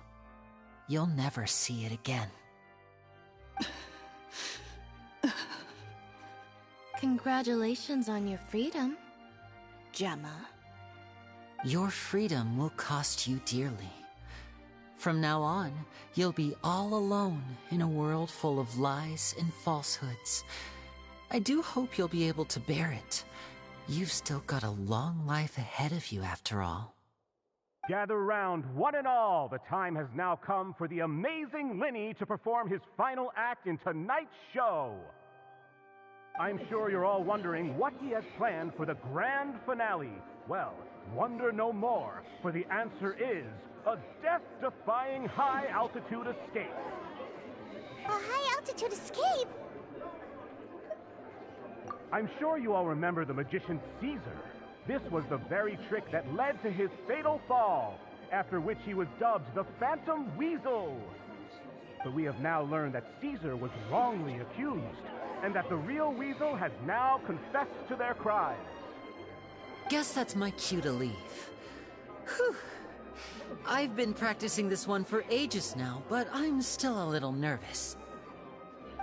F: you'll never see it again.
B: Congratulations on your freedom, Gemma.
F: Your freedom will cost you dearly. From now on, you'll be all alone in a world full of lies and falsehoods. I do hope you'll be able to bear it. You've still got a long life ahead of you, after all.
P: Gather round, one and all. The time has now come for the amazing Lyney to perform his final act in tonight's show. I'm sure you're all wondering what he has planned for the grand finale. Well, wonder no more, for the answer is a death-defying high-altitude escape.
C: A high-altitude escape?
P: I'm sure you all remember the magician Caesar. This was the very trick that led to his fatal fall, after which he was dubbed the Phantom Weasel. But we have now learned that Caesar was wrongly accused, and that the real Weasel has now confessed to their crimes.
F: Guess that's my cue to leave. Whew. I've been practicing this one for ages now, but I'm still a little nervous.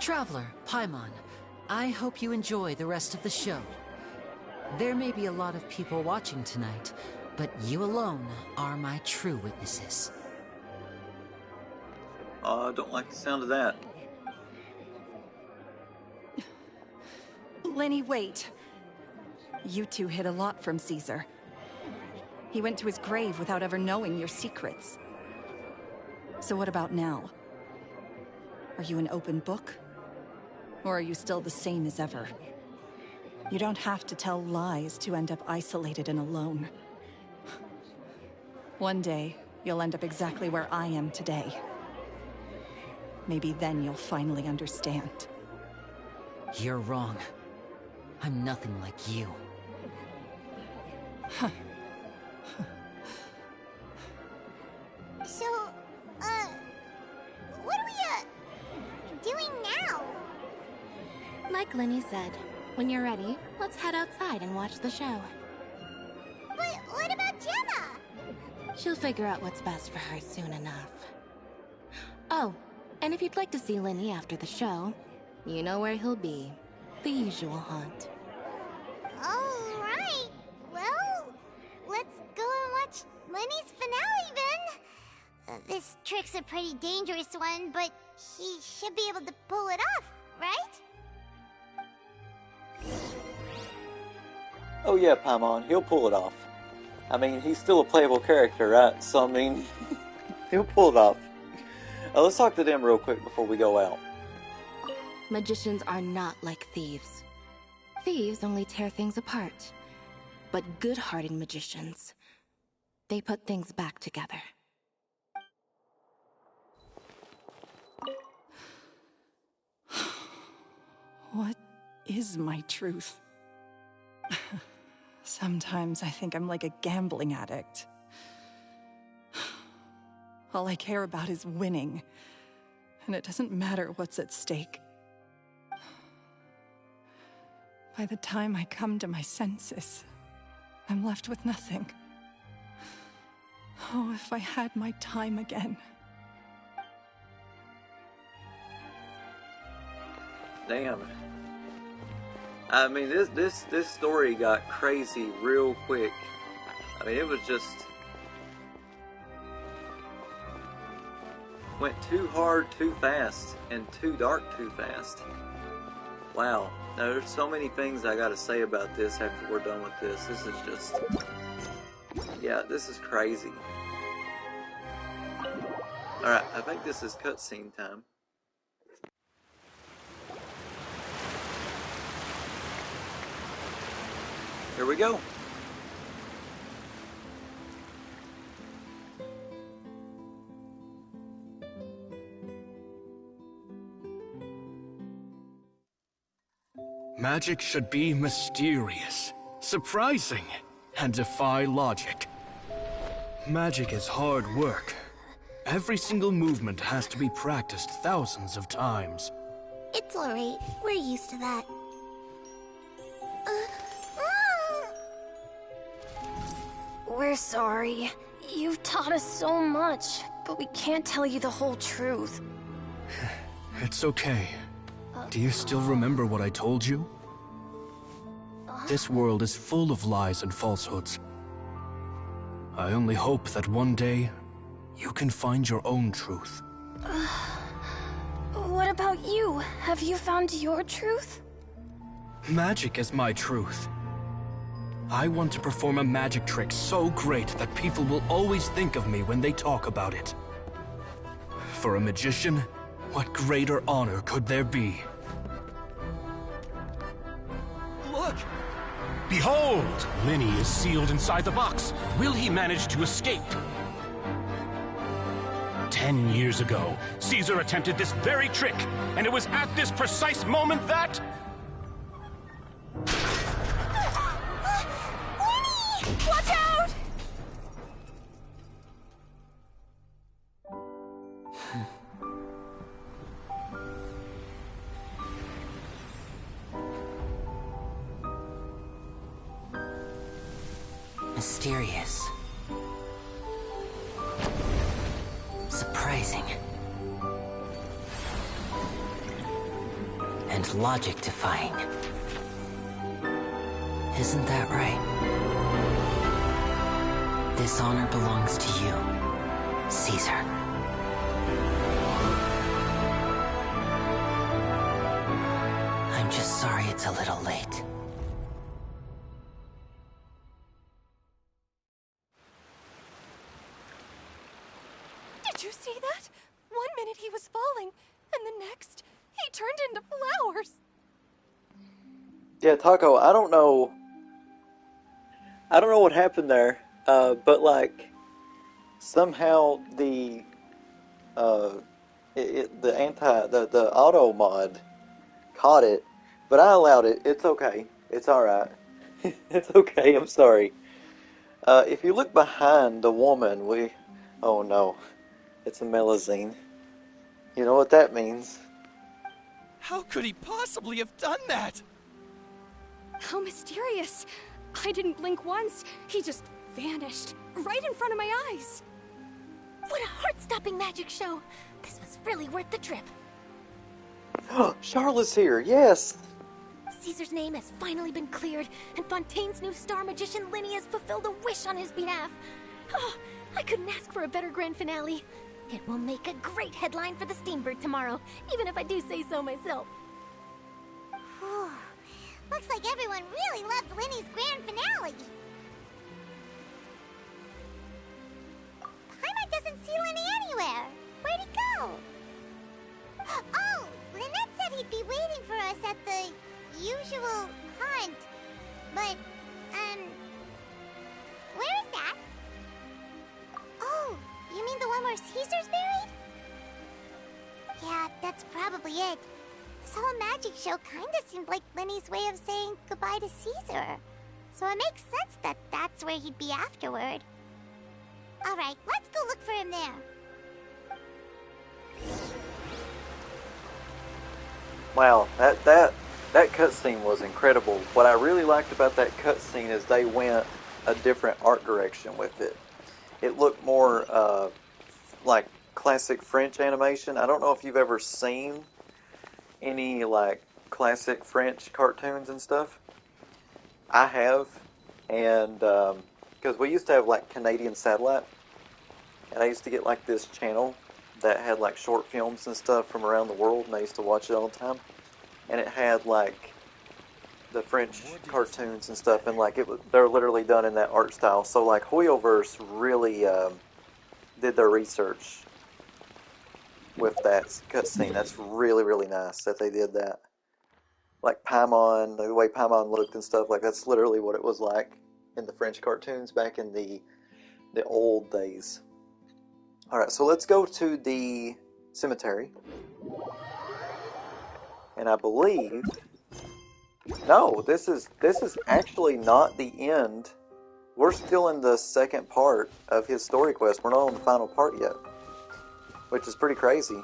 F: Traveler, Paimon, I hope you enjoy the rest of the show. There may be a lot of people watching tonight, but you alone are my true witnesses.
A: I don't like the sound of that.
J: Lyney, wait. You two hid a lot from Caesar. He went to his grave without ever knowing your secrets. So what about now? Are you an open book? Or are you still the same as ever? You don't have to tell lies to end up isolated and alone. One day, you'll end up exactly where I am today. Maybe then you'll finally understand.
F: You're wrong. I'm nothing like you.
C: So, what are we, doing now?
B: Like Lyney said, when you're ready, let's head outside and watch the show.
C: But what about Gemma?
B: She'll figure out what's best for her soon enough. Oh, and if you'd like to see Lyney after the show, you know where he'll be. The usual haunt.
C: All right. Well, let's go and watch Lyney's finale then. This trick's a pretty dangerous one, but he should be able to pull it off, right?
A: Oh yeah, Paimon, he'll pull it off. I mean, he's still a playable character, right? So, I mean, he'll pull it off. Let's talk to them real quick before we go out.
B: Magicians are not like thieves. Thieves only tear things apart. But good-hearted magicians, they put things back together.
J: What is my truth? Sometimes I think I'm like a gambling addict. All I care about is winning, and it doesn't matter what's at stake. By the time I come to my senses, I'm left with nothing. Oh, if I had my time again.
A: Damn. I mean, this story got crazy real quick. I mean, it was just went too hard, too fast, and too dark, too fast. Wow. Now, there's so many things I gotta say about this after we're done with this. This is just, yeah, this is crazy. Alright, I think this is cutscene time. Here we go.
M: Magic should be mysterious, surprising, and defy logic. Magic is hard work. Every single movement has to be practiced thousands of times.
C: It's alright. We're used to that.
O: We're sorry. You've taught us so much, but we can't tell you the whole truth.
M: It's okay. Do you still remember what I told you? This world is full of lies and falsehoods. I only hope that one day, you can find your own truth.
O: What about you? Have you found your truth?
M: Magic is my truth. I want to perform a magic trick so great that people will always think of me when they talk about it. For a magician, what greater honor could there be?
P: Look! Behold! Lyney is sealed inside the box. Will he manage to escape? 10 years ago, Caesar attempted this very trick, and it was at this precise moment that...
O: Watch out!
F: Mysterious. Surprising. And logic-defying. Isn't that right? This honor belongs to you, Caesar. I'm just sorry it's a little late.
O: Did you see that? 1 minute he was falling, and the next, he turned into flowers.
A: Yeah, Taco, I don't know what happened there, but like, somehow the auto mod caught it, but I allowed it. It's okay. It's alright. It's okay, I'm sorry. If you look behind the woman, oh no, it's a melusine. You know what that means.
Q: How could he possibly have done that?
E: How mysterious. I didn't blink once. He just vanished right in front of my eyes.
B: What a heart-stopping magic show. This was really worth the trip.
A: Charlotte's here, yes.
B: Caesar's name has finally been cleared, and Fontaine's new star magician Lyney has fulfilled a wish on his behalf. Oh, I couldn't ask for a better grand finale. It will make a great headline for the Steambird tomorrow, even if I do say so myself.
C: Whew. Looks like everyone really loved Lyney's grand finale. Paimon doesn't see Lyney anywhere. Where'd he go? Oh, Lynette said he'd be waiting for us at the usual hunt. But, where is that? Oh, you mean the one where Caesar's buried? Yeah, that's probably it. This whole magic show kinda seemed like Lyney's way of saying goodbye to Caesar. So it makes sense that that's where he'd be afterward. Alright, let's go look for him there.
A: Wow, that cutscene was incredible. What I really liked about that cutscene is they went a different art direction with it. it looked more like classic French animation. I don't know if you've ever seen any like classic French cartoons and stuff. I have, and because we used to have like Canadian satellite, and I used to get like this channel that had like short films and stuff from around the world, and I used to watch it all the time. And it had like the French cartoons and stuff, and like they're literally done in that art style. So like Hoyoverse really did their research with that cutscene. That's really, really nice that they did that. Like Paimon, the way Paimon looked and stuff, like that's literally what it was like in the French cartoons back in the old days. Alright, so let's go to the cemetery. And I believe... No, this is actually not the end. We're still in the second part of his story quest. We're not on the final part yet. Which is pretty crazy.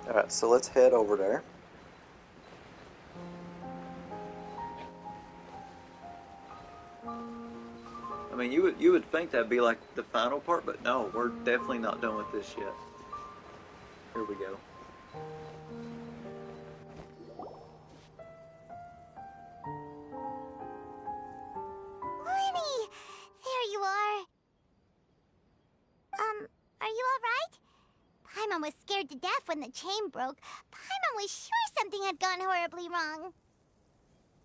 A: Alright, so let's head over there. I mean, you would think that'd be like the final part, but no, we're definitely not done with this yet. Here we go.
C: Lyney! There you are. Are you alright? Paimon was scared to death when the chain broke. Paimon was sure something had gone horribly wrong.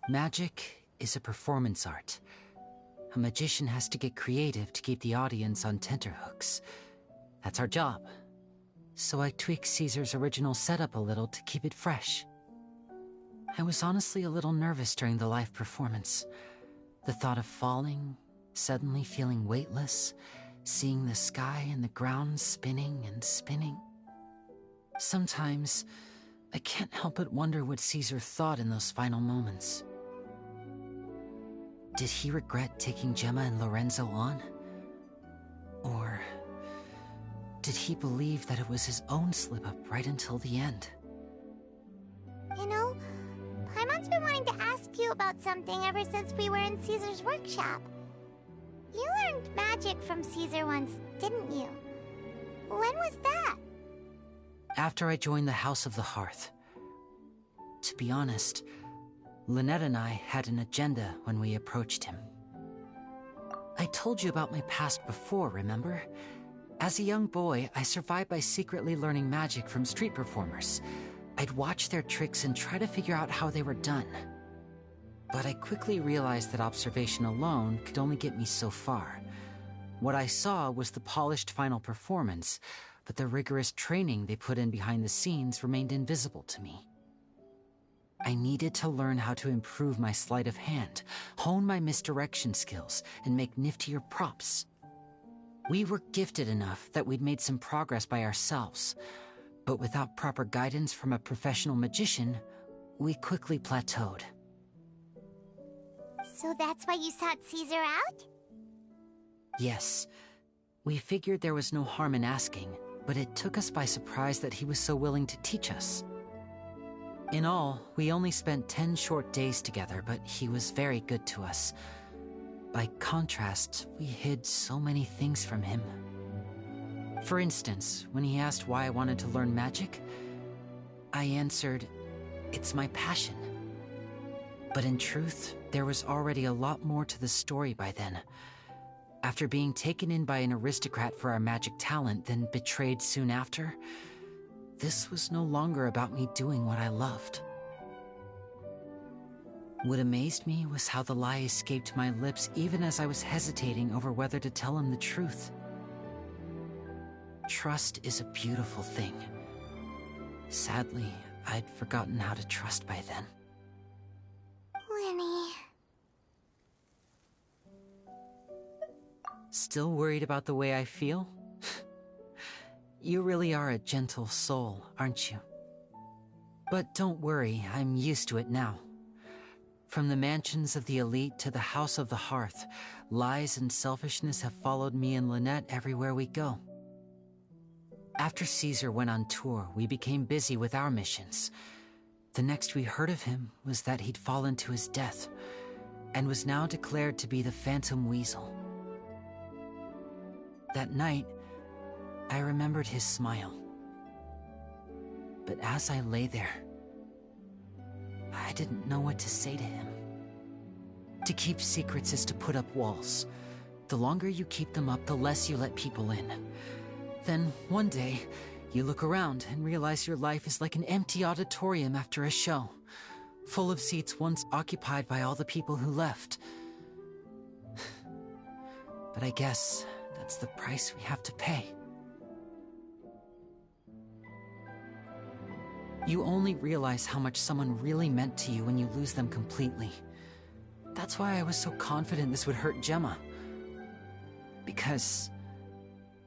F: Magic is a performance art. A magician has to get creative to keep the audience on tenterhooks. That's our job. So I tweaked Caesar's original setup a little to keep it fresh. I was honestly a little nervous during the live performance. The thought of falling, suddenly feeling weightless, seeing the sky and the ground spinning and spinning. Sometimes, I can't help but wonder what Caesar thought in those final moments. Did he regret taking Gemma and Lorenzo on? Or did he believe that it was his own slip-up right until the end?
C: You know, Paimon's been wanting to ask you about something ever since we were in Caesar's workshop. You learned magic from Caesar once, didn't you? When was that?
F: After I joined the House of the Hearth. To be honest, Lynette and I had an agenda when we approached him. I told you about my past before, remember? As a young boy, I survived by secretly learning magic from street performers. I'd watch their tricks and try to figure out how they were done. But I quickly realized that observation alone could only get me so far. What I saw was the polished final performance, but the rigorous training they put in behind the scenes remained invisible to me. I needed to learn how to improve my sleight of hand, hone my misdirection skills, and make niftier props. We were gifted enough that we'd made some progress by ourselves, but without proper guidance from a professional magician, we quickly plateaued.
C: So that's why you sought Caesar out?
F: Yes. We figured there was no harm in asking, but it took us by surprise that he was so willing to teach us. In all, we only spent 10 short days together, but he was very good to us. By contrast, we hid so many things from him. For instance, when he asked why I wanted to learn magic, I answered, "It's my passion." But in truth, there was already a lot more to the story by then. After being taken in by an aristocrat for our magic talent, then betrayed soon after, this was no longer about me doing what I loved. What amazed me was how the lie escaped my lips even as I was hesitating over whether to tell him the truth. Trust is a beautiful thing. Sadly, I'd forgotten how to trust by then.
C: Lyney.
F: Still worried about the way I feel? You really are a gentle soul, aren't you? But don't worry, I'm used to it now. From the mansions of the elite to the House of the Hearth, lies and selfishness have followed me and Lynette everywhere we go. After Caesar went on tour, we became busy with our missions. The next we heard of him was that he'd fallen to his death, and was now declared to be the Phantom Weasel. That night, I remembered his smile. But as I lay there, I didn't know what to say to him. To keep secrets is to put up walls. The longer you keep them up, the less you let people in. Then, one day, you look around and realize your life is like an empty auditorium after a show, full of seats once occupied by all the people who left. But I guess that's the price we have to pay. You only realize how much someone really meant to you when you lose them completely. That's why I was so confident this would hurt Gemma. Because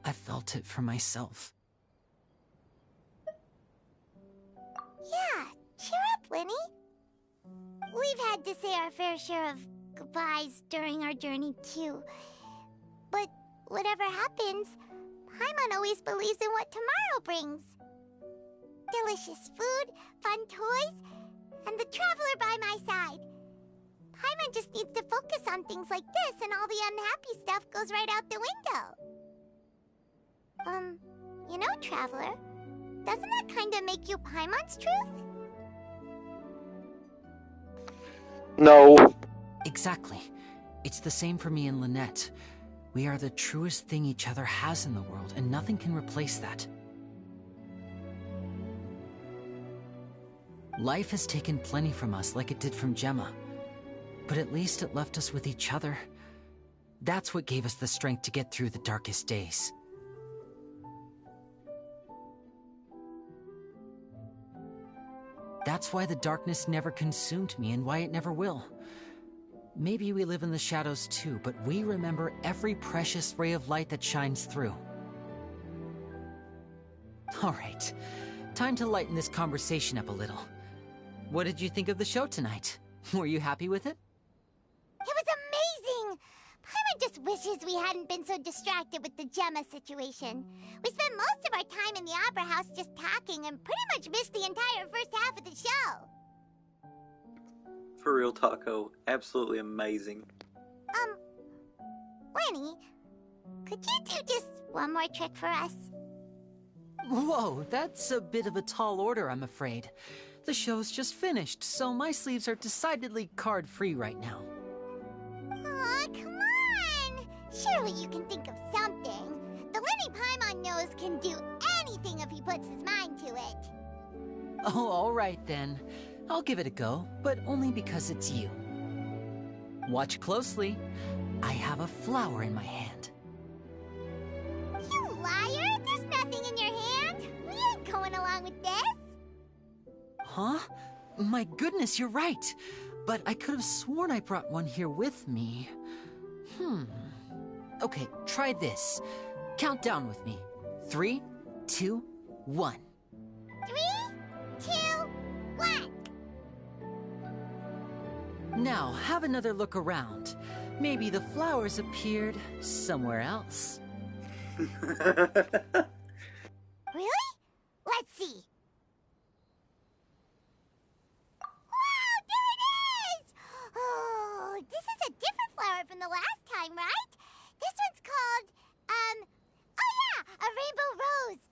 F: I felt it for myself.
C: Yeah, cheer up, Lyney. We've had to say our fair share of goodbyes during our journey, too. But whatever happens, Paimon always believes in what tomorrow brings. Delicious food, fun toys, and the Traveler by my side. Paimon just needs to focus on things like this, and all the unhappy stuff goes right out the window. You know, Traveler, doesn't that kinda make you Paimon's truth?
A: No.
F: Exactly. It's the same for me and Lynette. We are the truest thing each other has in the world, and nothing can replace that. Life has taken plenty from us, like it did from Gemma. But at least it left us with each other. That's what gave us the strength to get through the darkest days. That's why the darkness never consumed me and why it never will. Maybe we live in the shadows too, but we remember every precious ray of light that shines through. All right, time to lighten this conversation up a little. What did you think of the show tonight? Were you happy with it?
C: It was amazing! Paimon just wishes we hadn't been so distracted with the Gemma situation. We spent most of our time in the Opera House just talking and pretty much missed the entire first half of the show.
A: For real, Taco. Absolutely amazing.
C: Lyney, could you do just one more trick for us?
F: Whoa, that's a bit of a tall order, I'm afraid. The show's just finished, so my sleeves are decidedly card-free right now.
C: Aw, come on! Surely you can think of something. The Lyney Paimon knows can do anything if he puts his mind to it.
F: Oh, all right then. I'll give it a go, but only because it's you. Watch closely. I have a flower in my hand.
C: You liar! There's nothing in your hand! We ain't going along with this!
F: Huh? My goodness, you're right. But I could have sworn I brought one here with me. Okay, try this. Count down with me. 3, 2, 1.
C: 3, 2, 1.
F: Now, have another look around. Maybe the flowers appeared somewhere else.
C: Really? Let's see. Wow, there it is! Oh, this is a different flower from the last time, right? This one's called, oh yeah, a rainbow rose.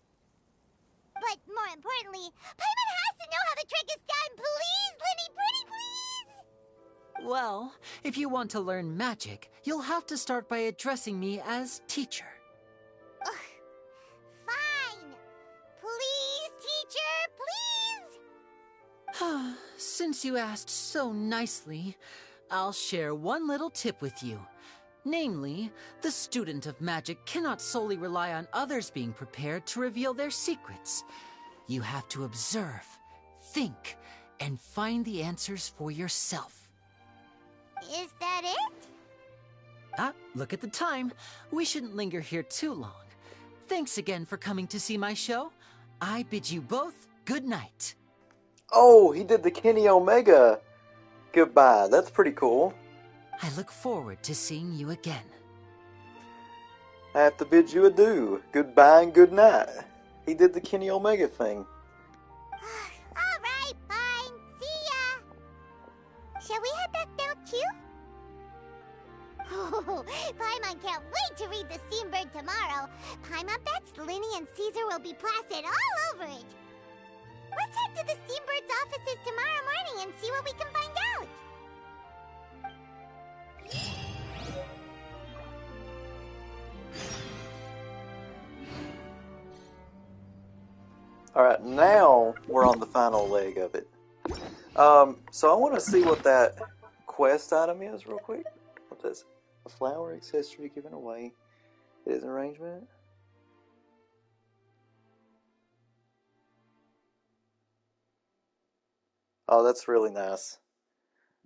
C: But more importantly, Paimon has to know how the trick is done. Please, Lyney, pretty please!
F: Well, if you want to learn magic, you'll have to start by addressing me as teacher.
C: Fine. Please, teacher, please!
F: Since you asked so nicely, I'll share one little tip with you. Namely, the student of magic cannot solely rely on others being prepared to reveal their secrets. You have to observe, think, and find the answers for yourself.
C: Is that it?
F: Look at the time. We shouldn't linger here too long. Thanks again for coming to see my show. I bid you both good night.
A: Oh, he did the Kenny Omega goodbye. That's pretty cool.
F: I look forward to seeing you again.
A: I have to bid you adieu. Goodbye and good night. He did the Kenny Omega thing.
C: Alright, fine. See ya! Shall we head back down too? Paimon can't wait to read the Steambird tomorrow. Paimon bets Lyney and Caesar will be plastered all over it. Let's head to the Steambird's offices tomorrow morning and see what we can find out.
A: Alright, now we're on the final leg of it. So I want to see what that quest item is real quick. What is it? A flower accessory given away. It is an arrangement. Oh, that's really nice.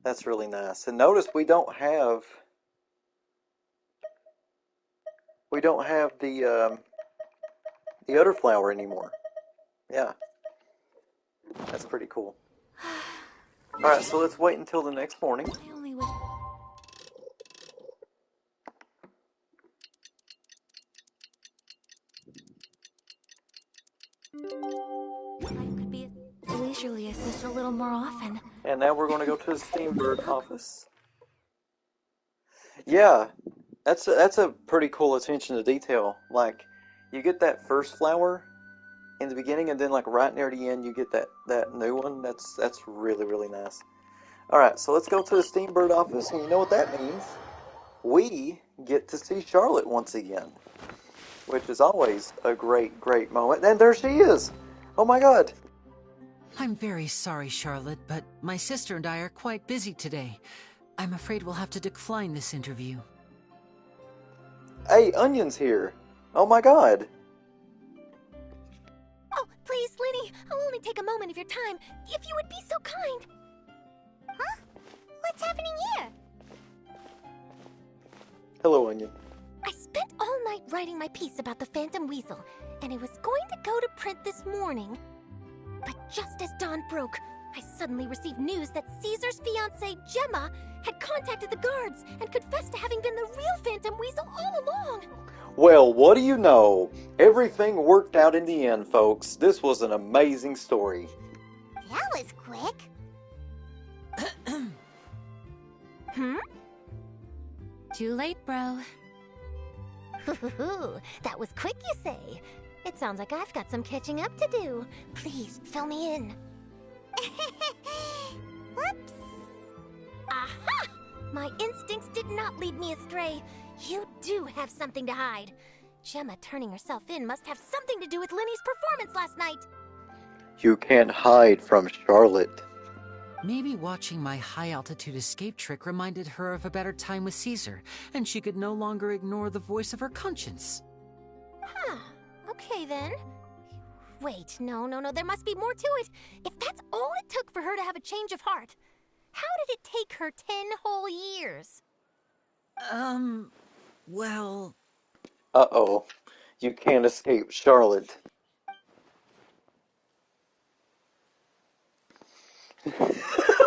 A: That's really nice. And notice we don't have the other flower anymore. Yeah. That's pretty cool. Alright, so let's wait until the next morning.
B: Could be leisurely just a little more often.
A: And now we're going to go to the Steambird office. Yeah, that's a pretty cool attention to detail. Like, you get that first flower in the beginning, and then like right near the end, you get that new one. That's really, really nice. All right, so let's go to the Steambird office, and you know what that means? We get to see Charlotte once again, which is always a great, great moment. And there she is. Oh my God.
F: I'm very sorry, Charlotte, but my sister and I are quite busy today. I'm afraid we'll have to decline this interview.
A: Hey, Onion's here. Oh my God.
B: Oh, please, Lyney, I'll only take a moment of your time, if you would be so kind.
C: Huh? What's happening here?
A: Hello, Onion.
B: I spent all night writing my piece about the Phantom Weasel, and it was going to go to print this morning. But just as dawn broke, I suddenly received news that Caesar's fiancée, Gemma, had contacted the guards and confessed to having been the real Phantom Weasel all along.
A: Well, what do you know? Everything worked out in the end, folks. This was an amazing story.
C: That was quick.
B: Too late, bro. That was quick, you say? It sounds like I've got some catching up to do. Please, fill me in.
C: Whoops.
B: Aha! My instincts did not lead me astray. You do have something to hide. Gemma turning herself in must have something to do with Lyney's performance last night.
A: You can't hide from Charlotte.
F: Maybe watching my high-altitude escape trick reminded her of a better time with Caesar, and she could no longer ignore the voice of her conscience.
B: Huh. Okay, then. Wait, no, there must be more to it. If that's all it took for her to have a change of heart, how did it take her 10 whole years?
F: Well...
A: Uh-oh. You can't escape Charlotte.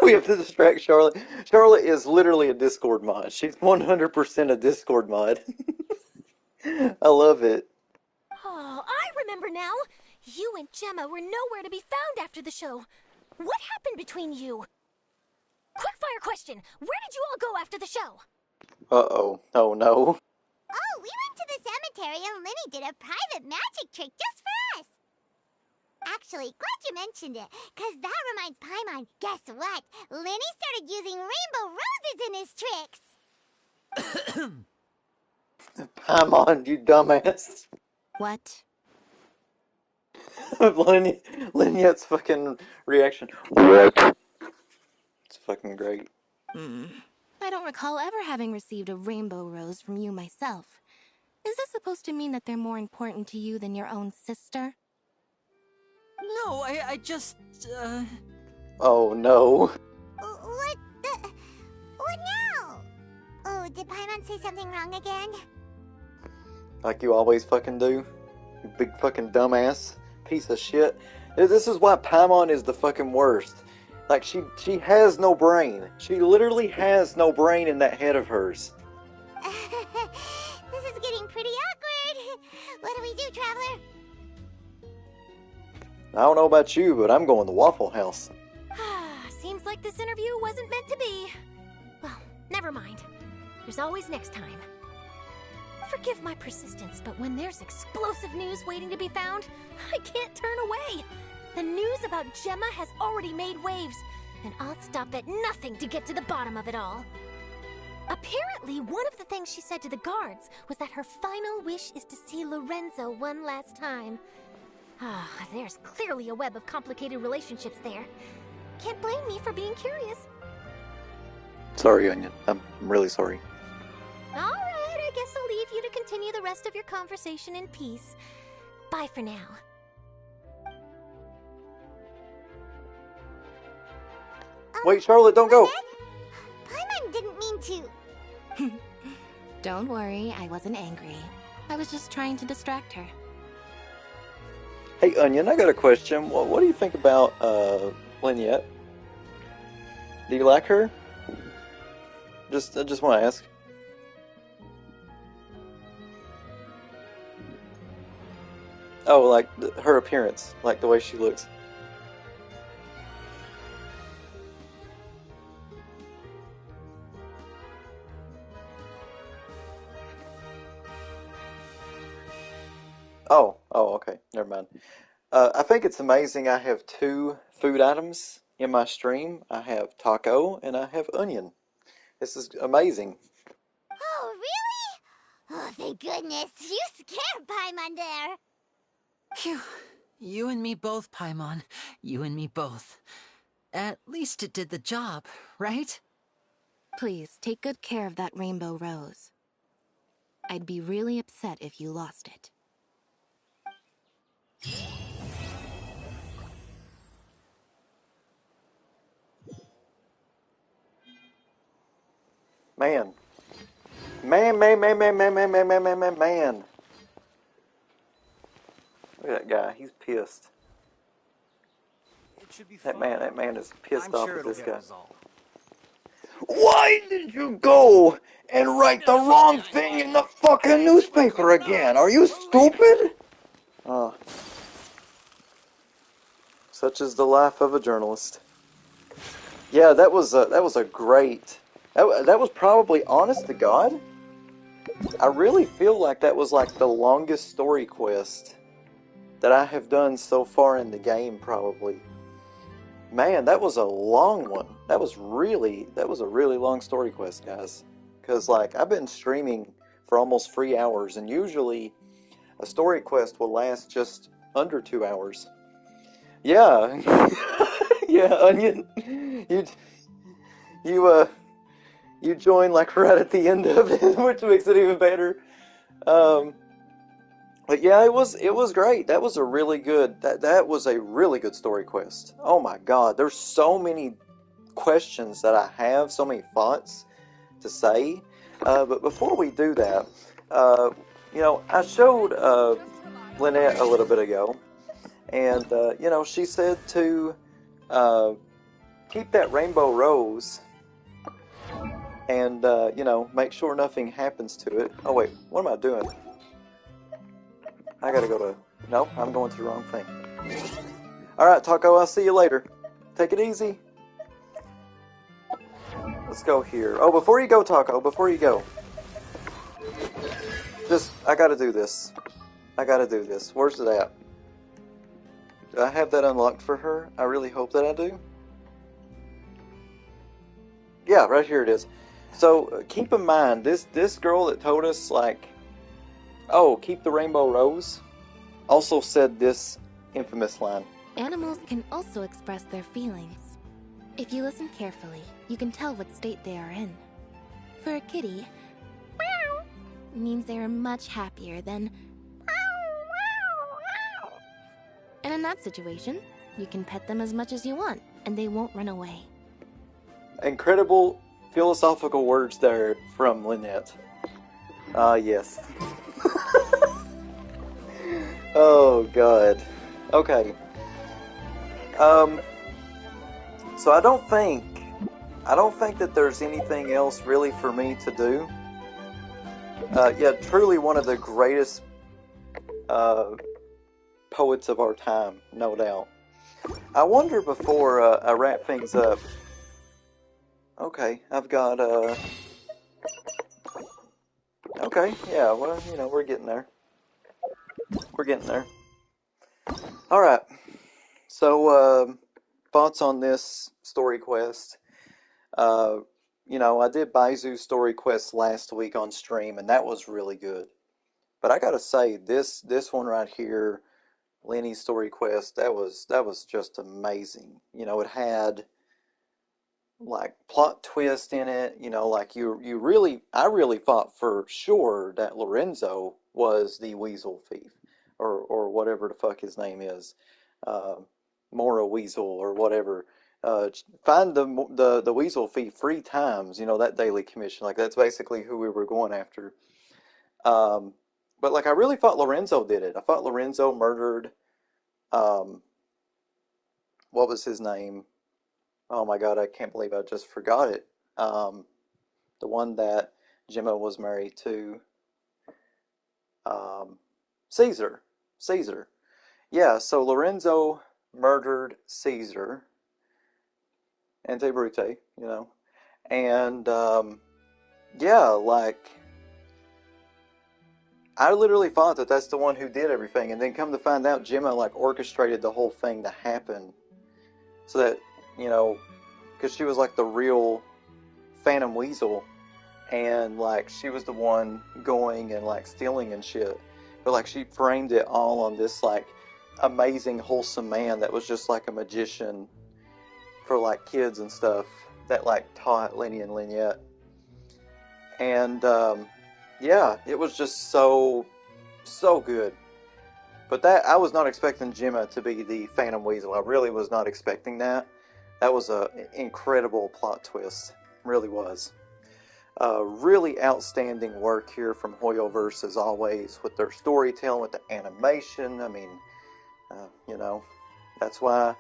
A: We have to distract Charlotte. Charlotte is literally a Discord mod. She's 100% a Discord mod. I love it.
B: Oh, I remember now. You and Gemma were nowhere to be found after the show. What happened between you? Quickfire question. Where did you all go after the show?
A: Uh-oh. Oh, no.
C: Oh, we went to the cemetery and Lyney did a private magic trick just for us. Actually, glad you mentioned it, because that reminds Paimon, guess what? Lyney started using rainbow roses in his tricks.
A: Paimon, you dumbass.
B: What?
A: Lynette's fucking reaction. What? It's fucking great.
O: I don't recall ever having received a rainbow rose from you myself. Is this supposed to mean that they're more important to you than your own sister?
F: No, I just,
A: Oh, no.
C: What now? Oh, did Paimon say something wrong again?
A: Like you always fucking do. You big fucking dumbass. Piece of shit. This is why Paimon is the fucking worst. Like, she has no brain. She literally has no brain in that head of hers.
C: This is getting pretty awkward. What do we do, Traveler?
A: I don't know about you, but I'm going to Waffle House.
B: Seems like this interview wasn't meant to be. Well, never mind. there's always next time. Forgive my persistence, but when there's explosive news waiting to be found, I can't turn away. The news about Gemma has already made waves, and I'll stop at nothing to get to the bottom of it all. Apparently, one of the things she said to the guards was that her final wish is to see Lorenzo one last time. Ah, there's clearly a web of complicated relationships there. Can't blame me for being curious.
A: Sorry, Onion. I'm really sorry.
B: All right, I guess I'll leave you to continue the rest of your conversation in peace. Bye for now.
A: Wait, Charlotte, don't go!
C: Paimon didn't mean to.
O: Don't worry, I wasn't angry. I was just trying to distract her.
A: Hey, Onion, I got a question. What do you think about, Lynette? Do you like her? I just want to ask. Oh, like her appearance, like the way she looks. Oh, okay. Never mind. I think it's amazing. I have 2 food items in my stream. I have taco and I have onion. This is amazing.
C: Oh, really? Oh, thank goodness. You scared Paimon there.
F: Phew. You and me both, Paimon. You and me both. At least it did the job, right?
O: Please, take good care of that rainbow rose. I'd be really upset if you lost it.
A: Man. Man. Look at that guy. He's pissed. That man is pissed off at this guy. Why did you go and write the wrong thing in the fucking newspaper again? Are you stupid? Such is the life of a journalist. Yeah, that was a great. That was probably, honest to God, I really feel like that was like the longest story quest that I have done so far in the game, probably. Man, that was a long one. That was a really long story quest, guys. Because, like, I've been streaming for almost 3 hours, and usually a story quest will last just under 2 hours. Yeah. Yeah, Onion. You join, like, right at the end of it, which makes it even better. But yeah, it was great. That was a really good that was a really good story quest. Oh my God, there's so many questions that I have, so many thoughts to say. But before we do that, I showed Lynette a little bit ago, and she said to keep that rainbow rose, and make sure nothing happens to it. Oh wait, what am I doing? I gotta go to... No, I'm going to the wrong thing. Alright, Taco, I'll see you later. Take it easy. Let's go here. Oh, before you go, Taco, before you go. I gotta do this. Where's it at? Do I have that unlocked for her? I really hope that I do. Yeah, right here it is. So, keep in mind, this girl that told us, like... Oh, keep the rainbow rose, also said this infamous line.
O: Animals can also express their feelings. If you listen carefully, you can tell what state they are in. For a kitty, meow means they are much happier than meow. And in that situation, you can pet them as much as you want, and they won't run away.
A: Incredible philosophical words there from Lynette. Yes. Oh, God. Okay. So I don't think that there's anything else really for me to do. Yeah, truly one of the greatest poets of our time, no doubt. I wonder before I wrap things up. Okay, I've got Okay, yeah, well, you know, we're getting there. We're getting there. Alright, so, thoughts on this story quest. You know, I did Baizu's story quest last week on stream, and that was really good. But I gotta say, this one right here, Lyney's story quest, that was just amazing. You know, it had like plot twist in it. You know, like I really thought for sure that Lorenzo was the Weasel thief, or whatever the fuck his name is, uh, Mora Weasel or whatever. Find the Weasel thief 3 times. You know, that daily commission. Like that's basically who we were going after. Um, but like I really thought Lorenzo did it. I thought Lorenzo murdered. Um, what was his name? Oh my God, I can't believe I just forgot it. The one that Gemma was married to. Caesar. Caesar. Yeah, so Lorenzo murdered Caesar. Ante Brute, you know. And, yeah, like, I literally thought that that's the one who did everything. And then come to find out, Gemma, like, orchestrated the whole thing to happen. So that, you know, because she was, like, the real Phantom Weasel. And, like, she was the one going and, like, stealing and shit. But, like, she framed it all on this, like, amazing, wholesome man that was just, like, a magician for, like, kids and stuff that, like, taught Lyney and Lynette. And, yeah, it was just so good. But that, I was not expecting Gemma to be the Phantom Weasel. I really was not expecting that. That was an incredible plot twist. Really was. Really outstanding work here from Hoyoverse as always with their storytelling, with the animation. I mean, you know, that's why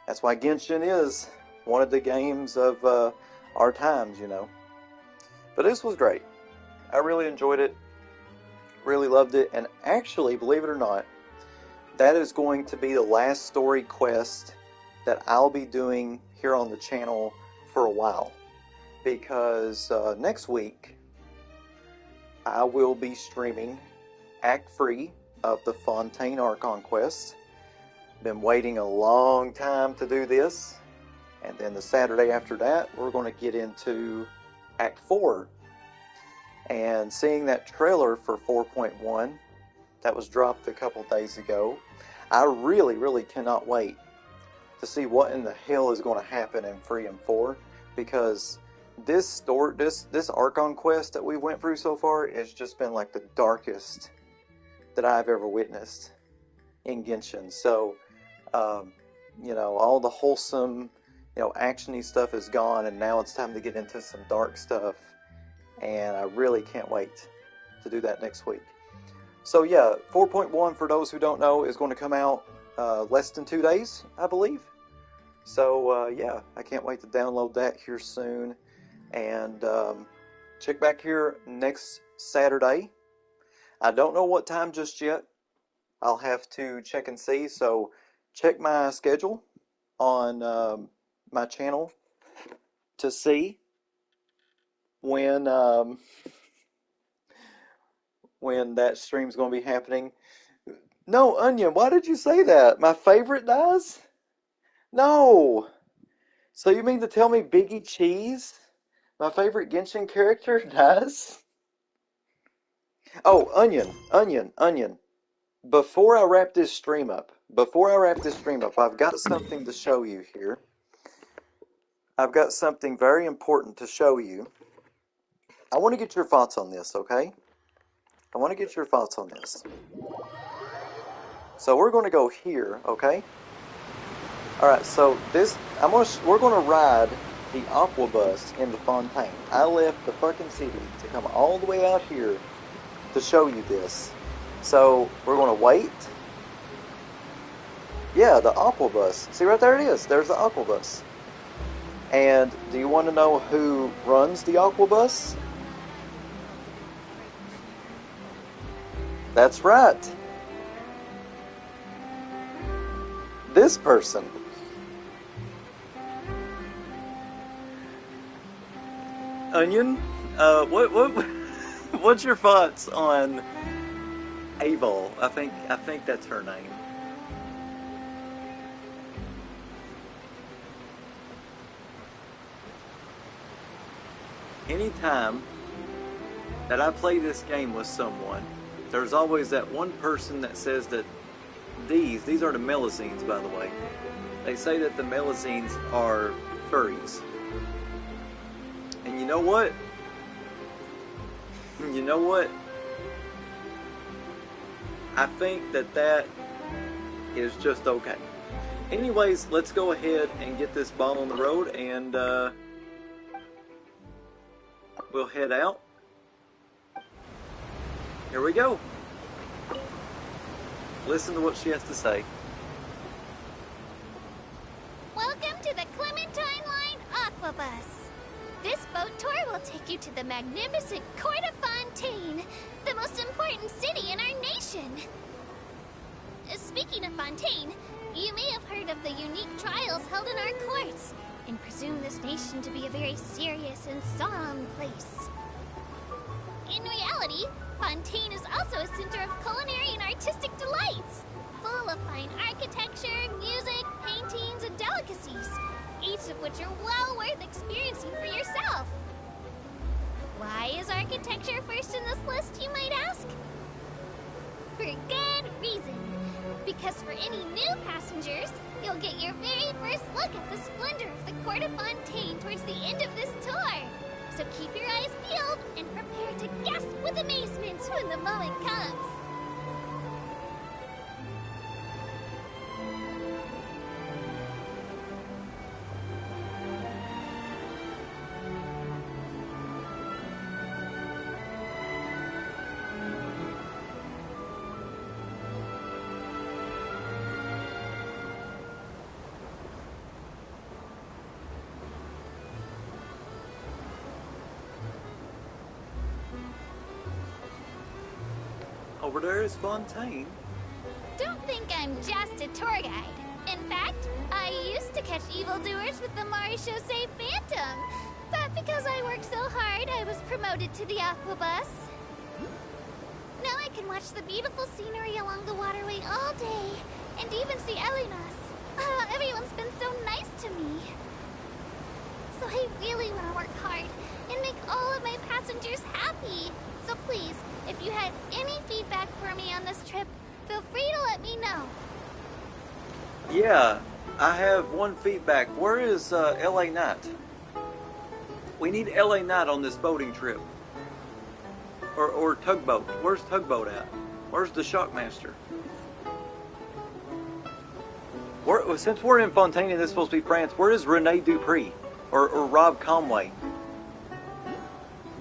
A: Genshin is one of the games of our times, you know. But this was great. I really enjoyed it. Really loved it. And actually, believe it or not, that is going to be the last story quest that I'll be doing here on the channel for a while. Because next week, I will be streaming Act 3 of the Fontaine Archon quest. Been waiting a long time to do this. And then the Saturday after that, we're going to get into Act 4. And seeing that trailer for 4.1 that was dropped a couple days ago, I really, really cannot wait to see what in the hell is going to happen in 3 and 4. Because this Archon quest that we went through so far has just been like the darkest that I've ever witnessed in Genshin. So, you know, all the wholesome, you know, actiony stuff is gone, and now it's time to get into some dark stuff. And I really can't wait to do that next week. So yeah, 4.1, for those who don't know, is going to come out less than 2 days, I believe. So yeah, I can't wait to download that here soon. And check back here next Saturday. I don't know what time just yet. I'll have to check and see. So check my schedule on my channel to see when that stream's going to be happening. No, Onion, why did you say that? My favorite dies? No. So you mean to tell me Biggie Cheese, my favorite Genshin character, dies? Oh, Onion. Before I wrap this stream up, I've got something to show you here. I've got something very important to show you. I want to get your thoughts on this, okay? I want to get your thoughts on this. So we're going to go here, okay? Alright, so we're going to ride the Aqua Bus in the Fontaine. I left the fucking city to come all the way out here to show you this. So we're going to wait. Yeah, the Aqua Bus. See, right there it is. There's the Aqua Bus. And do you want to know who runs the Aqua Bus? That's right. This person. Onion? What? What's your thoughts on Avol? I think that's her name. Anytime that I play this game with someone, there's always that one person that says that these are the Melusines, by the way. They say that the Melusines are furries. And you know what? You know what? I think that is just okay. Anyways, let's go ahead and get this ball on the road, and we'll head out. Here we go. Listen to what she has to say.
B: Welcome to the Clementine Line Aquabus. This boat tour will take you to the magnificent Court of Fontaine, the most important city in our nation. Speaking of Fontaine, you may have heard of the unique trials held in our courts, and presume this nation to be a very serious and solemn place. In reality, Fontaine is also a center of culinary and artistic delights, full of fine architecture, music, paintings, and delicacies, each of which are well worth experiencing for yourself. Why is architecture first in this list, you might ask? For good reason. Because for any new passengers, you'll get your very first look at the splendor of the Court of Fontaine towards the end of this tour. So keep your eyes peeled and prepare to gasp with amazement when the moment comes.
A: Over there is Fontaine.
B: Don't think I'm just a tour guide. In fact, I used to catch evildoers with the Marechaussee Phantom. But because I worked so hard, I was promoted to the Aquabus. Now I can watch the beautiful scenery along the waterway all day, and even see Elinas. Everyone's been so nice to me. So I really want to work hard and make all of my passengers happy. So please, if you had any feedback for me on this trip, feel free to let me know.
A: Yeah, I have one feedback. Where is LA Knight? We need LA Knight on this boating trip. Or Tugboat. Where's Tugboat at? Where's the Shockmaster? Since we're in Fontaine and this is supposed to be France, where is Rene Dupree? Or Rob Conway?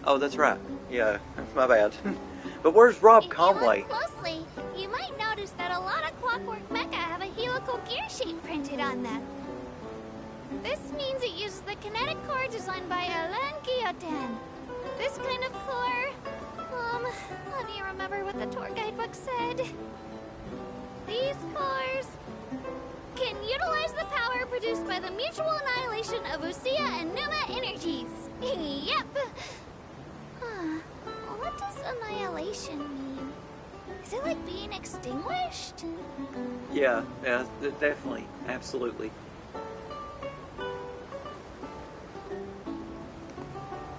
A: Oh, that's right. Yeah, my bad. But where's Rob Conway?
B: If you look closely, you might notice that a lot of Clockwork Mecha have a helical gear shape printed on them. This means it uses the kinetic core designed by Alain Guillotin. This kind of core... let me remember what the tour guidebook said. These cores can utilize the power produced by the mutual annihilation of Usia and Numa energies. Yep. What does annihilation mean? Is it like being extinguished?
A: Yeah, definitely. Absolutely.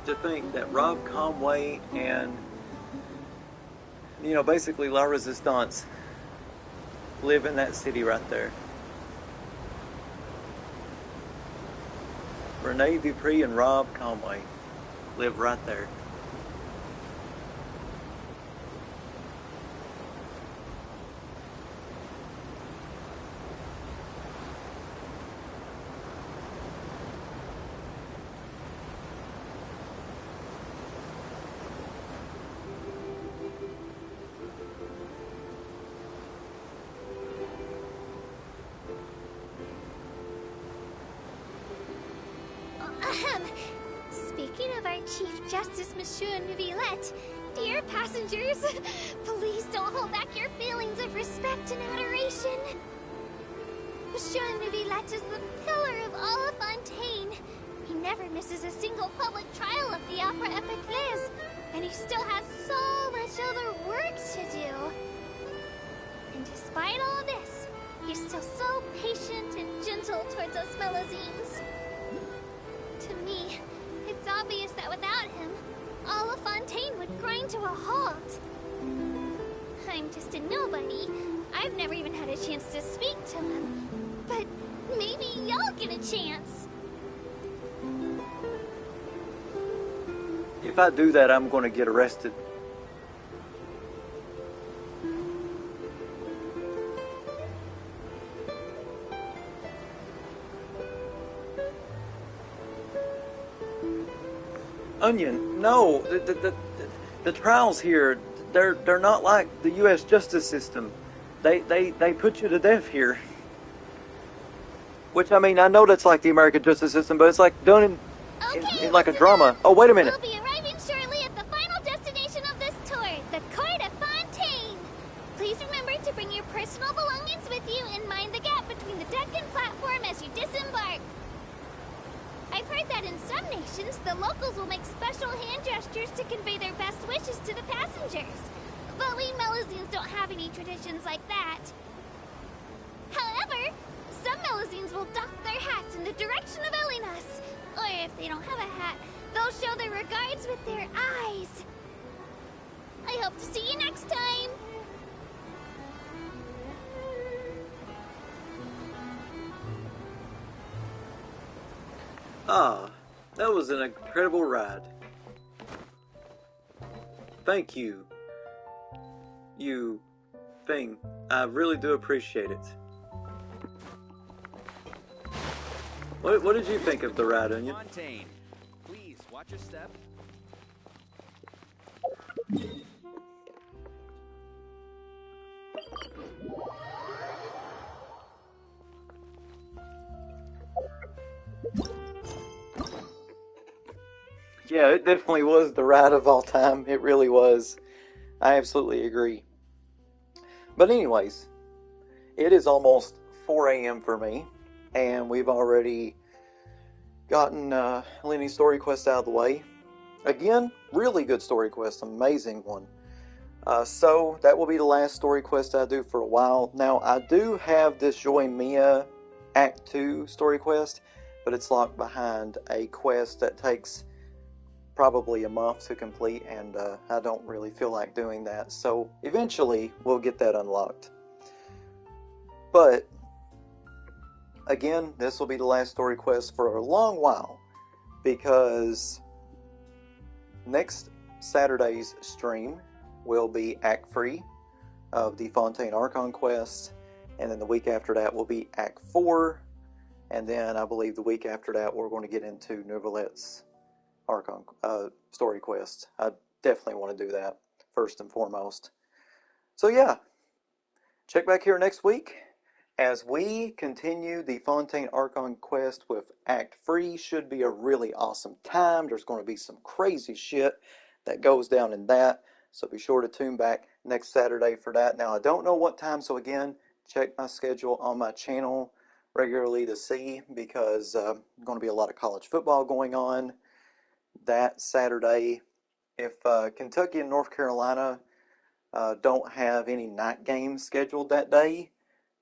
A: To think that Rob Conway and, basically La Resistance live in that city right there. Rene Dupree and Rob Conway live right there.
B: Speaking of our Chief Justice, Monsieur Neuvillette, dear passengers, please don't hold back your feelings of respect and adoration. Monsieur Neuvillette is the pillar of all of Fontaine. He never misses a single public trial of the Opera Epiclese, And he still has so much other work to do. And despite all this, he's still so patient and gentle towards us Melazines. To me, it's obvious that without him, all of Fontaine would grind to a halt. I'm just a nobody. I've never even had a chance to speak to him. But maybe y'all get a chance.
A: If I do that, I'm going to get arrested. Onion, no. The trials here, they're not like the U.S. justice system. They put you to death here. Which, I mean, I know that's like the American justice system, but it's like done in like a drama. Oh, wait a minute.
B: We'll be arriving shortly at the final destination of this tour, the Court of Fontaine. Please remember to bring your personal belongings with you and mind the gap between the deck and platform as you disembark. I've heard that in some nations, the locals will make special hand gestures to convey their best wishes to the passengers. But we Melazines don't have any traditions like that. However, some Melazines will dock their hats in the direction of Elinas. Or if they don't have a hat, they'll show their regards with their eyes. I hope to see you next time.
A: Ah, that was an incredible ride. Thank you. You thing. I really do appreciate it. What did you think of the ride, Onion?
R: Fontaine, please watch your step.
A: Yeah, it definitely was the ride of all time. It really was. I absolutely agree. But anyways, it is almost 4 a.m. for me, and we've already gotten Lyney's story quest out of the way. Again, really good story quest, amazing one. So that will be the last story quest I do for a while. Now, I do have this Join Mia Act 2 story quest, but it's locked behind a quest that takes probably a month to complete, and I don't really feel like doing that. So eventually we'll get that unlocked. But again, this will be the last story quest for a long while, because next Saturday's stream will be Act 3 of the Fontaine Archon quest, and then the week after that will be Act 4, and then I believe the week after that we're going to get into Nouvelette's Archon story quest. I definitely want to do that first and foremost. So yeah, check back here next week as we continue the Fontaine Archon quest with Act 3. Should be a really awesome time. There's going to be some crazy shit that goes down in that, so be sure to tune back next Saturday for that. Now, I don't know what time, so again, check my schedule on my channel regularly to see, because there's going to be a lot of college football going on that Saturday. If Kentucky and North Carolina don't have any night games scheduled that day,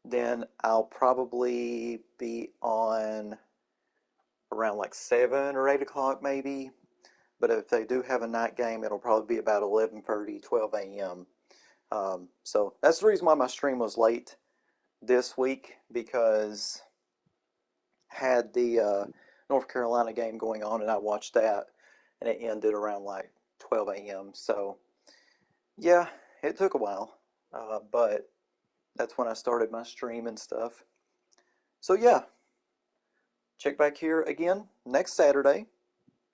A: then I'll probably be on around like 7 or 8 o'clock maybe. But if they do have a night game, it'll probably be about 11:30, 12 a.m. So that's the reason why my stream was late this week, because I had the North Carolina game going on, and I watched that, and it ended around like 12 a.m. So yeah, it took a while, but that's when I started my stream and stuff. So yeah, check back here again next Saturday.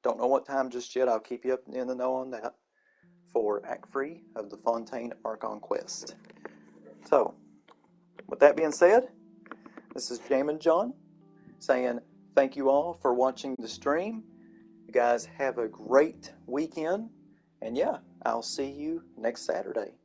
A: Don't know what time just yet. I'll keep you up in the know on that for Act 3 of the Fontaine Archon quest. So, with that being said, this is Jamin John saying thank you all for watching the stream. You guys have a great weekend, and yeah, I'll see you next Saturday.